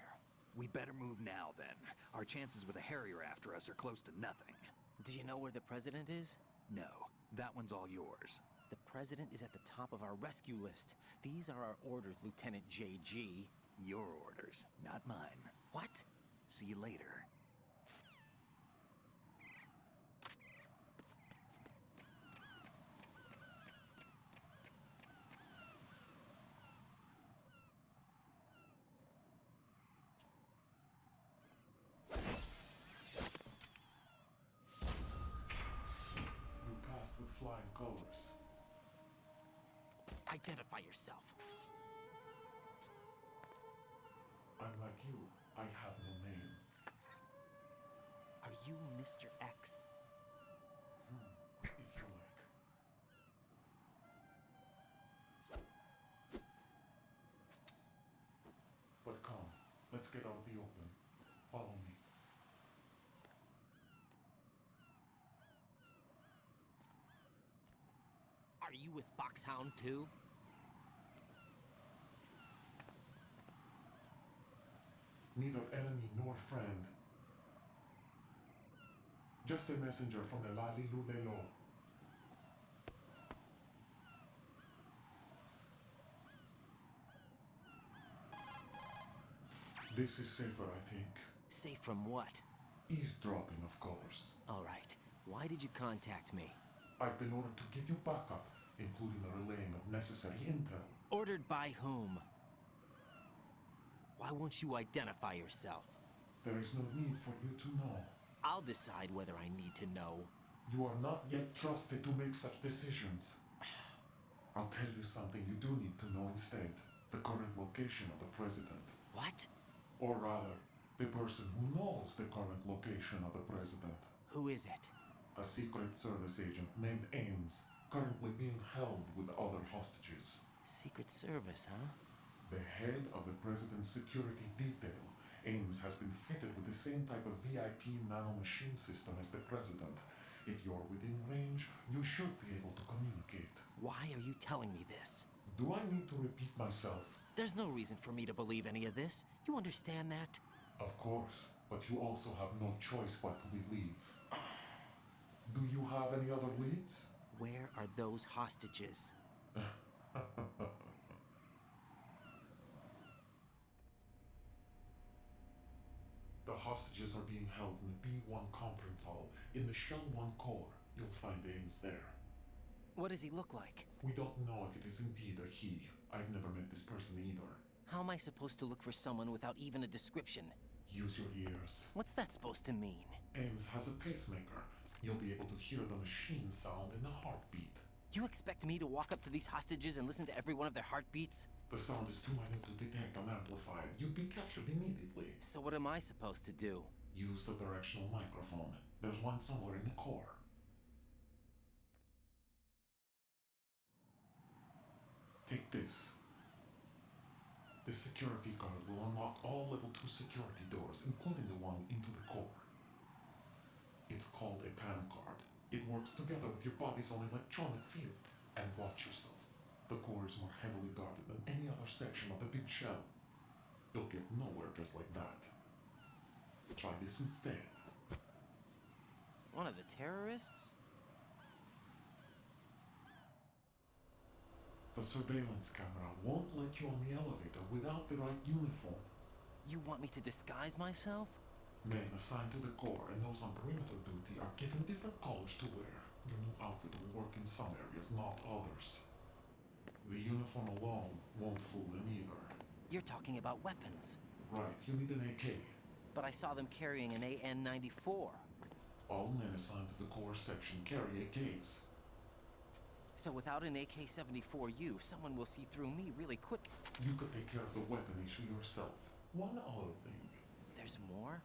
We better move now, then. Our chances with a Harrier after us are close to nothing. Do you know where the President is? No, that one's all yours. The President is at the top of our rescue list. These are our orders, Lieutenant JG. Your orders, not mine. What? See you later. You passed with flying colors. Identify yourself. I'm like you. I have no name. Are you Mr. X? If you like. But come, let's get out of the open. Follow me. Are you with Foxhound too? Neither enemy nor friend. Just a messenger from the Lalilulelo. This is safer, I think. Safe from what? Eavesdropping, of course. All right. Why did you contact me? I've been ordered to give you backup, including the relaying of necessary intel. Ordered by whom? Why won't you identify yourself? There is no need for you to know. I'll decide whether I need to know. You are not yet trusted to make such decisions. I'll tell you something you do need to know instead. The current location of the President. What? Or rather, the person who knows the current location of the President. Who is it? A Secret Service agent named Ames, currently being held with other hostages. Secret Service, huh? The head of the President's security detail, Ames, has been fitted with the same type of VIP nanomachine system as the President. If you're within range, you should be able to communicate. Why are you telling me this? Do I need to repeat myself? There's no reason for me to believe any of this. You understand that? Of course, but you also have no choice but to believe. Do you have any other leads? Where are those hostages? The hostages are being held in the B1 conference hall in the Shell 1 core. You'll find Ames there. What does he look like? We don't know if it is indeed a he. I've never met this person either. How am I supposed to look for someone without even a description? Use your ears. What's that supposed to mean? Ames has a pacemaker. You'll be able to hear the machine sound in the heartbeat. You expect me to walk up to these hostages and listen to every one of their heartbeats? The sound is too minute to detect unamplified. You'd be captured immediately. So what am I supposed to do? Use the directional microphone. There's one somewhere in the core. Take this. The security card will unlock all level 2 security doors, including the one into the core. It's called a PAN card. It works together with your body's own electronic field. And watch yourself. The core is more heavily guarded than any other section of the big shell. You'll get nowhere just like that. Try this instead. One of the terrorists? The surveillance camera won't let you on the elevator without the right uniform. You want me to disguise myself? Men assigned to the core and those on perimeter duty are given different colors to wear. Your new outfit will work in some areas, not others. The uniform alone won't fool them either. You're talking about weapons. Right, you need an AK. But I saw them carrying an AN-94. All men assigned to the core section carry AKs. So without an AK-74U, someone will see through me really quick. You could take care of the weapon issue yourself. One other thing. There's more?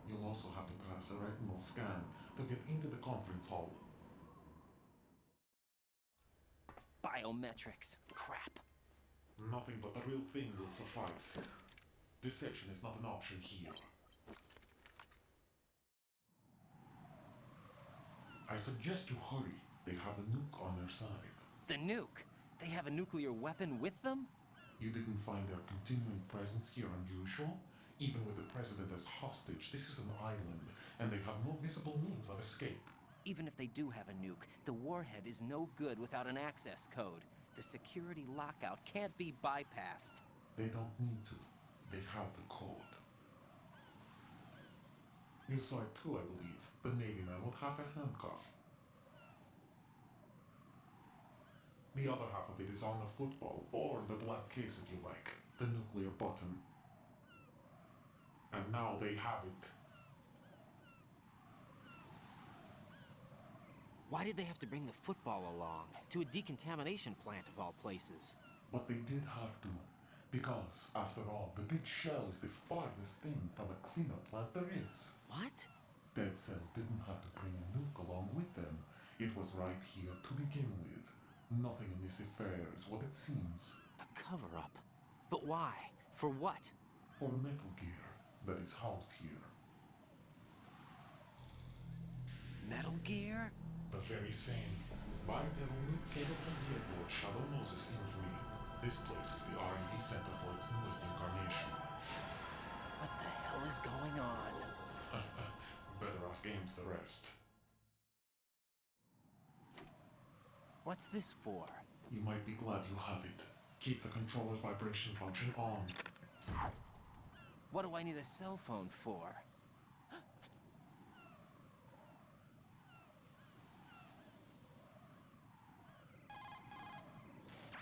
You'll also have to pass a retinal scan to get into the conference hall. Biometrics. Crap. Nothing but the real thing will suffice. Deception is not an option here. I suggest you hurry. They have the nuke on their side. The nuke? They have a nuclear weapon with them? You didn't find their continuing presence here unusual? Even with the president as hostage, this is an island, and they have no visible means of escape. Even if they do have a nuke, the warhead is no good without an access code. The security lockout can't be bypassed. They don't need to. They have the code. You saw it too, I believe. The Navy man with half a handcuff. The other half of it is on the football, or the black case if you like. The nuclear button. And now they have it. Why did they have to bring the football along? To a decontamination plant of all places. But they did have to. Because, after all, the big shell is the farthest thing from a cleanup plant there is. What? Dead Cell didn't have to bring a nuke along with them. It was right here to begin with. Nothing in this affair is what it seems. A cover-up? But why? For what? For Metal Gear that is housed here. Metal Gear? The very same. Bipedal nuke came from the Edward Shadow Moses infamy. This place is the R&D center for its newest incarnation. What the hell is going on? Better ask Ames the rest. What's this for? You might be glad you have it. Keep the controller's vibration function on. What do I need a cell phone for?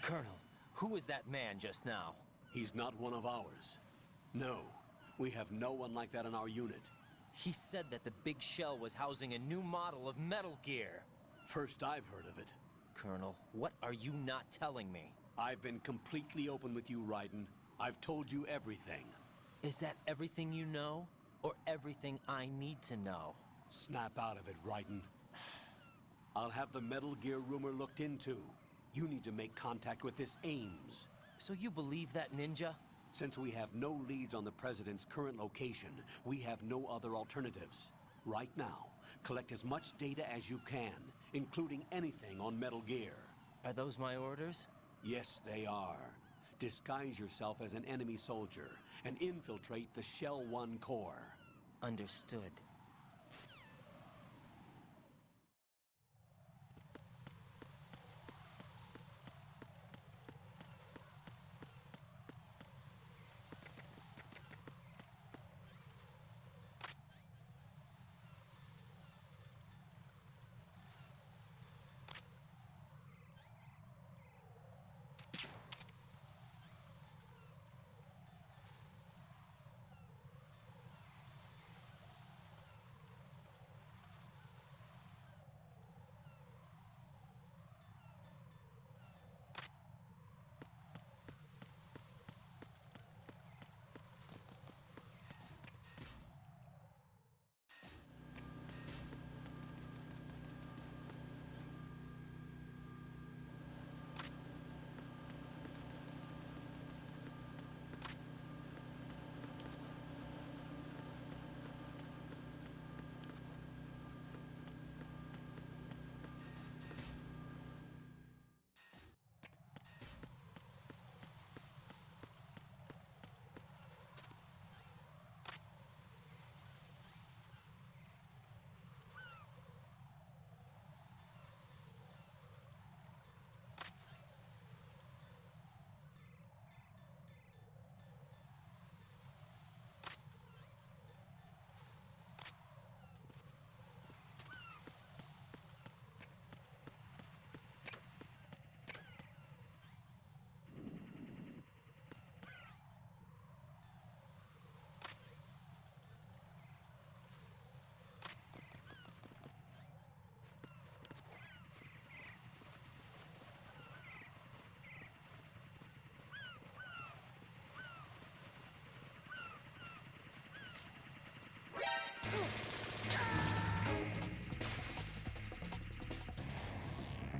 Colonel, who was that man just now? He's not one of ours. No, we have no one like that in our unit. He said that the big shell was housing a new model of Metal Gear. First I've heard of it. Colonel, what are you not telling me? I've been completely open with you, Raiden. I've told you everything. Is that everything you know? Or everything I need to know? Snap out of it, Raiden. I'll have the Metal Gear rumor looked into. You need to make contact with this Ames. So you believe that ninja? Since we have no leads on the President's current location, we have no other alternatives. Right now, collect as much data as you can, including anything on Metal Gear. Are those my orders? Yes, they are. Disguise yourself as an enemy soldier and infiltrate the Shell 1 core. Understood.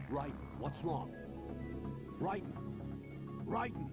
Raiden, what's wrong? Raiden! Raiden!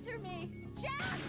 Answer me! Jack!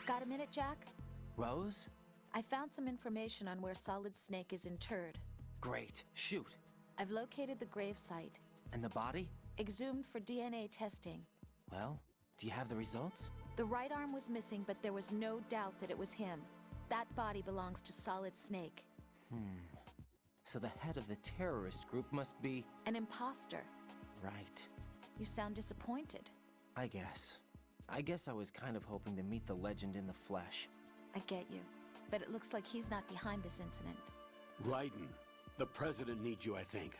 Got a minute, Jack? Rose? I found some information on where Solid Snake is interred. Great. Shoot. I've located the gravesite. And the body? Exhumed for DNA testing. Well, do you have the results? The right arm was missing, but there was no doubt that it was him. That body belongs to Solid Snake. So the head of the terrorist group must be... An imposter. Right. You sound disappointed. I guess I was kind of hoping to meet the legend in the flesh. I get you. But it looks like he's not behind this incident. Raiden, the president needs you, I think.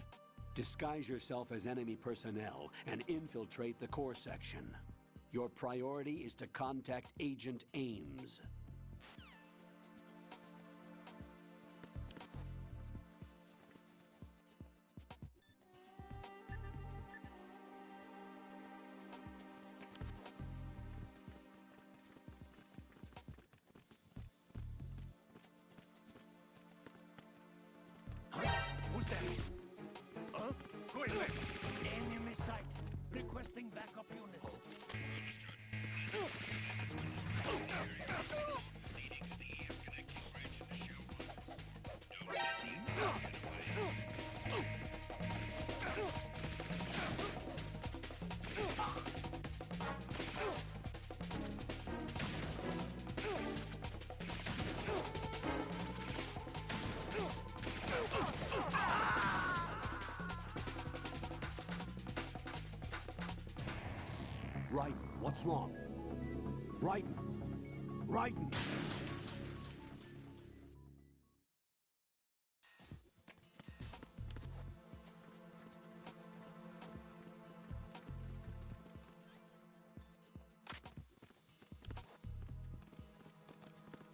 Disguise yourself as enemy personnel and infiltrate the core section. Your priority is to contact Agent Ames. Who's that? Huh? Who is that? Enemy sight. Requesting backup unit. Leading to the EF connecting bridge in the show ones. No Raiden, what's wrong? Raiden! Raiden!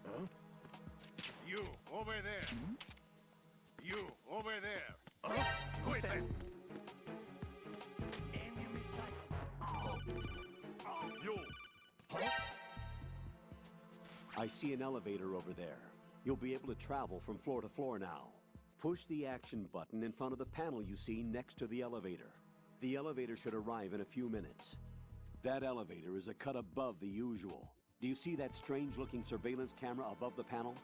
Huh? You, over there. You, over there. Huh? Who is that? Enemy sight. You. I see an elevator over there. You'll be able to travel from floor to floor now. Push the action button in front of the panel you see next to the elevator. The elevator should arrive in a few minutes. That elevator is a cut above the usual. Do you see that strange-looking surveillance camera above the panel?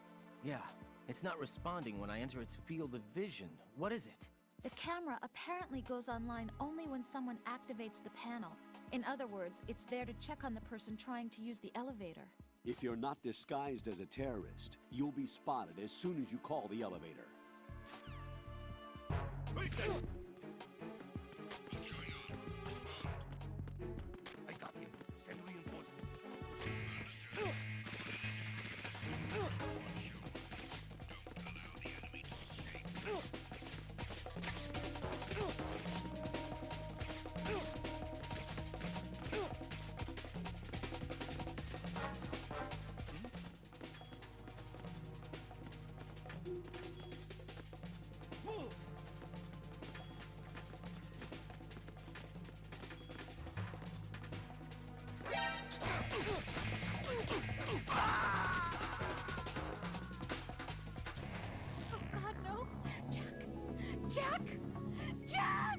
Yeah, it's not responding when I enter its field of vision. What is it? The camera apparently goes online only when someone activates the panel. In other words, it's there to check on the person trying to use the elevator. If you're not disguised as a terrorist, you'll be spotted as soon as you call the elevator. Who is that? What's going on? Respond. I got him. Send reinforcements. Understood. One show. Don't allow the enemy to escape. Move! Oh God, no! Jack! Jack! Jack!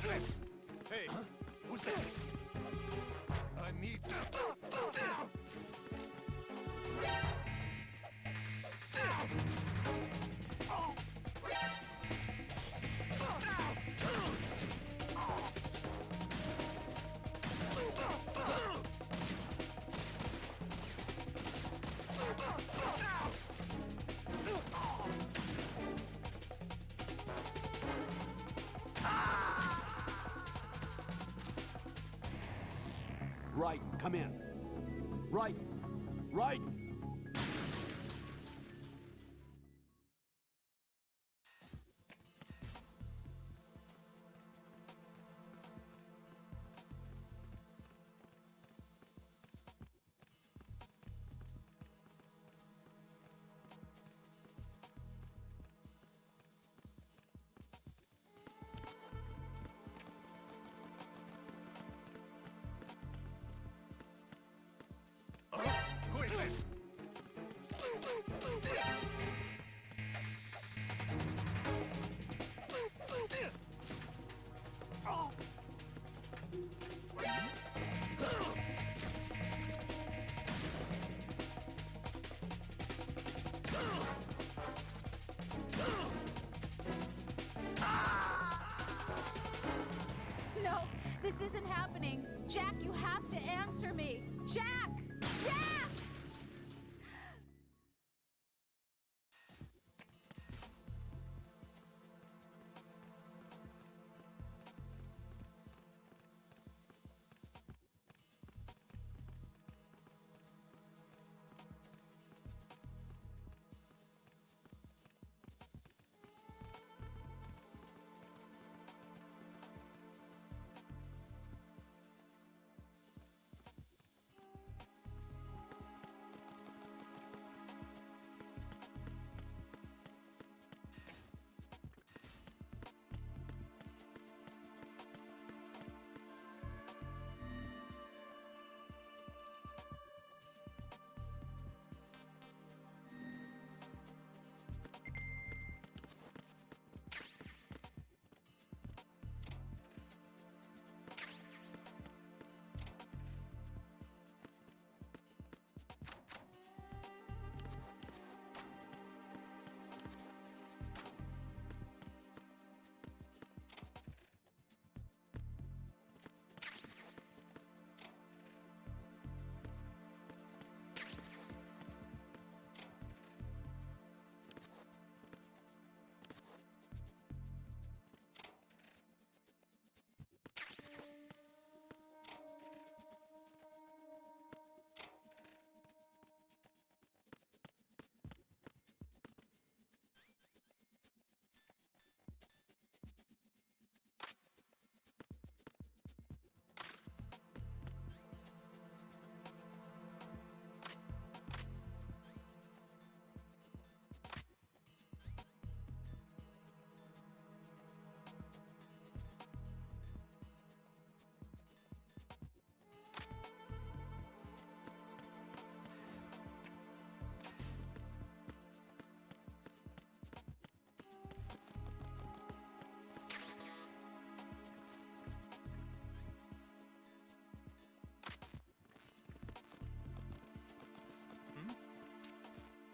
Hey, who's that? I need Right, come in. Right, right. Who is this? No, this isn't happening. Jack, you have to answer me. Jack! Jack!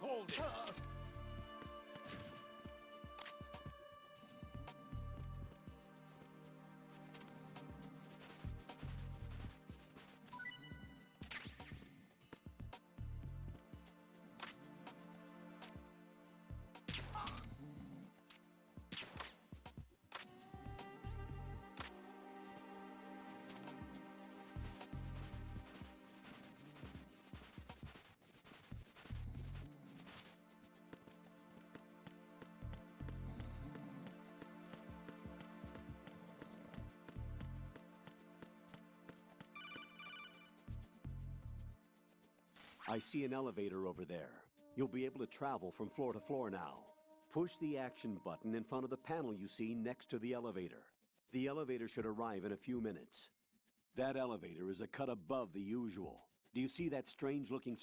Hold it! I see an elevator over there. You'll be able to travel from floor to floor now. Push the action button in front of the panel you see next to the elevator. The elevator should arrive in a few minutes. That elevator is a cut above the usual. Do you see that strange-looking...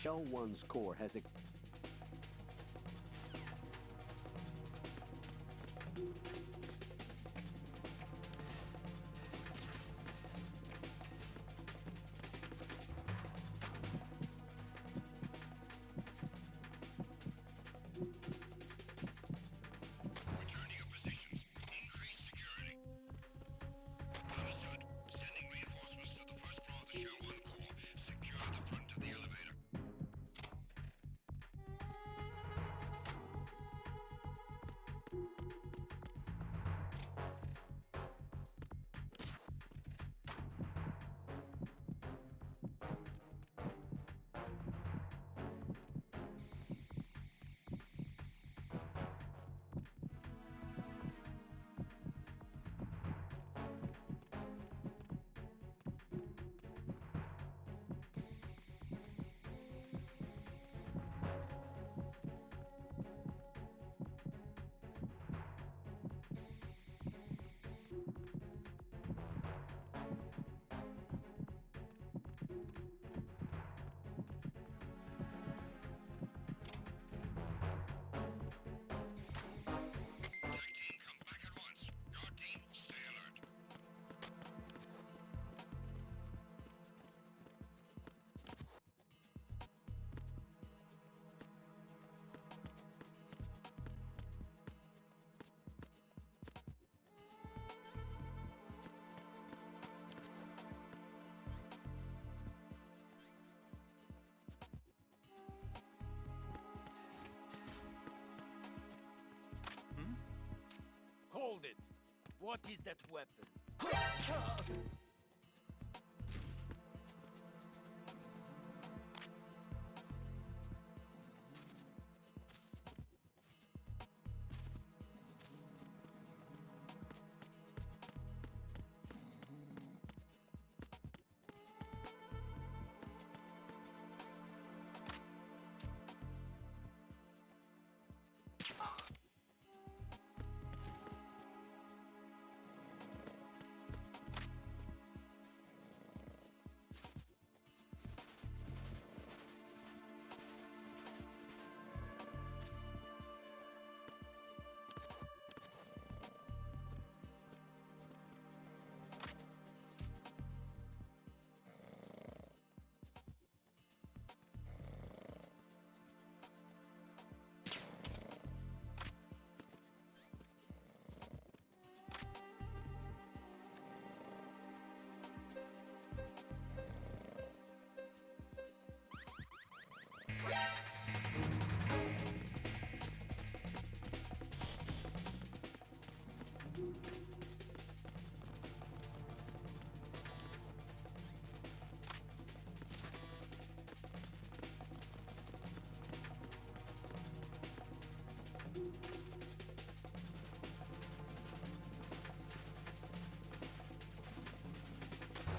Shell 1's core has a Return to your positions. Increase security. Understood. Sending reinforcements to the first floor of the Shell 1 core. Secure the front of the elevator. Tag team, come back at once. Guard team, stay alert. Hold it! What is that weapon?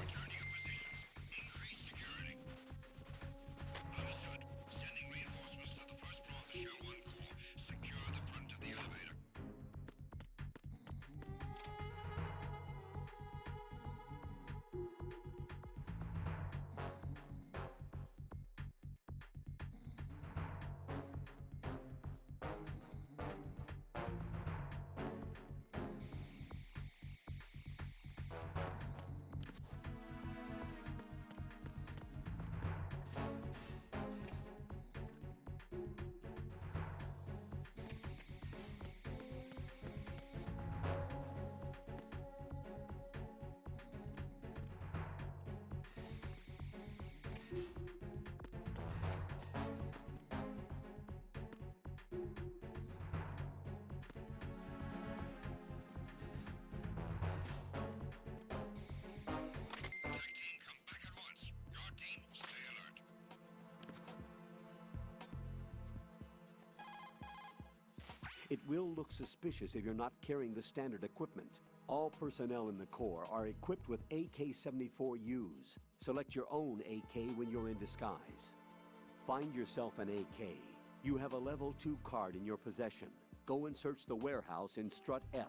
Return to your positions. Increase security. Understood. Sending reinforcements to the first floor of the Shell 1 core. Secure the front of the elevator. It will look suspicious if you're not carrying the standard equipment. All personnel in the Corps are equipped with AK-74Us. Select your own AK when you're in disguise. Find yourself an AK. You have a level 2 card in your possession. Go and search the warehouse in Strut F.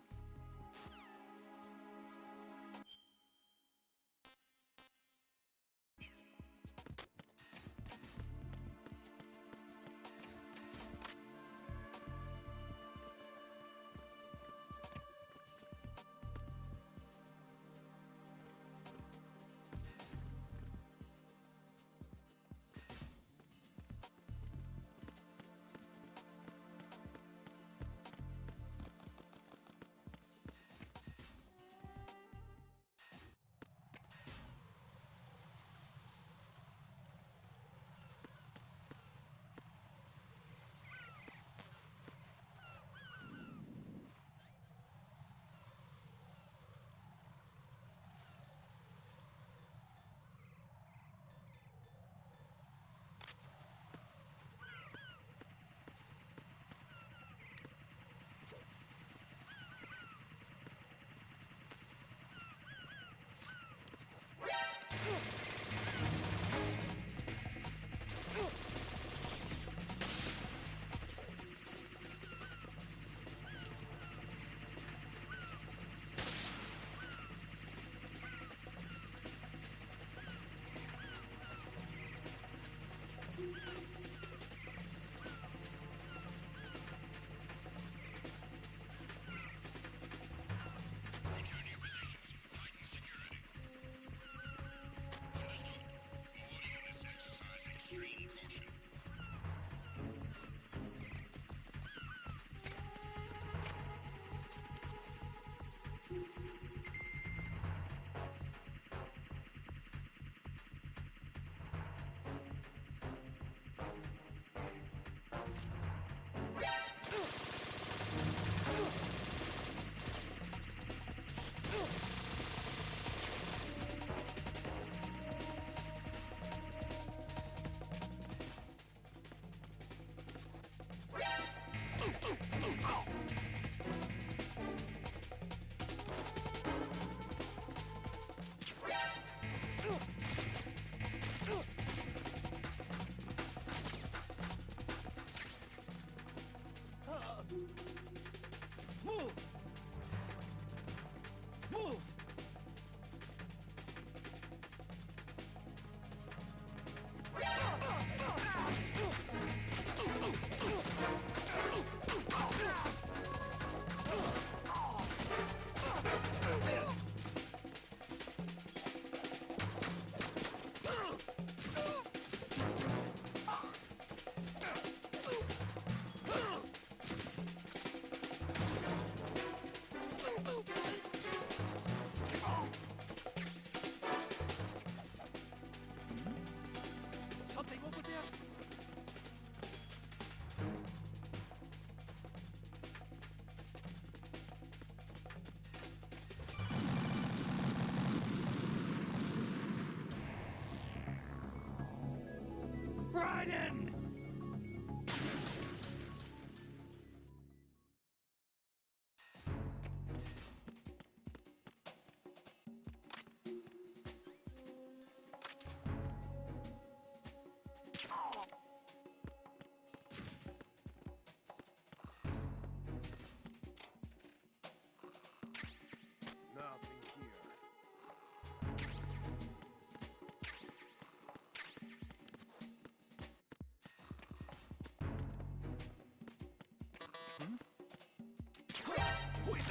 It's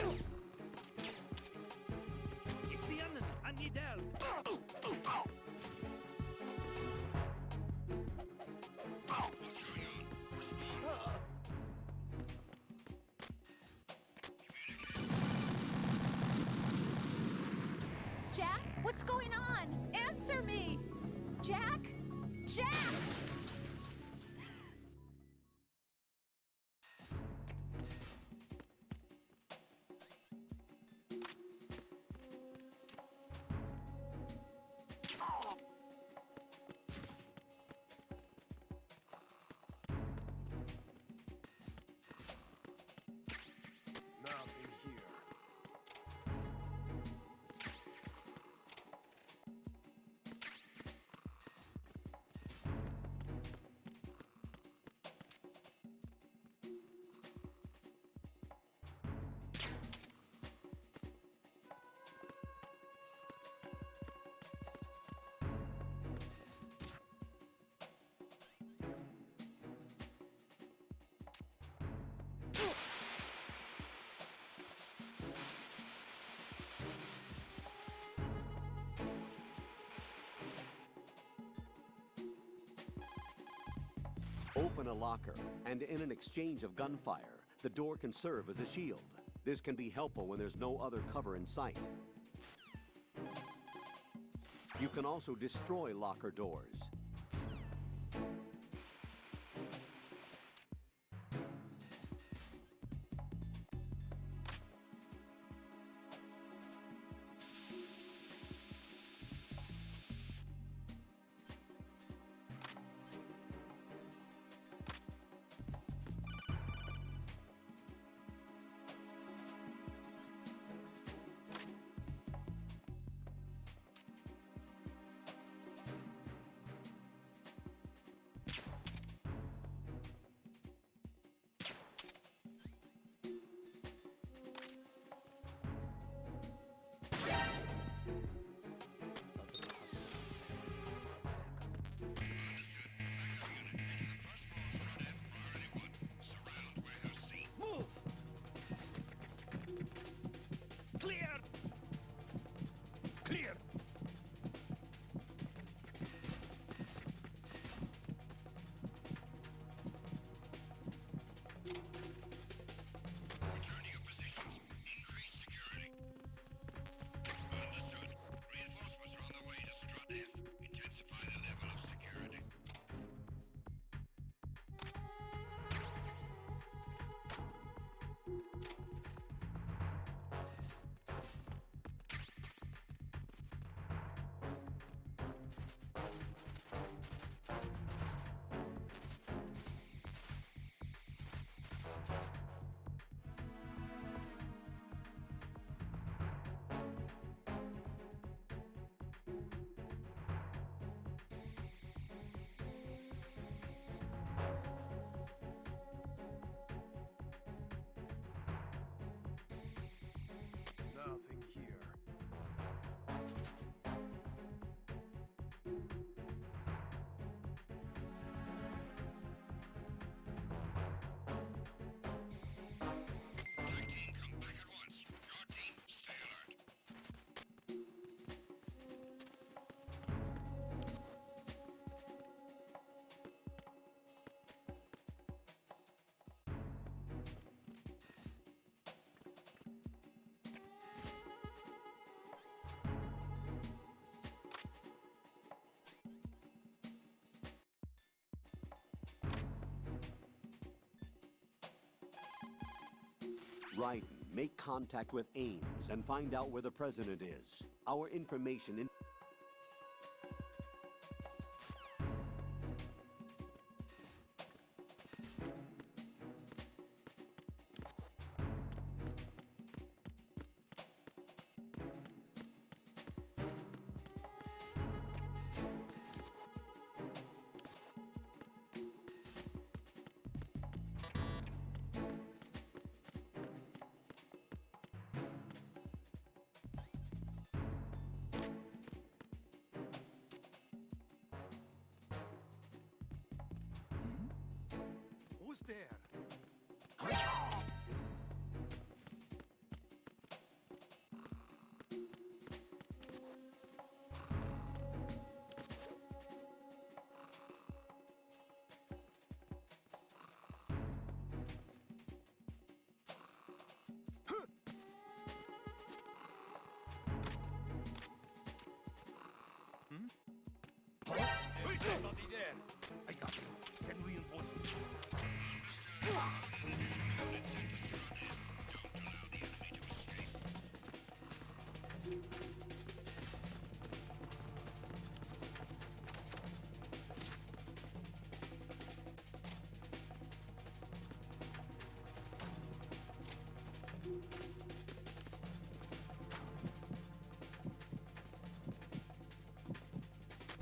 the enemy. I need help. Jack, what's going on? Answer me! Jack? Jack! Nothing here. Open a locker, and in an exchange of gunfire, the door can serve as a shield. This can be helpful when there's no other cover in sight. You can also destroy locker doors. Move! Clear! Clear! Return to your positions. Increase security. Understood. Reinforcements are on their way to Strut F. Intensify the level of security. Nothing here. Attack team, come back at once. Guard team, stay alert. Raiden, make contact with Ames and find out where the president is. Our information in Who's there? Somebody there. I got you. Send reinforcements.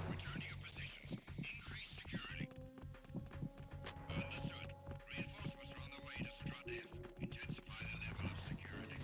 Return to your positions. Increase security. Understood. Reinforcements are on the way to Strut F. Intensify the level of security.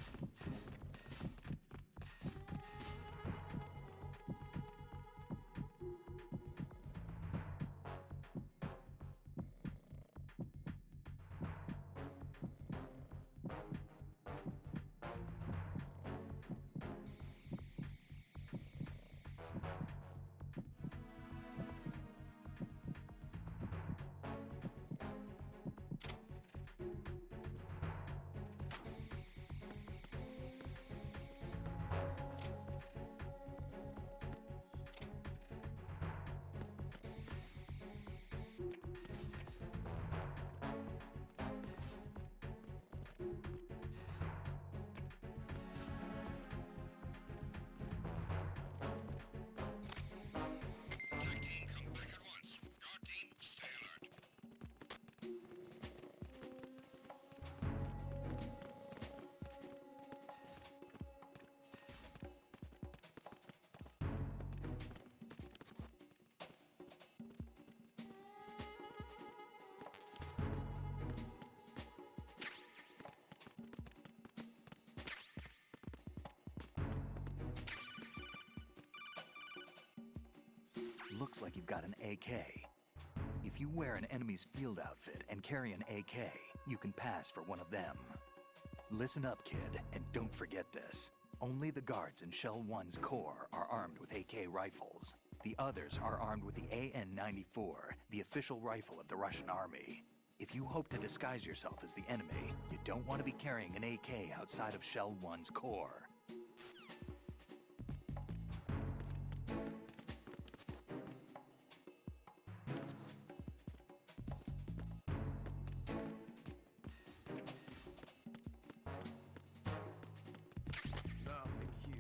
Attack team, come back at once. Guard team, stay alert. Looks like you've got an AK. If you wear an enemy's field outfit and carry an AK, you can pass for one of them. Listen up, kid, and don't forget this. Only the guards in Shell 1's core are armed with AK rifles. The others are armed with the AN-94, the official rifle of the Russian army. If you hope to disguise yourself as the enemy, you don't want to be carrying an AK outside of Shell 1's core. Nothing here.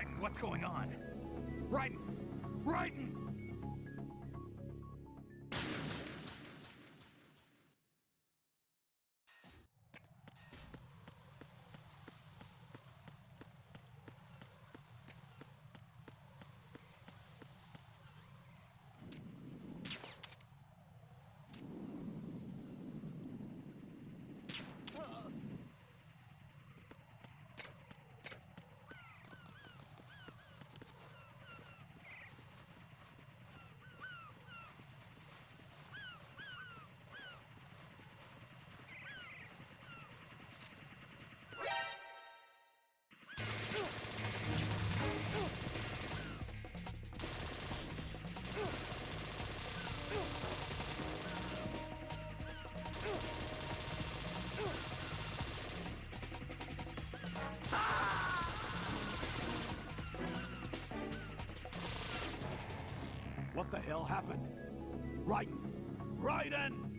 Raiden, what's going on? Raiden! Raiden! What the hell happened? Raiden! Raiden!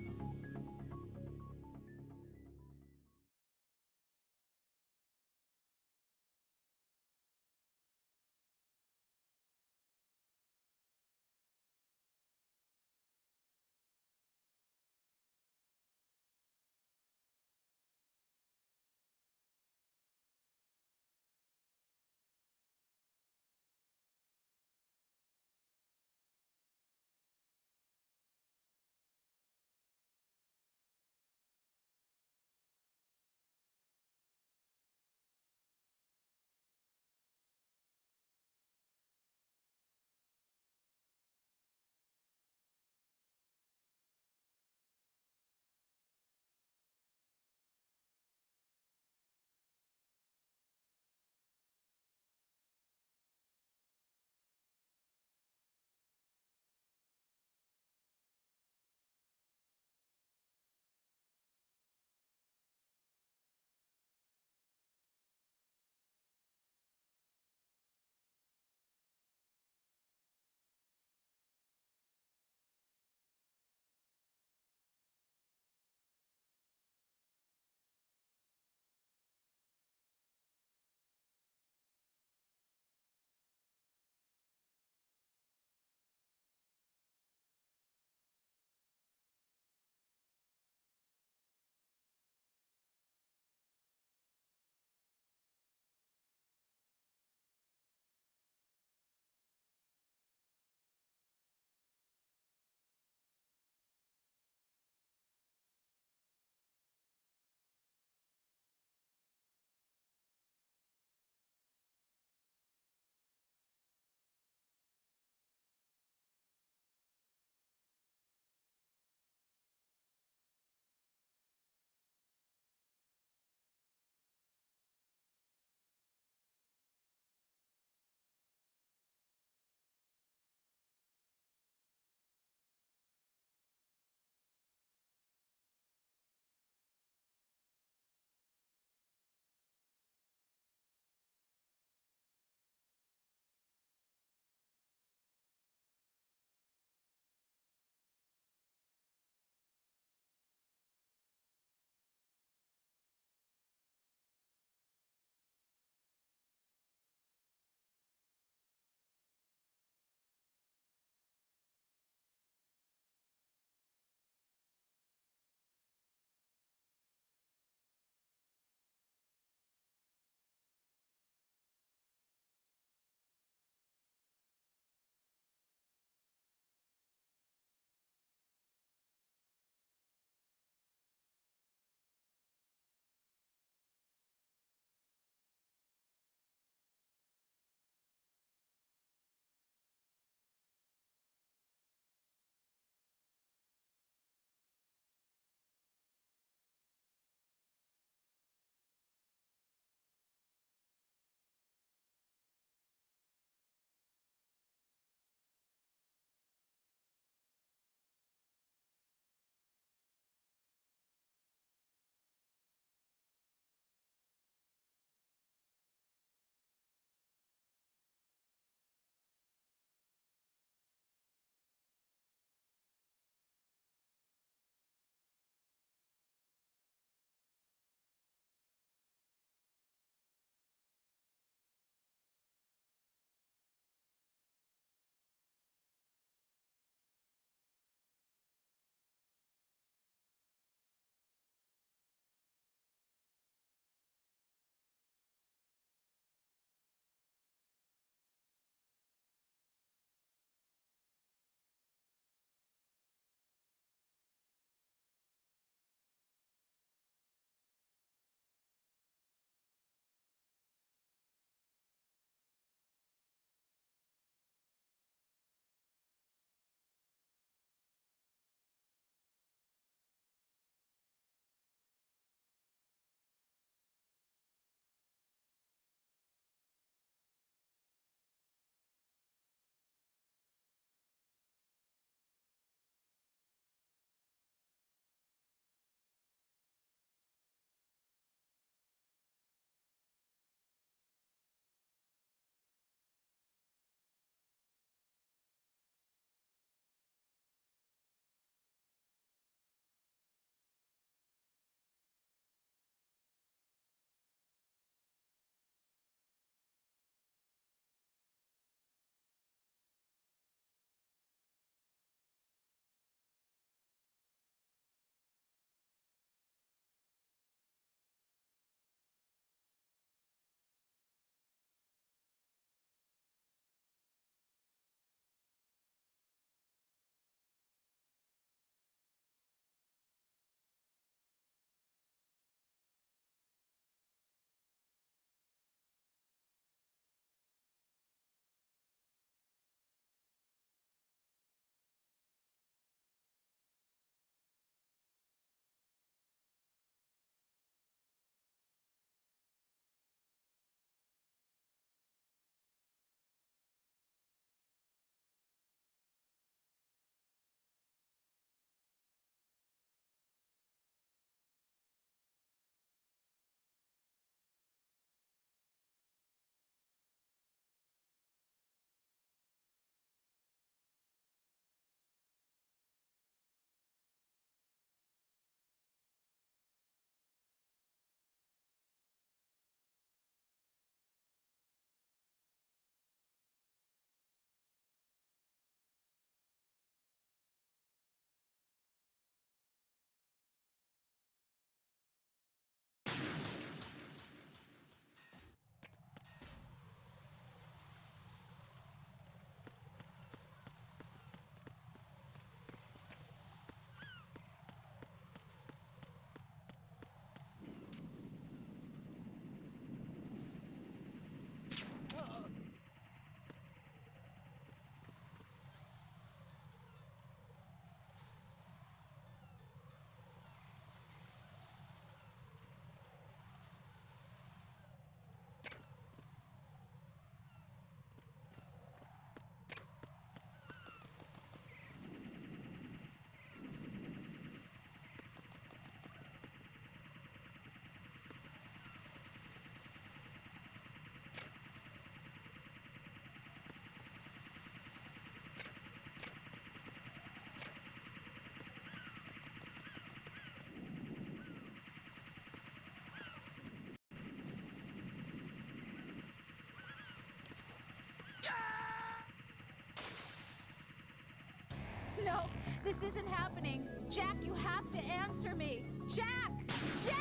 This isn't happening. Jack, you have to answer me. Jack! Jack!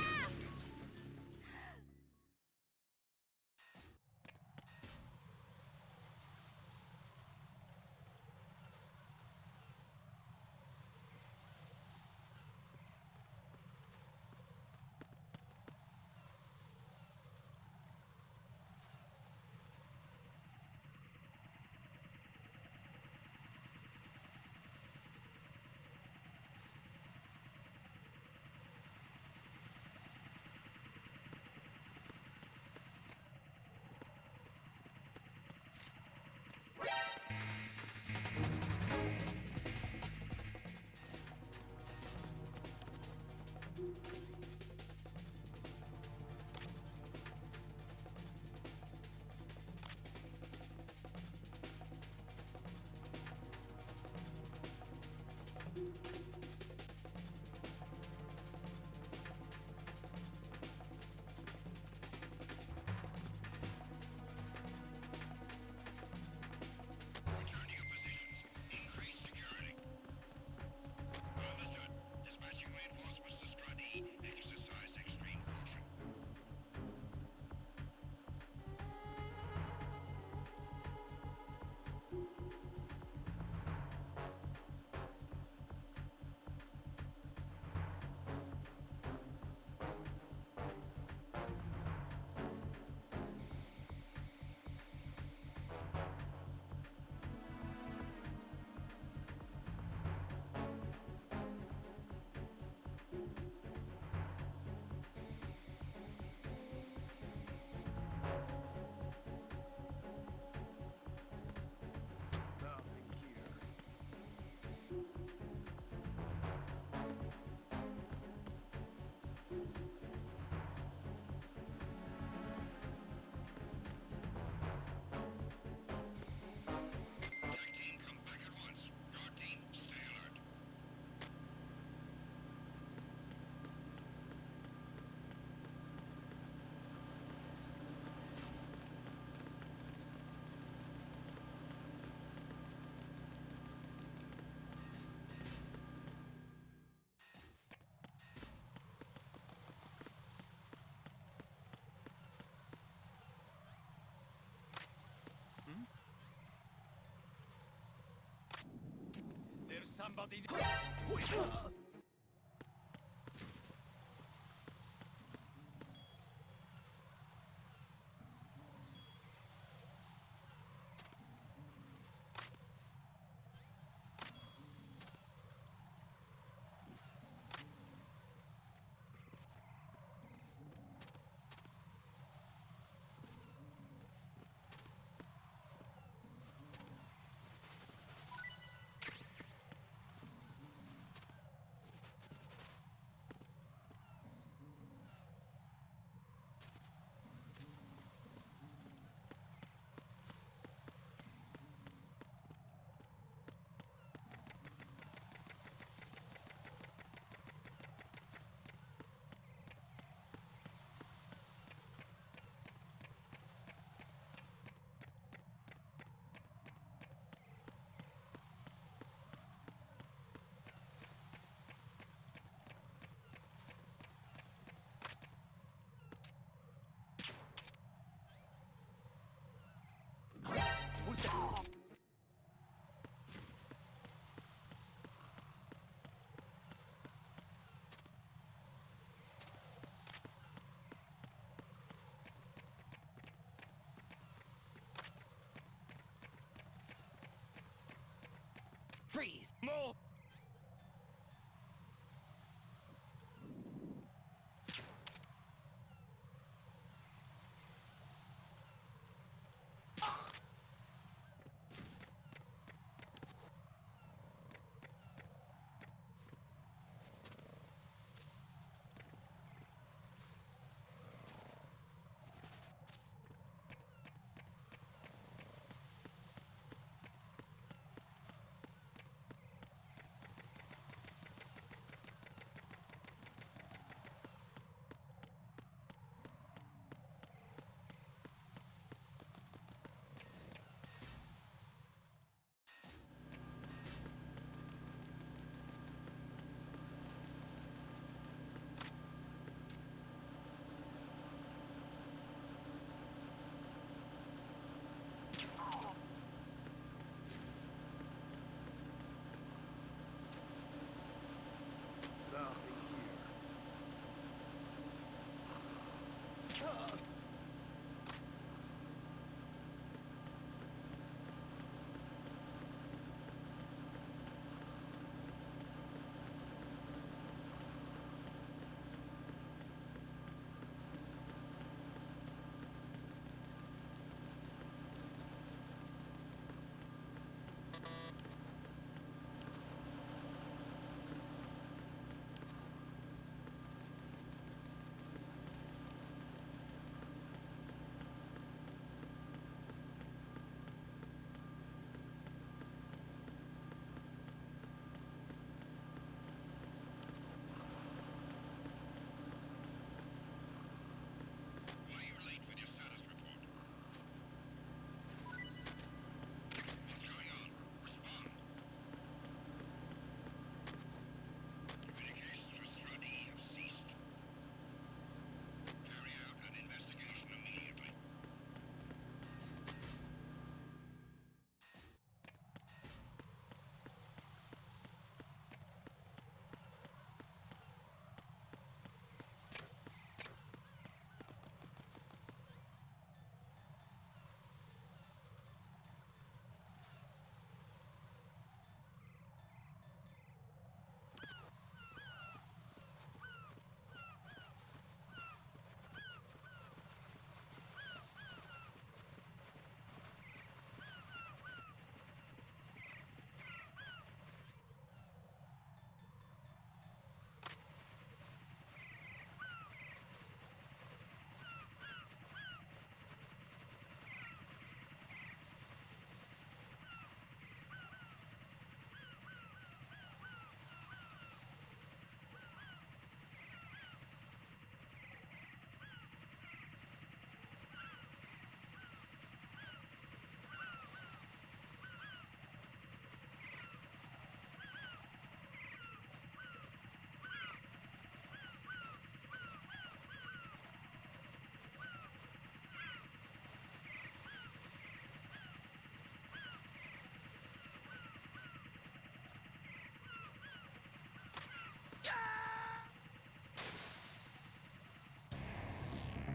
Return to your positions. Increase security. Understood. Dispatching reinforcements to Strut E. Exercise extreme caution. Tag team, come back at once. Guard team, stay alert. There's somebody. Freeze! More!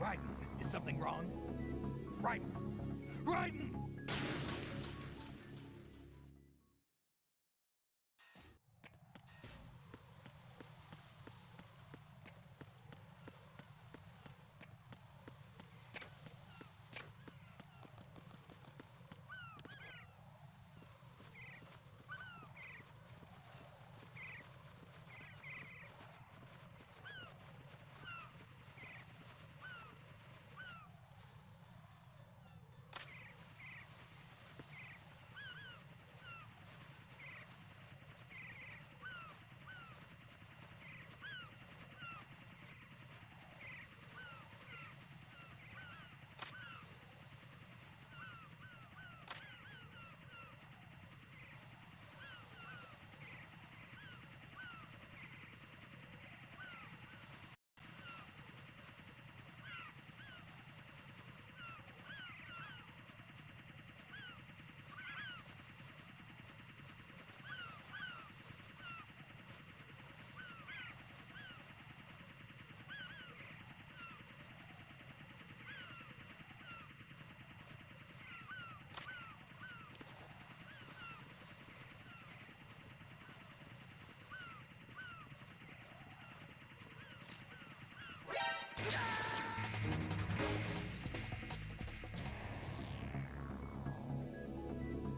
Raiden, is something wrong? Raiden! Raiden!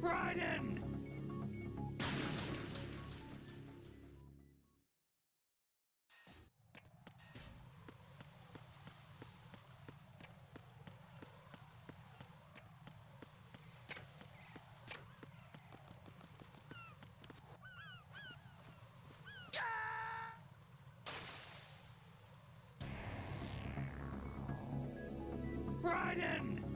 Raiden! Raiden!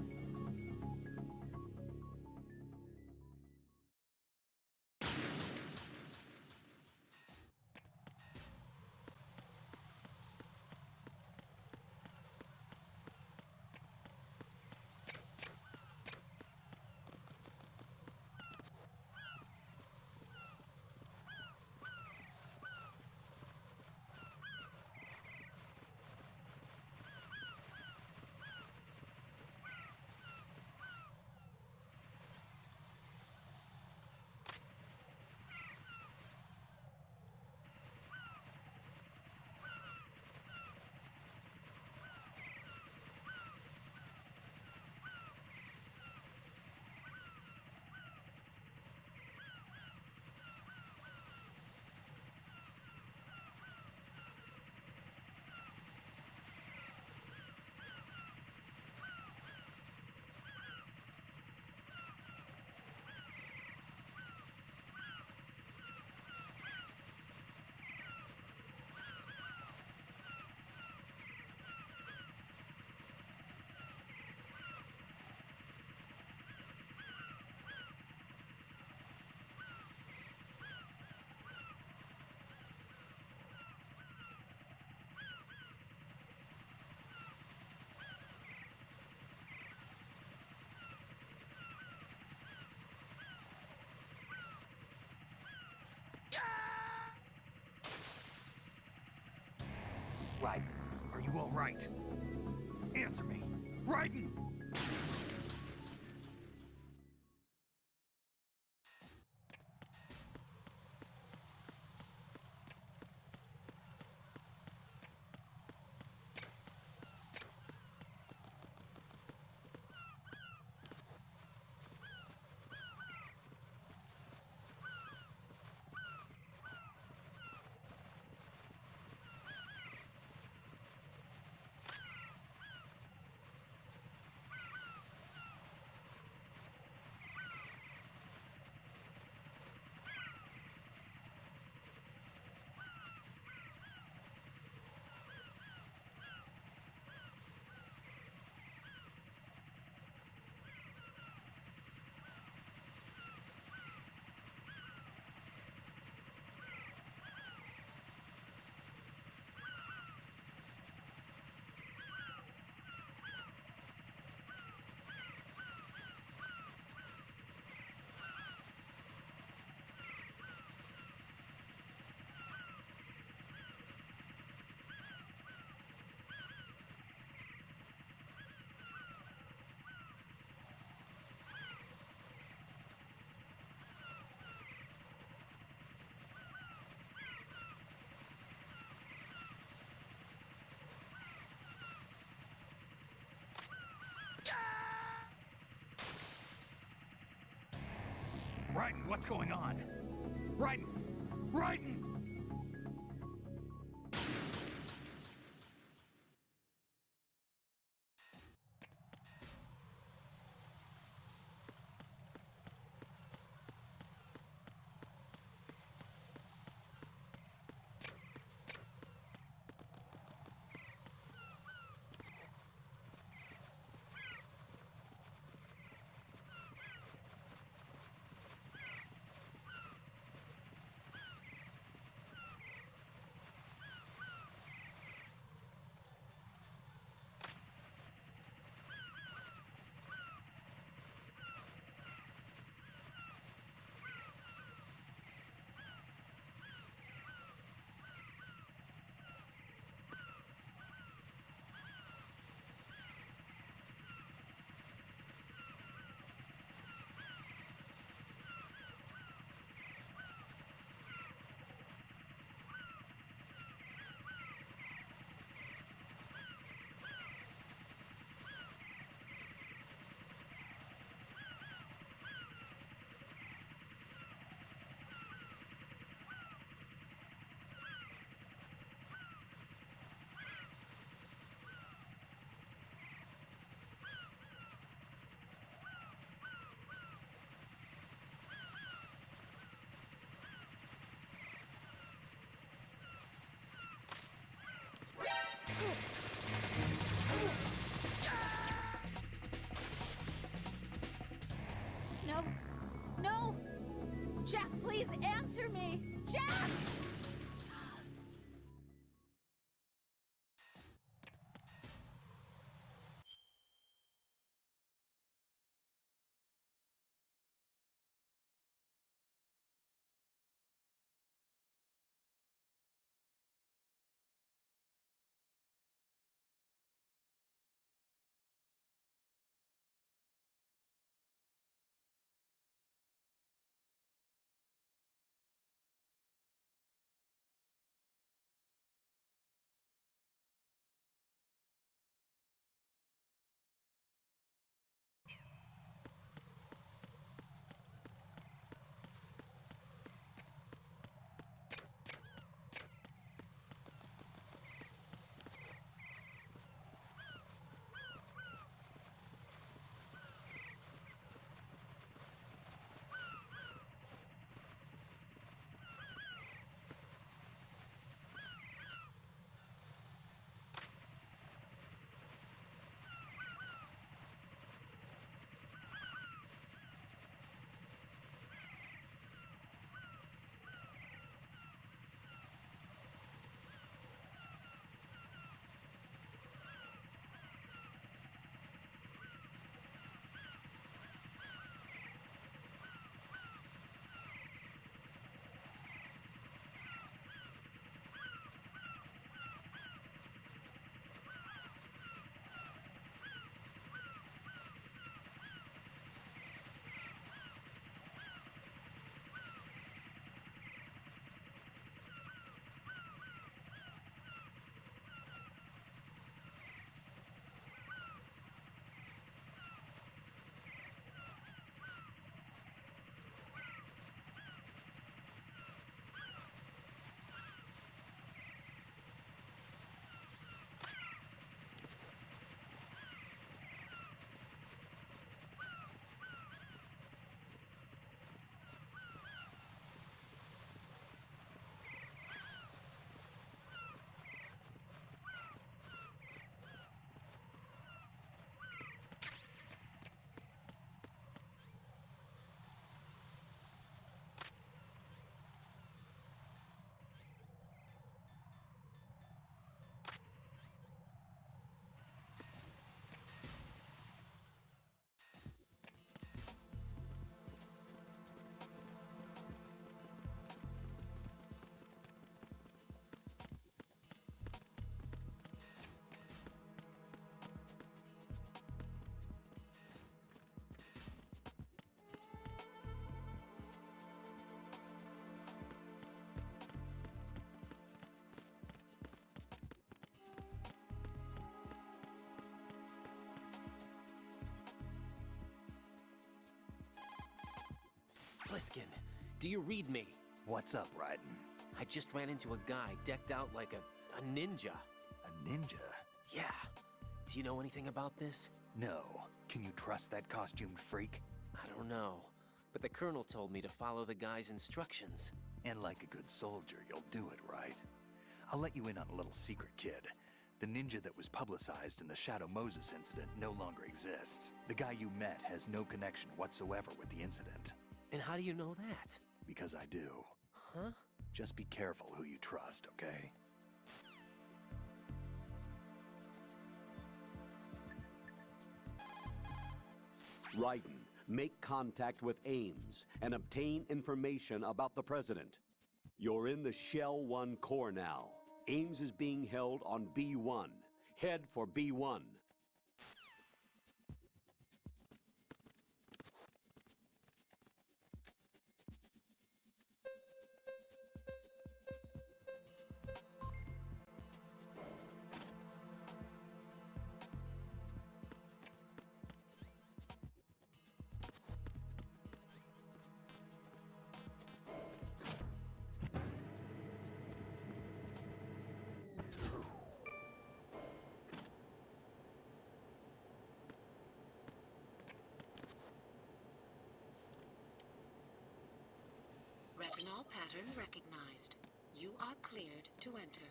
Raiden, are you all right? Answer me. Raiden! what's going on. Raiden! Raiden! Pliskin, do you read me? What's up, Raiden? I just ran into a guy decked out like a ninja. A ninja? Yeah. Do you know anything about this? No. Can you trust that costumed freak? I don't know. But the colonel told me to follow the guy's instructions. And like a good soldier, you'll do it, right? I'll let you in on a little secret, kid. The ninja that was publicized in the Shadow Moses incident no longer exists. The guy you met has no connection whatsoever with the incident. And how do you know that? Because I do. Huh? Just be careful who you trust, okay? Raiden, make contact with Ames and obtain information about the President. You're in the Shell 1 core now. Ames is being held on B1. Head for B1. Retinol pattern recognized. You are cleared to enter.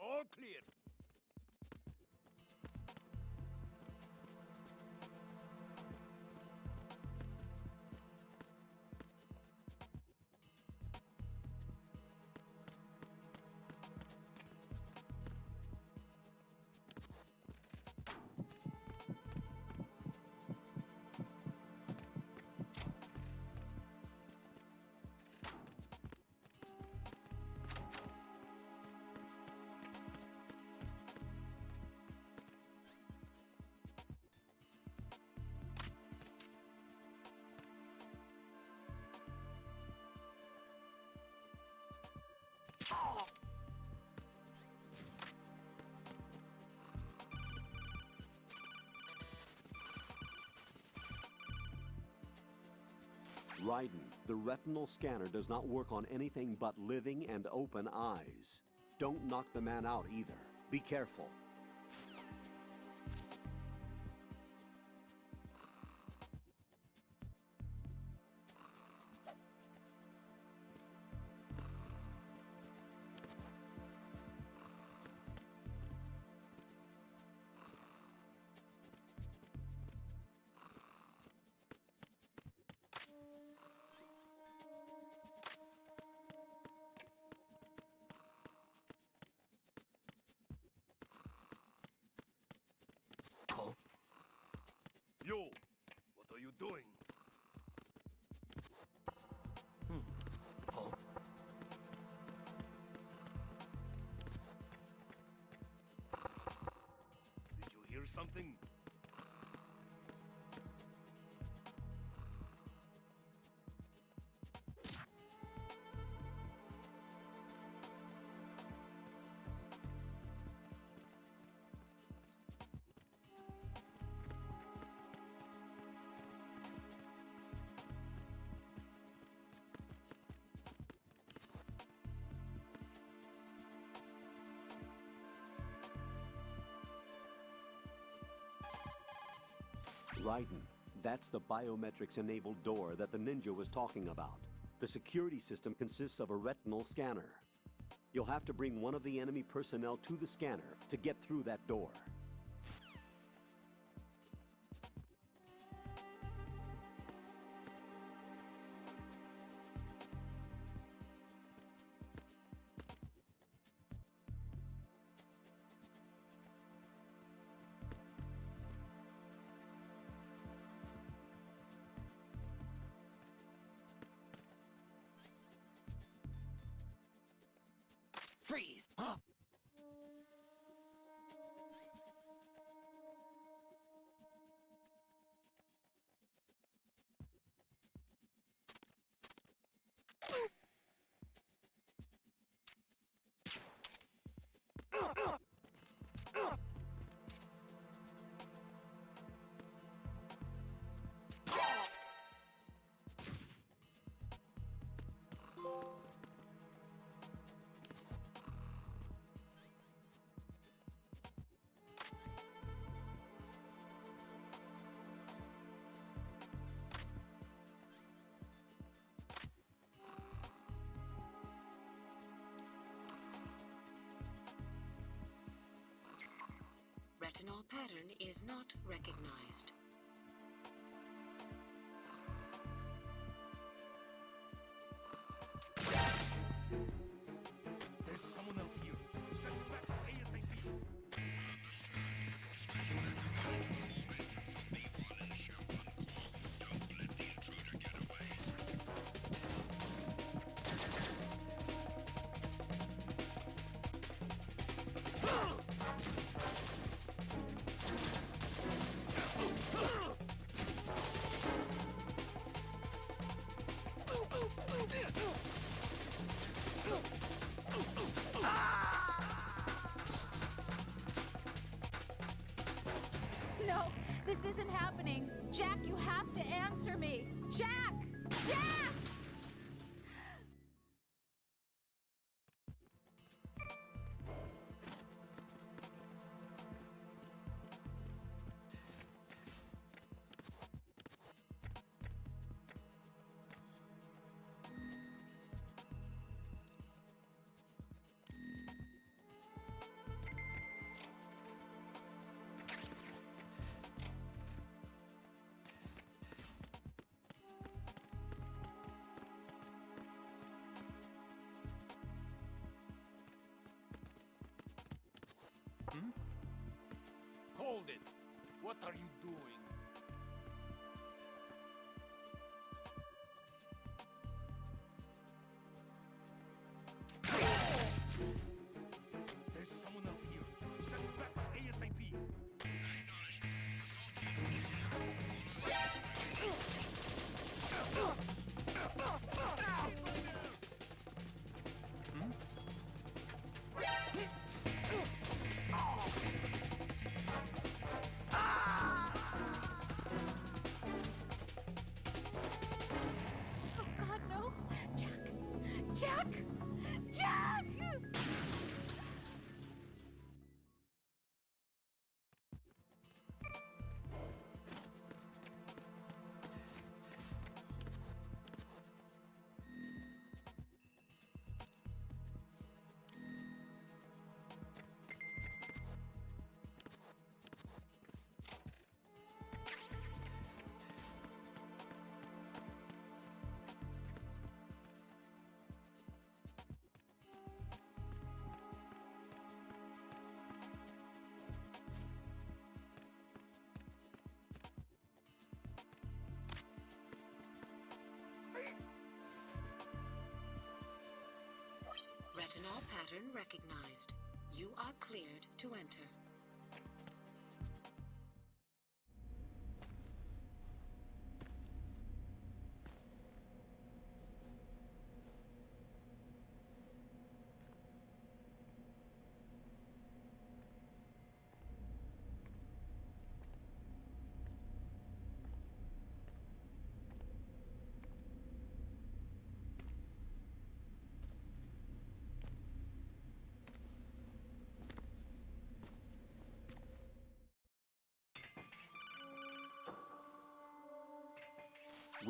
All clear. Raiden, the retinal scanner does not work on anything but living and open eyes. Don't knock the man out either. Be careful. hear something? Raiden, that's the biometrics-enabled door that the ninja was talking about. The security system consists of a retinal scanner. You'll have to bring one of the enemy personnel to the scanner to get through that door. Freeze! Huh? Retinol pattern is not recognized. There's someone else here. Send him back ASAP. No, this isn't happening. Jack, you have to answer me. Jack! Jack! Hold it! What are you doing? There's someone else here. Send him back ASAP. Oh God, no! Jack! Jack! Jack! Retinol pattern recognized. You are cleared to enter.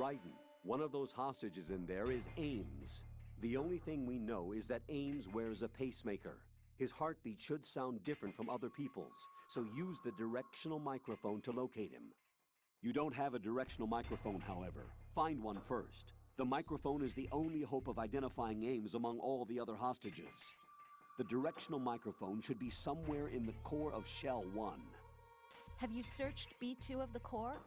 Raiden. One of those hostages in there is Ames. The only thing we know is that Ames wears a pacemaker. His heartbeat should sound different from other people's, so use the directional microphone to locate him. You don't have a directional microphone, however. Find one first. The microphone is the only hope of identifying Ames among all the other hostages. The directional microphone should be somewhere in the core of Shell 1. Have you searched B2 of the core?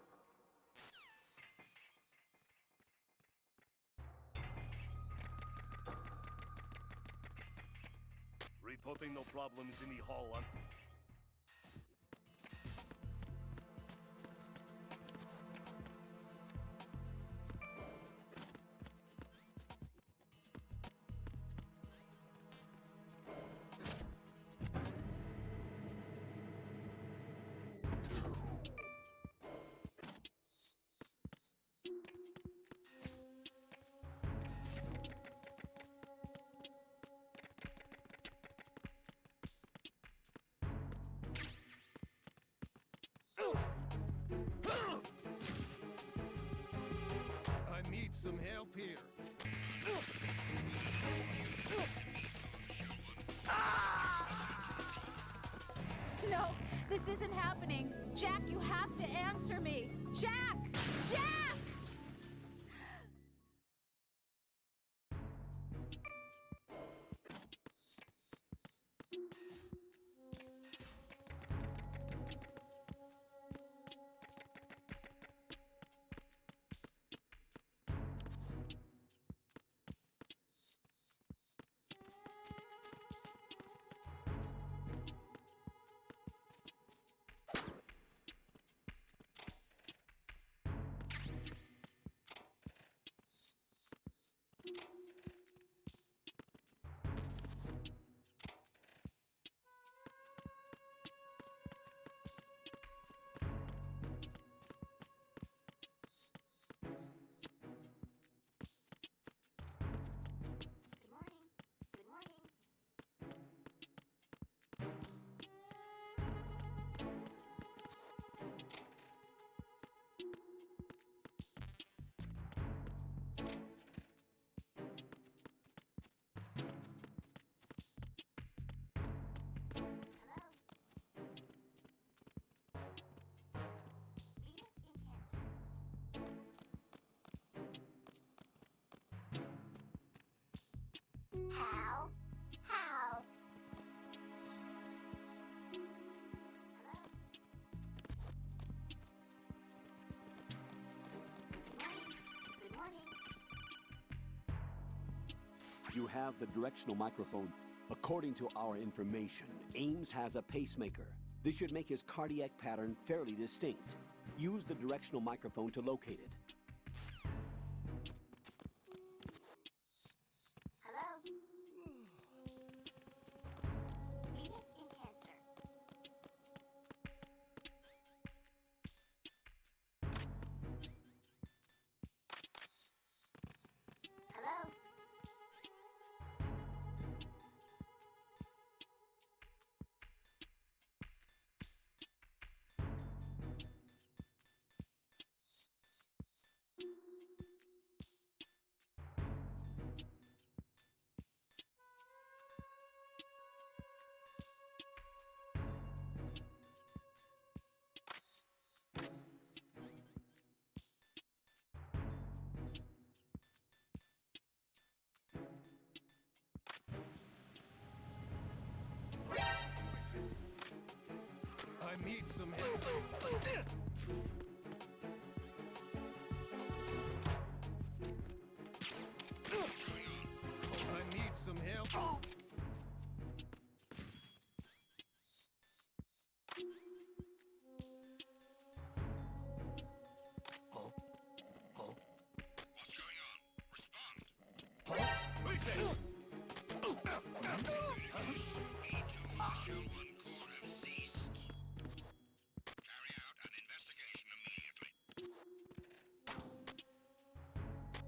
Reporting no problems in the hall, one. I need some help here. No, this isn't happening. Jack, you have to answer me. Jack! Jack! How? How? Good morning. You have the directional microphone. According to our information, Ames has a pacemaker. This should make his cardiac pattern fairly distinct. Use the directional microphone to locate it. Hello? Venus in Cancer. Hello? I need some help. I need some help. What's going on? Respond. Who's there? Communications with B2 of the Shell 1 core have ceased. Carry out an investigation immediately.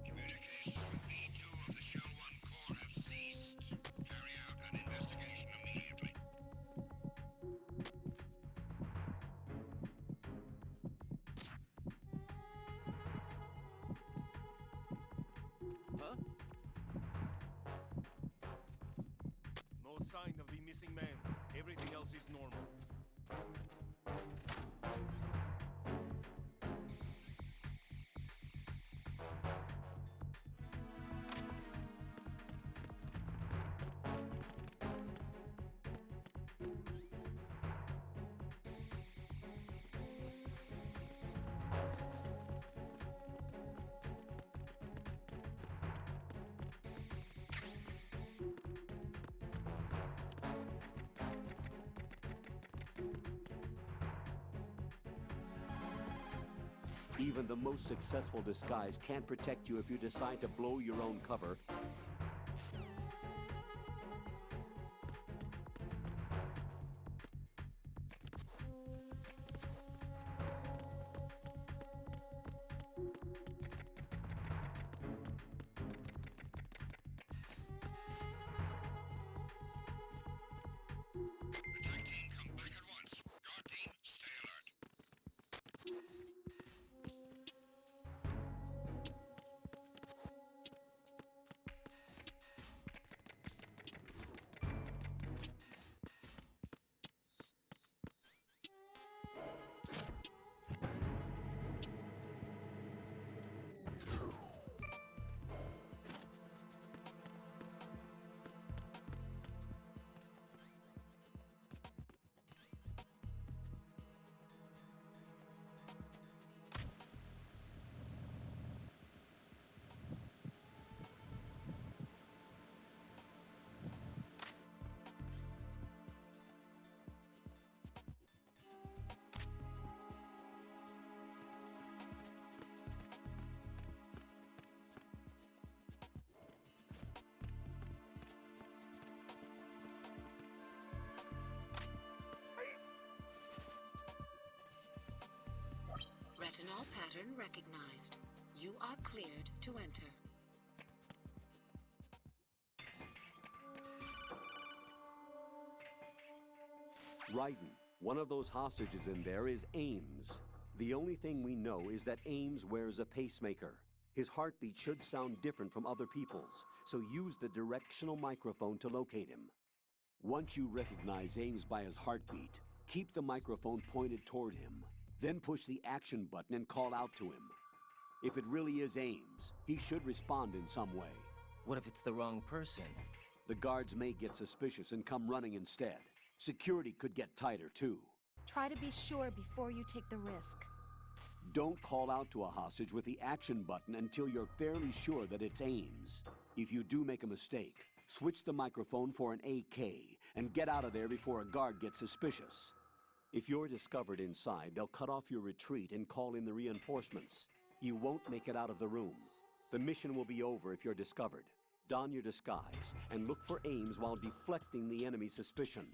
Communications with B2 of the Shell 1 core have ceased. Carry out an investigation immediately. missing man. Everything else is normal. Even the most successful disguise can't protect you if you decide to blow your own cover. Attack team, come back at once. Guard team, stay alert. Retinol pattern recognized. You are cleared to enter. Raiden, one of those hostages in there is Ames. The only thing we know is that Ames wears a pacemaker. His heartbeat should sound different from other people's, so use the directional microphone to locate him. Once you recognize Ames by his heartbeat, keep the microphone pointed toward him. Then push the action button and call out to him. If it really is Ames, he should respond in some way. What if it's the wrong person? The guards may get suspicious and come running instead. Security could get tighter, too. Try to be sure before you take the risk. Don't call out to a hostage with the action button until you're fairly sure that it's Ames. If you do make a mistake, switch the microphone for an AK and get out of there before a guard gets suspicious. If you're discovered inside, they'll cut off your retreat and call in the reinforcements. You won't make it out of the room. The mission will be over if you're discovered. Don your disguise and look for Ames while deflecting the enemy's suspicion.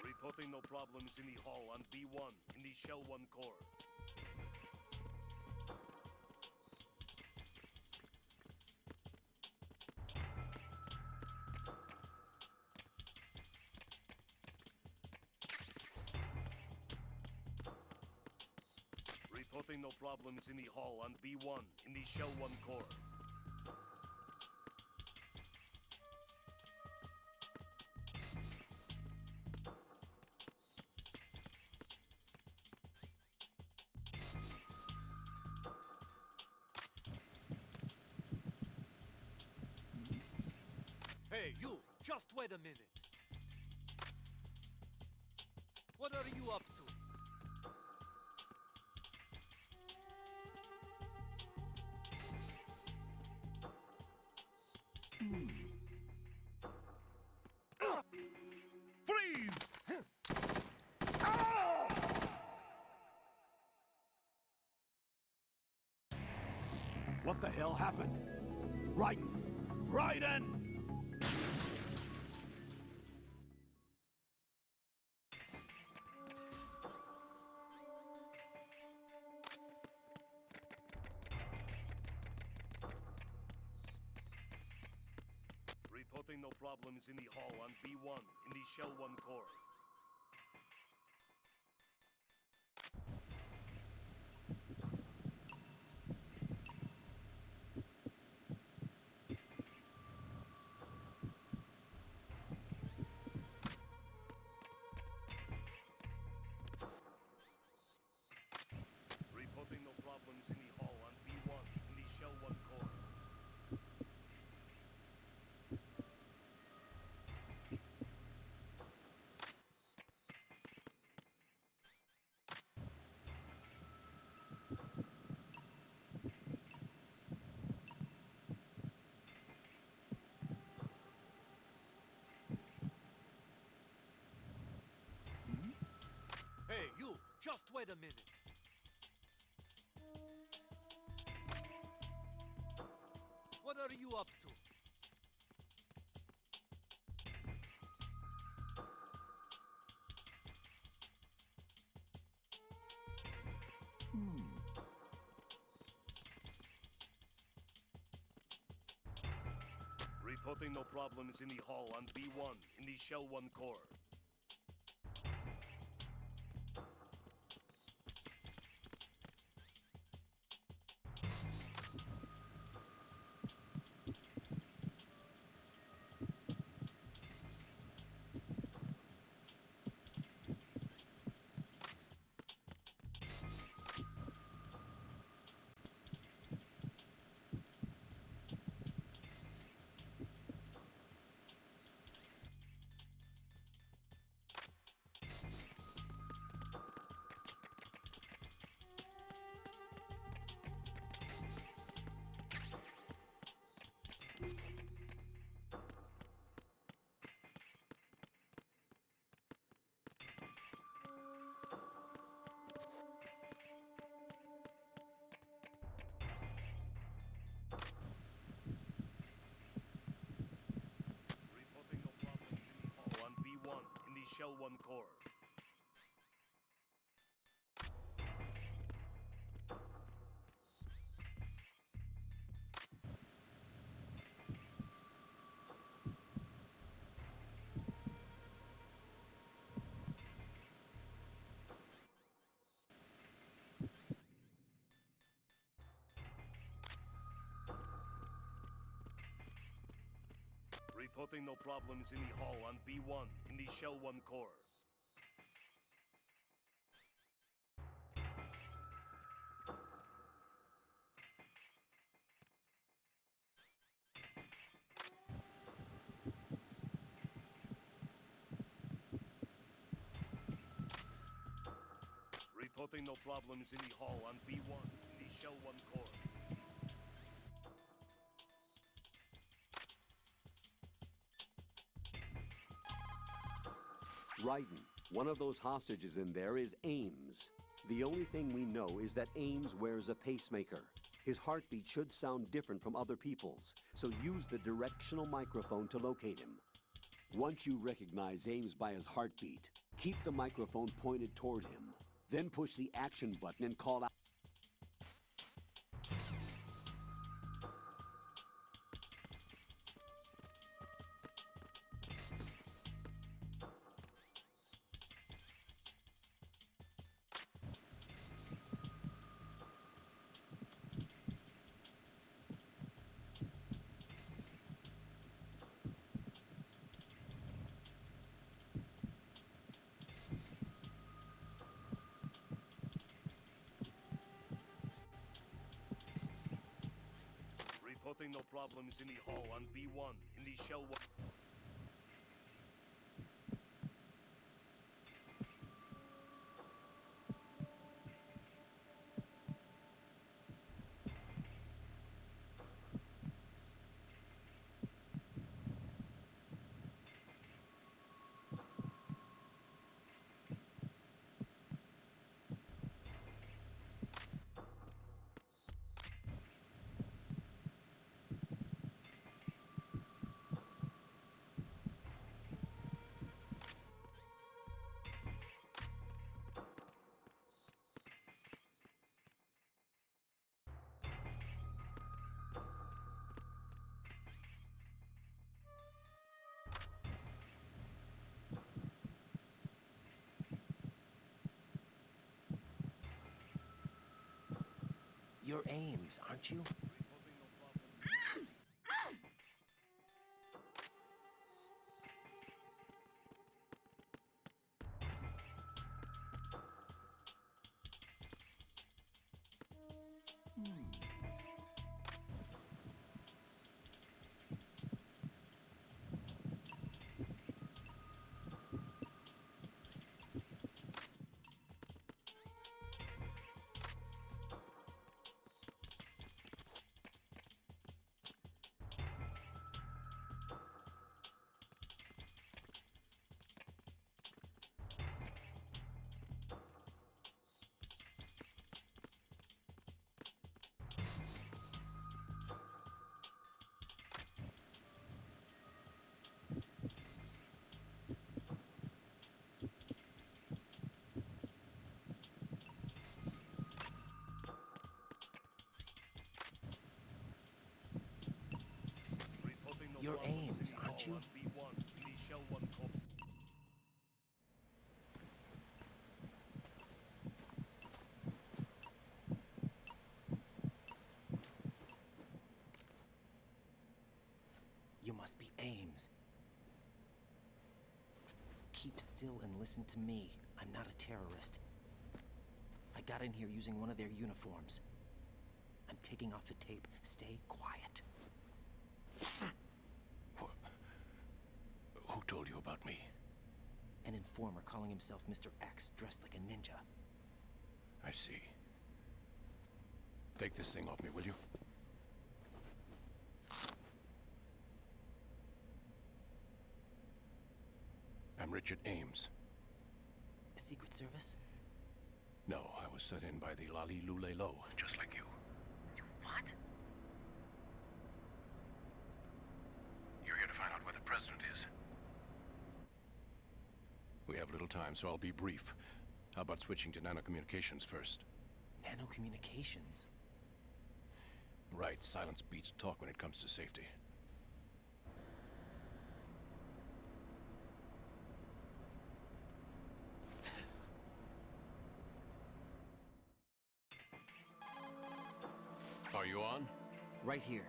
Reporting no problems in the hall on B1 in the Shell 1 core. Reporting no problems in the hall on B1 in the Shell 1 core. Hey, you! Just wait a minute. What are you up to? Freeze! What the hell happened? Raiden! Raiden! Reporting no problems in the hall on B1 in the Shell 1 core. Just wait a minute. What are you up to? Reporting no problems in the hall on B1 in the Shell 1 core. Reporting no problems in the hall on B1 in the Shell 1 core. Reporting no problems in the hall on B1 in the Shell 1 core. Reporting no problems in the hall on B1 in the Shell 1 core. Raiden, one of those hostages in there is Ames. The only thing we know is that Ames wears a pacemaker. His heartbeat should sound different from other people's, so use the directional microphone to locate him. Once you recognize Ames by his heartbeat, keep the microphone pointed toward him. Then push the action button and call out. Reporting no problems in the hall on B1 in the Shell 1. You're Ames, aren't you? don't you? on B1, the Shell 1 core. You must be Ames. Keep still and listen to me. I'm not a terrorist. I got in here using one of their uniforms. I'm taking off the tape. Stay quiet. Who told you about me? An informer calling himself Mr. X, dressed like a ninja. I see. Take this thing off me, will you? I'm Richard Ames. Secret Service? No, I was set in by the Lali Lule Lo, just like you. What? You're here to find out where the president is. We have little time, so I'll be brief. How about switching to nanocommunications first? Nanocommunications? Right, silence beats talk when it comes to safety. Are you on? Right here.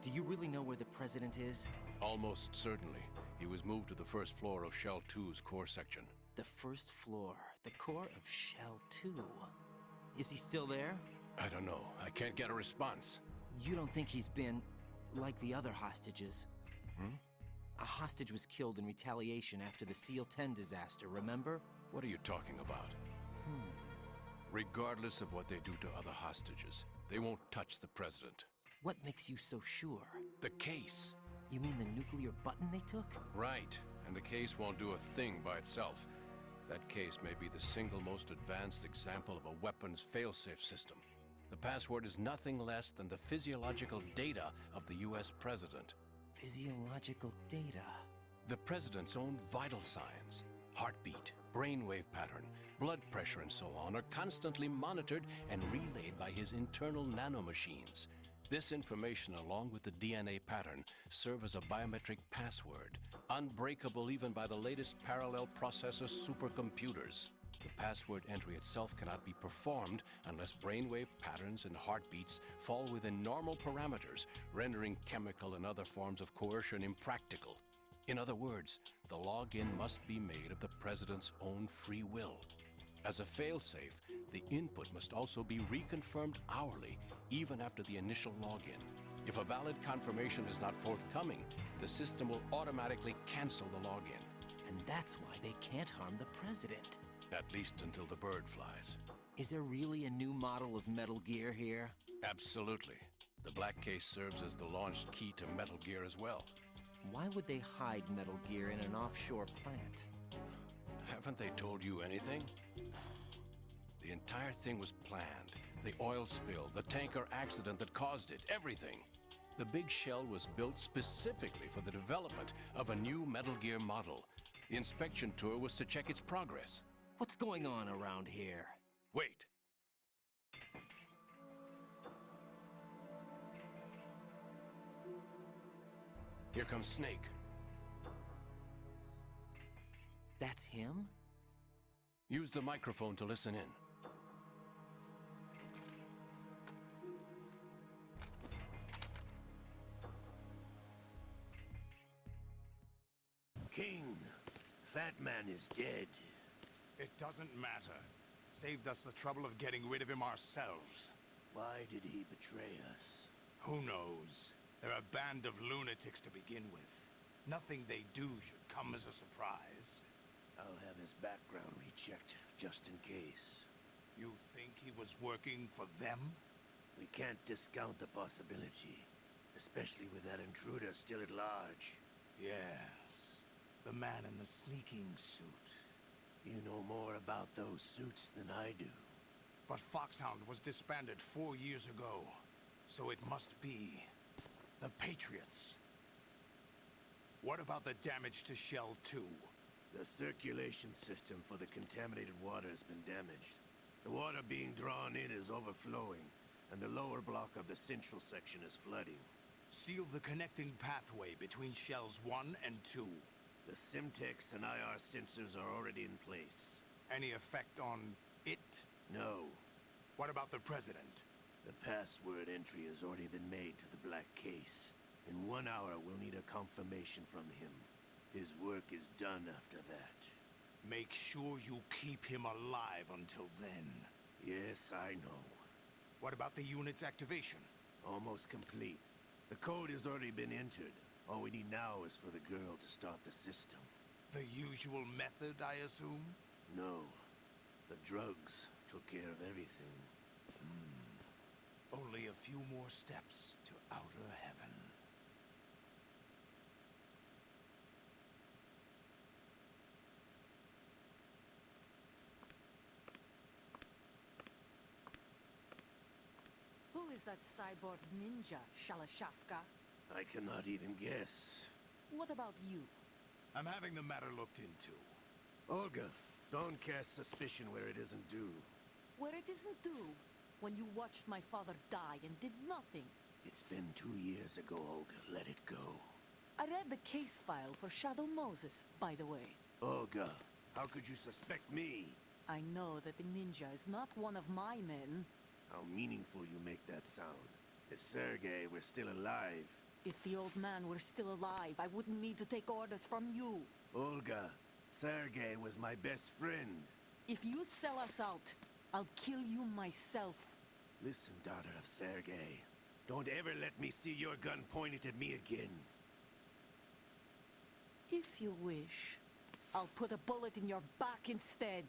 Do you really know where the president is? Almost certainly. He was moved to the first floor of Shell 2's core section. The first floor. The core of Shell 2. Is he still there? I don't know. I can't get a response. You don't think he's been like the other hostages? Hmm? A hostage was killed in retaliation after the SEAL 10 disaster, remember? What are you talking about? Regardless of what they do to other hostages, they won't touch the president. What makes you so sure? The case. You mean the nuclear button they took? Right. And the case won't do a thing by itself. That case may be the single most advanced example of a weapons failsafe system. The password is nothing less than the physiological data of the US president. Physiological data? The president's own vital signs, heartbeat, brainwave pattern, blood pressure, and so on, are constantly monitored and relayed by his internal nanomachines. This information, along with the DNA pattern, serve as a biometric password, unbreakable even by the latest parallel processor supercomputers. The password entry itself cannot be performed unless brainwave patterns and heartbeats fall within normal parameters, rendering chemical and other forms of coercion impractical. In other words, the login must be made of the president's own free will. As a failsafe, the input must also be reconfirmed hourly, even after the initial login. If a valid confirmation is not forthcoming, the system will automatically cancel the login. And that's why they can't harm the president. At least until the bird flies. Is there really a new model of Metal Gear here? Absolutely. The black case serves as the launch key to Metal Gear as well. Why would they hide Metal Gear in an offshore plant? Haven't they told you anything? The entire thing was planned. The oil spill, the tanker accident that caused it, everything. The big shell was built specifically for the development of a new Metal Gear model. The inspection tour was to check its progress. What's going on around here? Wait. Here comes Snake. That's him? Use the microphone to listen in. King, Fat Man is dead. It doesn't matter. Saved us the trouble of getting rid of him ourselves. Why did he betray us? Who knows? They're a band of lunatics to begin with. Nothing they do should come as a surprise. I'll have his background rechecked, just in case. You think he was working for them? We can't discount the possibility, especially with that intruder still at large. Yes. The man in the sneaking suit. You know more about those suits than I do. But Foxhound was disbanded 4 years ago. So it must be the Patriots. What about the damage to Shell 2? The circulation system for the contaminated water has been damaged. The water being drawn in is overflowing, and the lower block of the central section is flooding. Seal the connecting pathway between shells 1 and 2. The Simtex and IR sensors are already in place. Any effect on it? No. What about the President? The password entry has already been made to the black case. In 1 hour, we'll need a confirmation from him. His work is done after that. Make sure you keep him alive until then. Yes, I know. What about the unit's activation? Almost complete. The code has already been entered. All we need now is for the girl to start the system. The usual method, I assume? No. The drugs took care of everything. Only a few more steps to outer heaven. Who is that cyborg ninja, Shalashaska? I cannot even guess. What about you? I'm having the matter looked into. Olga, don't cast suspicion where it isn't due. Where it isn't due? When you watched my father die and did nothing. It's been 2 years ago, Olga. Let it go. I read the case file for Shadow Moses, by the way. Olga, how could you suspect me? I know that the ninja is not one of my men. How meaningful you make that sound. If Sergei were still alive... If the old man were still alive, I wouldn't need to take orders from you. Olga, Sergei was my best friend. If you sell us out, I'll kill you myself. Listen, daughter of Sergei. Don't ever let me see your gun pointed at me again. If you wish, I'll put a bullet in your back instead.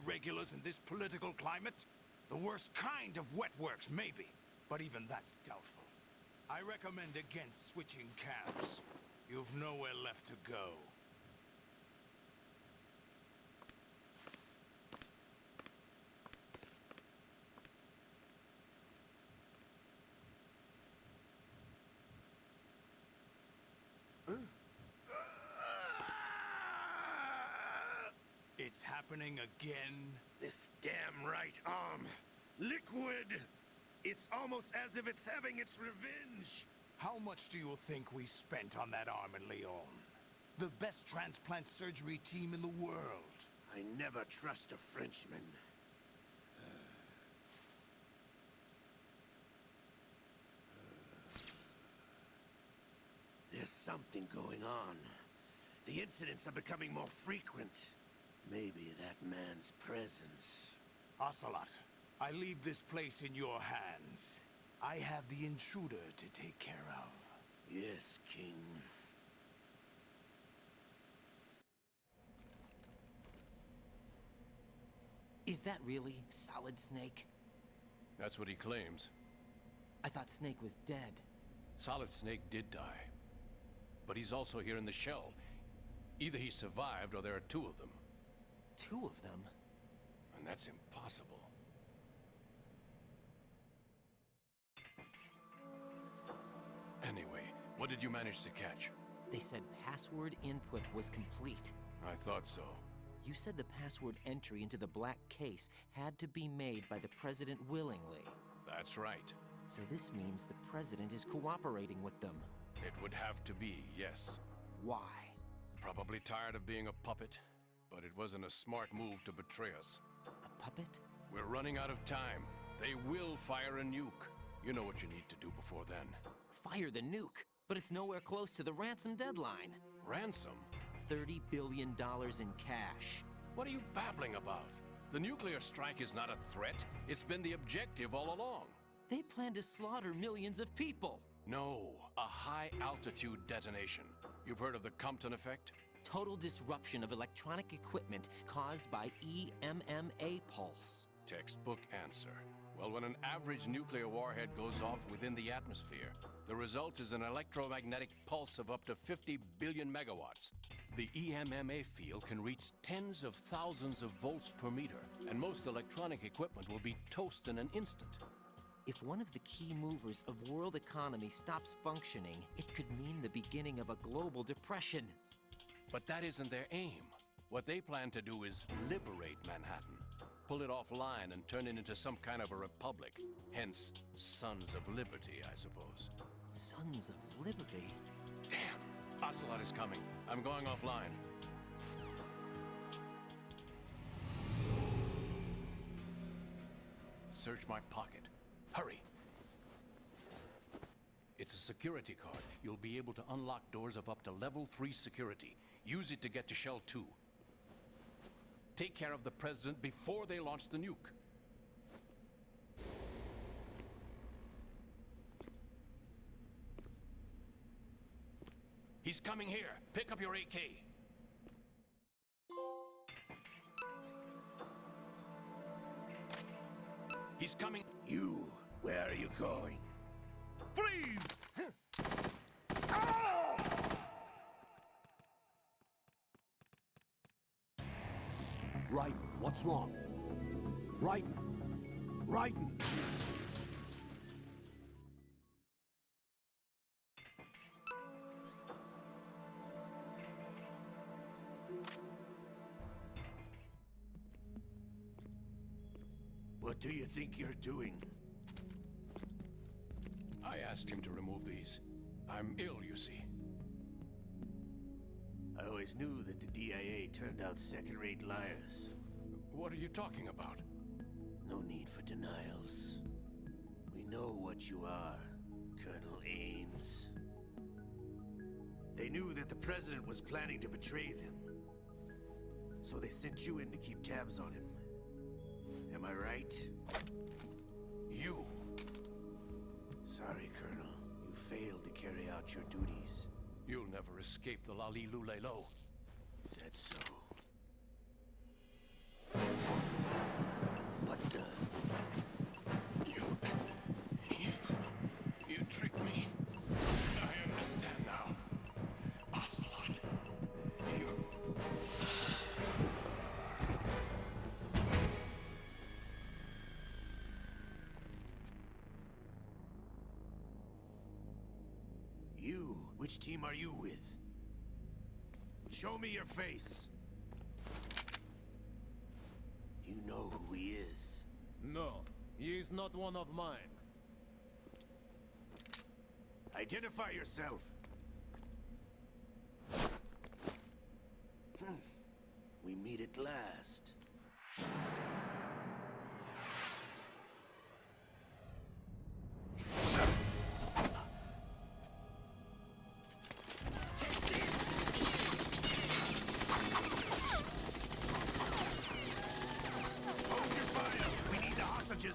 Regulars in this political climate? The worst kind of wet works, maybe. But even that's doubtful. I recommend against switching camps. You've nowhere left to go. It's happening again? This damn right arm. Liquid! It's almost as if it's having its revenge. How much do you think we spent on that arm in Lyon? The best transplant surgery team in the world. I never trust a Frenchman. There's something going on. The incidents are becoming more frequent. Maybe that man's presence. Ocelot, I leave this place in your hands. I have the intruder to take care of. Yes, King. Is that really Solid Snake? That's what he claims. I thought Snake was dead. Solid Snake did die. But he's also here in the shell. Either he survived or there are 2 of them. 2 of them? And that's impossible. Anyway, what did you manage to catch? They said password input was complete. I thought so. You said the password entry into the black case had to be made by the President willingly. That's right. So this means the President is cooperating with them. It would have to be, yes. Why? Probably tired of being a puppet, but it wasn't a smart move to betray us. A puppet? We're running out of time. They will fire a nuke. You know what you need to do before then. Fire the nuke? But it's nowhere close to the ransom deadline. Ransom? $30 billion in cash. What are you babbling about? The nuclear strike is not a threat. It's been the objective all along. They plan to slaughter millions of people. No, a high-altitude detonation. You've heard of the Compton effect? Total disruption of electronic equipment caused by EMMA pulse. Textbook answer. Well, when an average nuclear warhead goes off within the atmosphere, the result is an electromagnetic pulse of up to 50 billion megawatts. The EMMA field can reach tens of thousands of volts per meter, and most electronic equipment will be toast in an instant. If one of the key movers of world economy stops functioning, it could mean the beginning of a global depression. But that isn't their aim. What they plan to do is liberate Manhattan. Pull it offline and turn it into some kind of a republic. Hence, Sons of Liberty, I suppose. Sons of Liberty? Damn! Ocelot is coming. I'm going offline. Search my pocket. Hurry! It's a security card. You'll be able to unlock doors of up to level 3 security. Use it to get to Shell 2. Take care of the President before they launch the nuke. He's coming here. Pick up your AK. He's coming. You, where are you going? Freeze! Raiden, what's wrong? Raiden! Raiden! What do you think you're doing? I asked him to remove these. I'm ill, you see. I always knew that the DIA turned out second-rate liars. What are you talking about? No need for denials. We know what you are, Colonel Ames. They knew that the President was planning to betray them. So they sent you in to keep tabs on him. Am I right? You! Sorry, Colonel. You failed to carry out your duties. You'll never escape the Lali Lulelo. Is that so? What the? You tricked me. I understand now. Ocelot. You? Which team are you with? Show me your face. You know who he is. No, he is not one of mine. Identify yourself. We meet at last.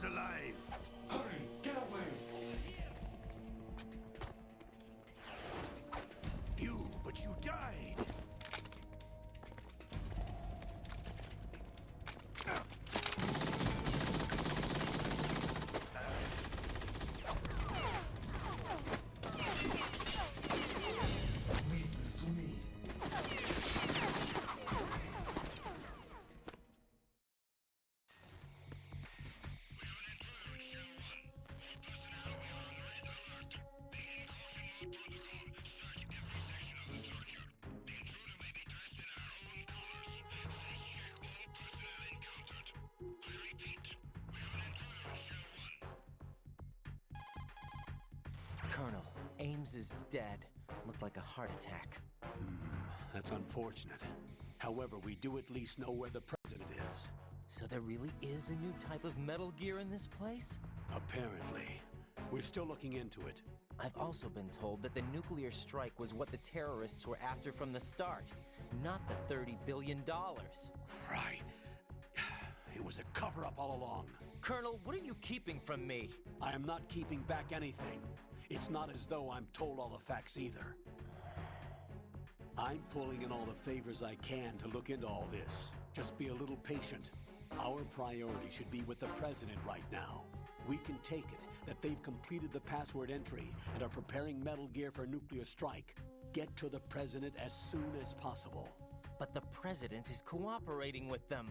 Alive. Hurry, get away! But you died. Leave this to me. Colonel, Ames is dead. Looked like a heart attack. That's unfortunate. However, we do at least know where the President is. So there really is a new type of Metal Gear in this place? Apparently. We're still looking into it. I've also been told that the nuclear strike was what the terrorists were after from the start, not the $30 billion. Right. It was a cover-up all along. Colonel, what are you keeping from me? I am not keeping back anything. It's not as though I'm told all the facts either. I'm pulling in all the favors I can to look into all this. Just be a little patient. Our priority should be with the President right now. We can take it that they've completed the password entry and are preparing Metal Gear for nuclear strike. Get to the President as soon as possible. But the President is cooperating with them.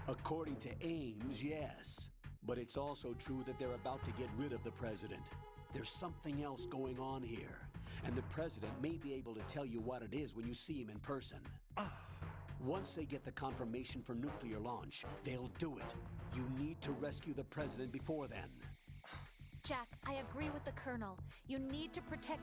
According to Ames, yes. But it's also true that they're about to get rid of the President. There's something else going on here, and the President may be able to tell you what it is when you see him in person. Once they get the confirmation for nuclear launch, they'll do it. You need to rescue the president before then. Jack, I agree with the Colonel. You need to protect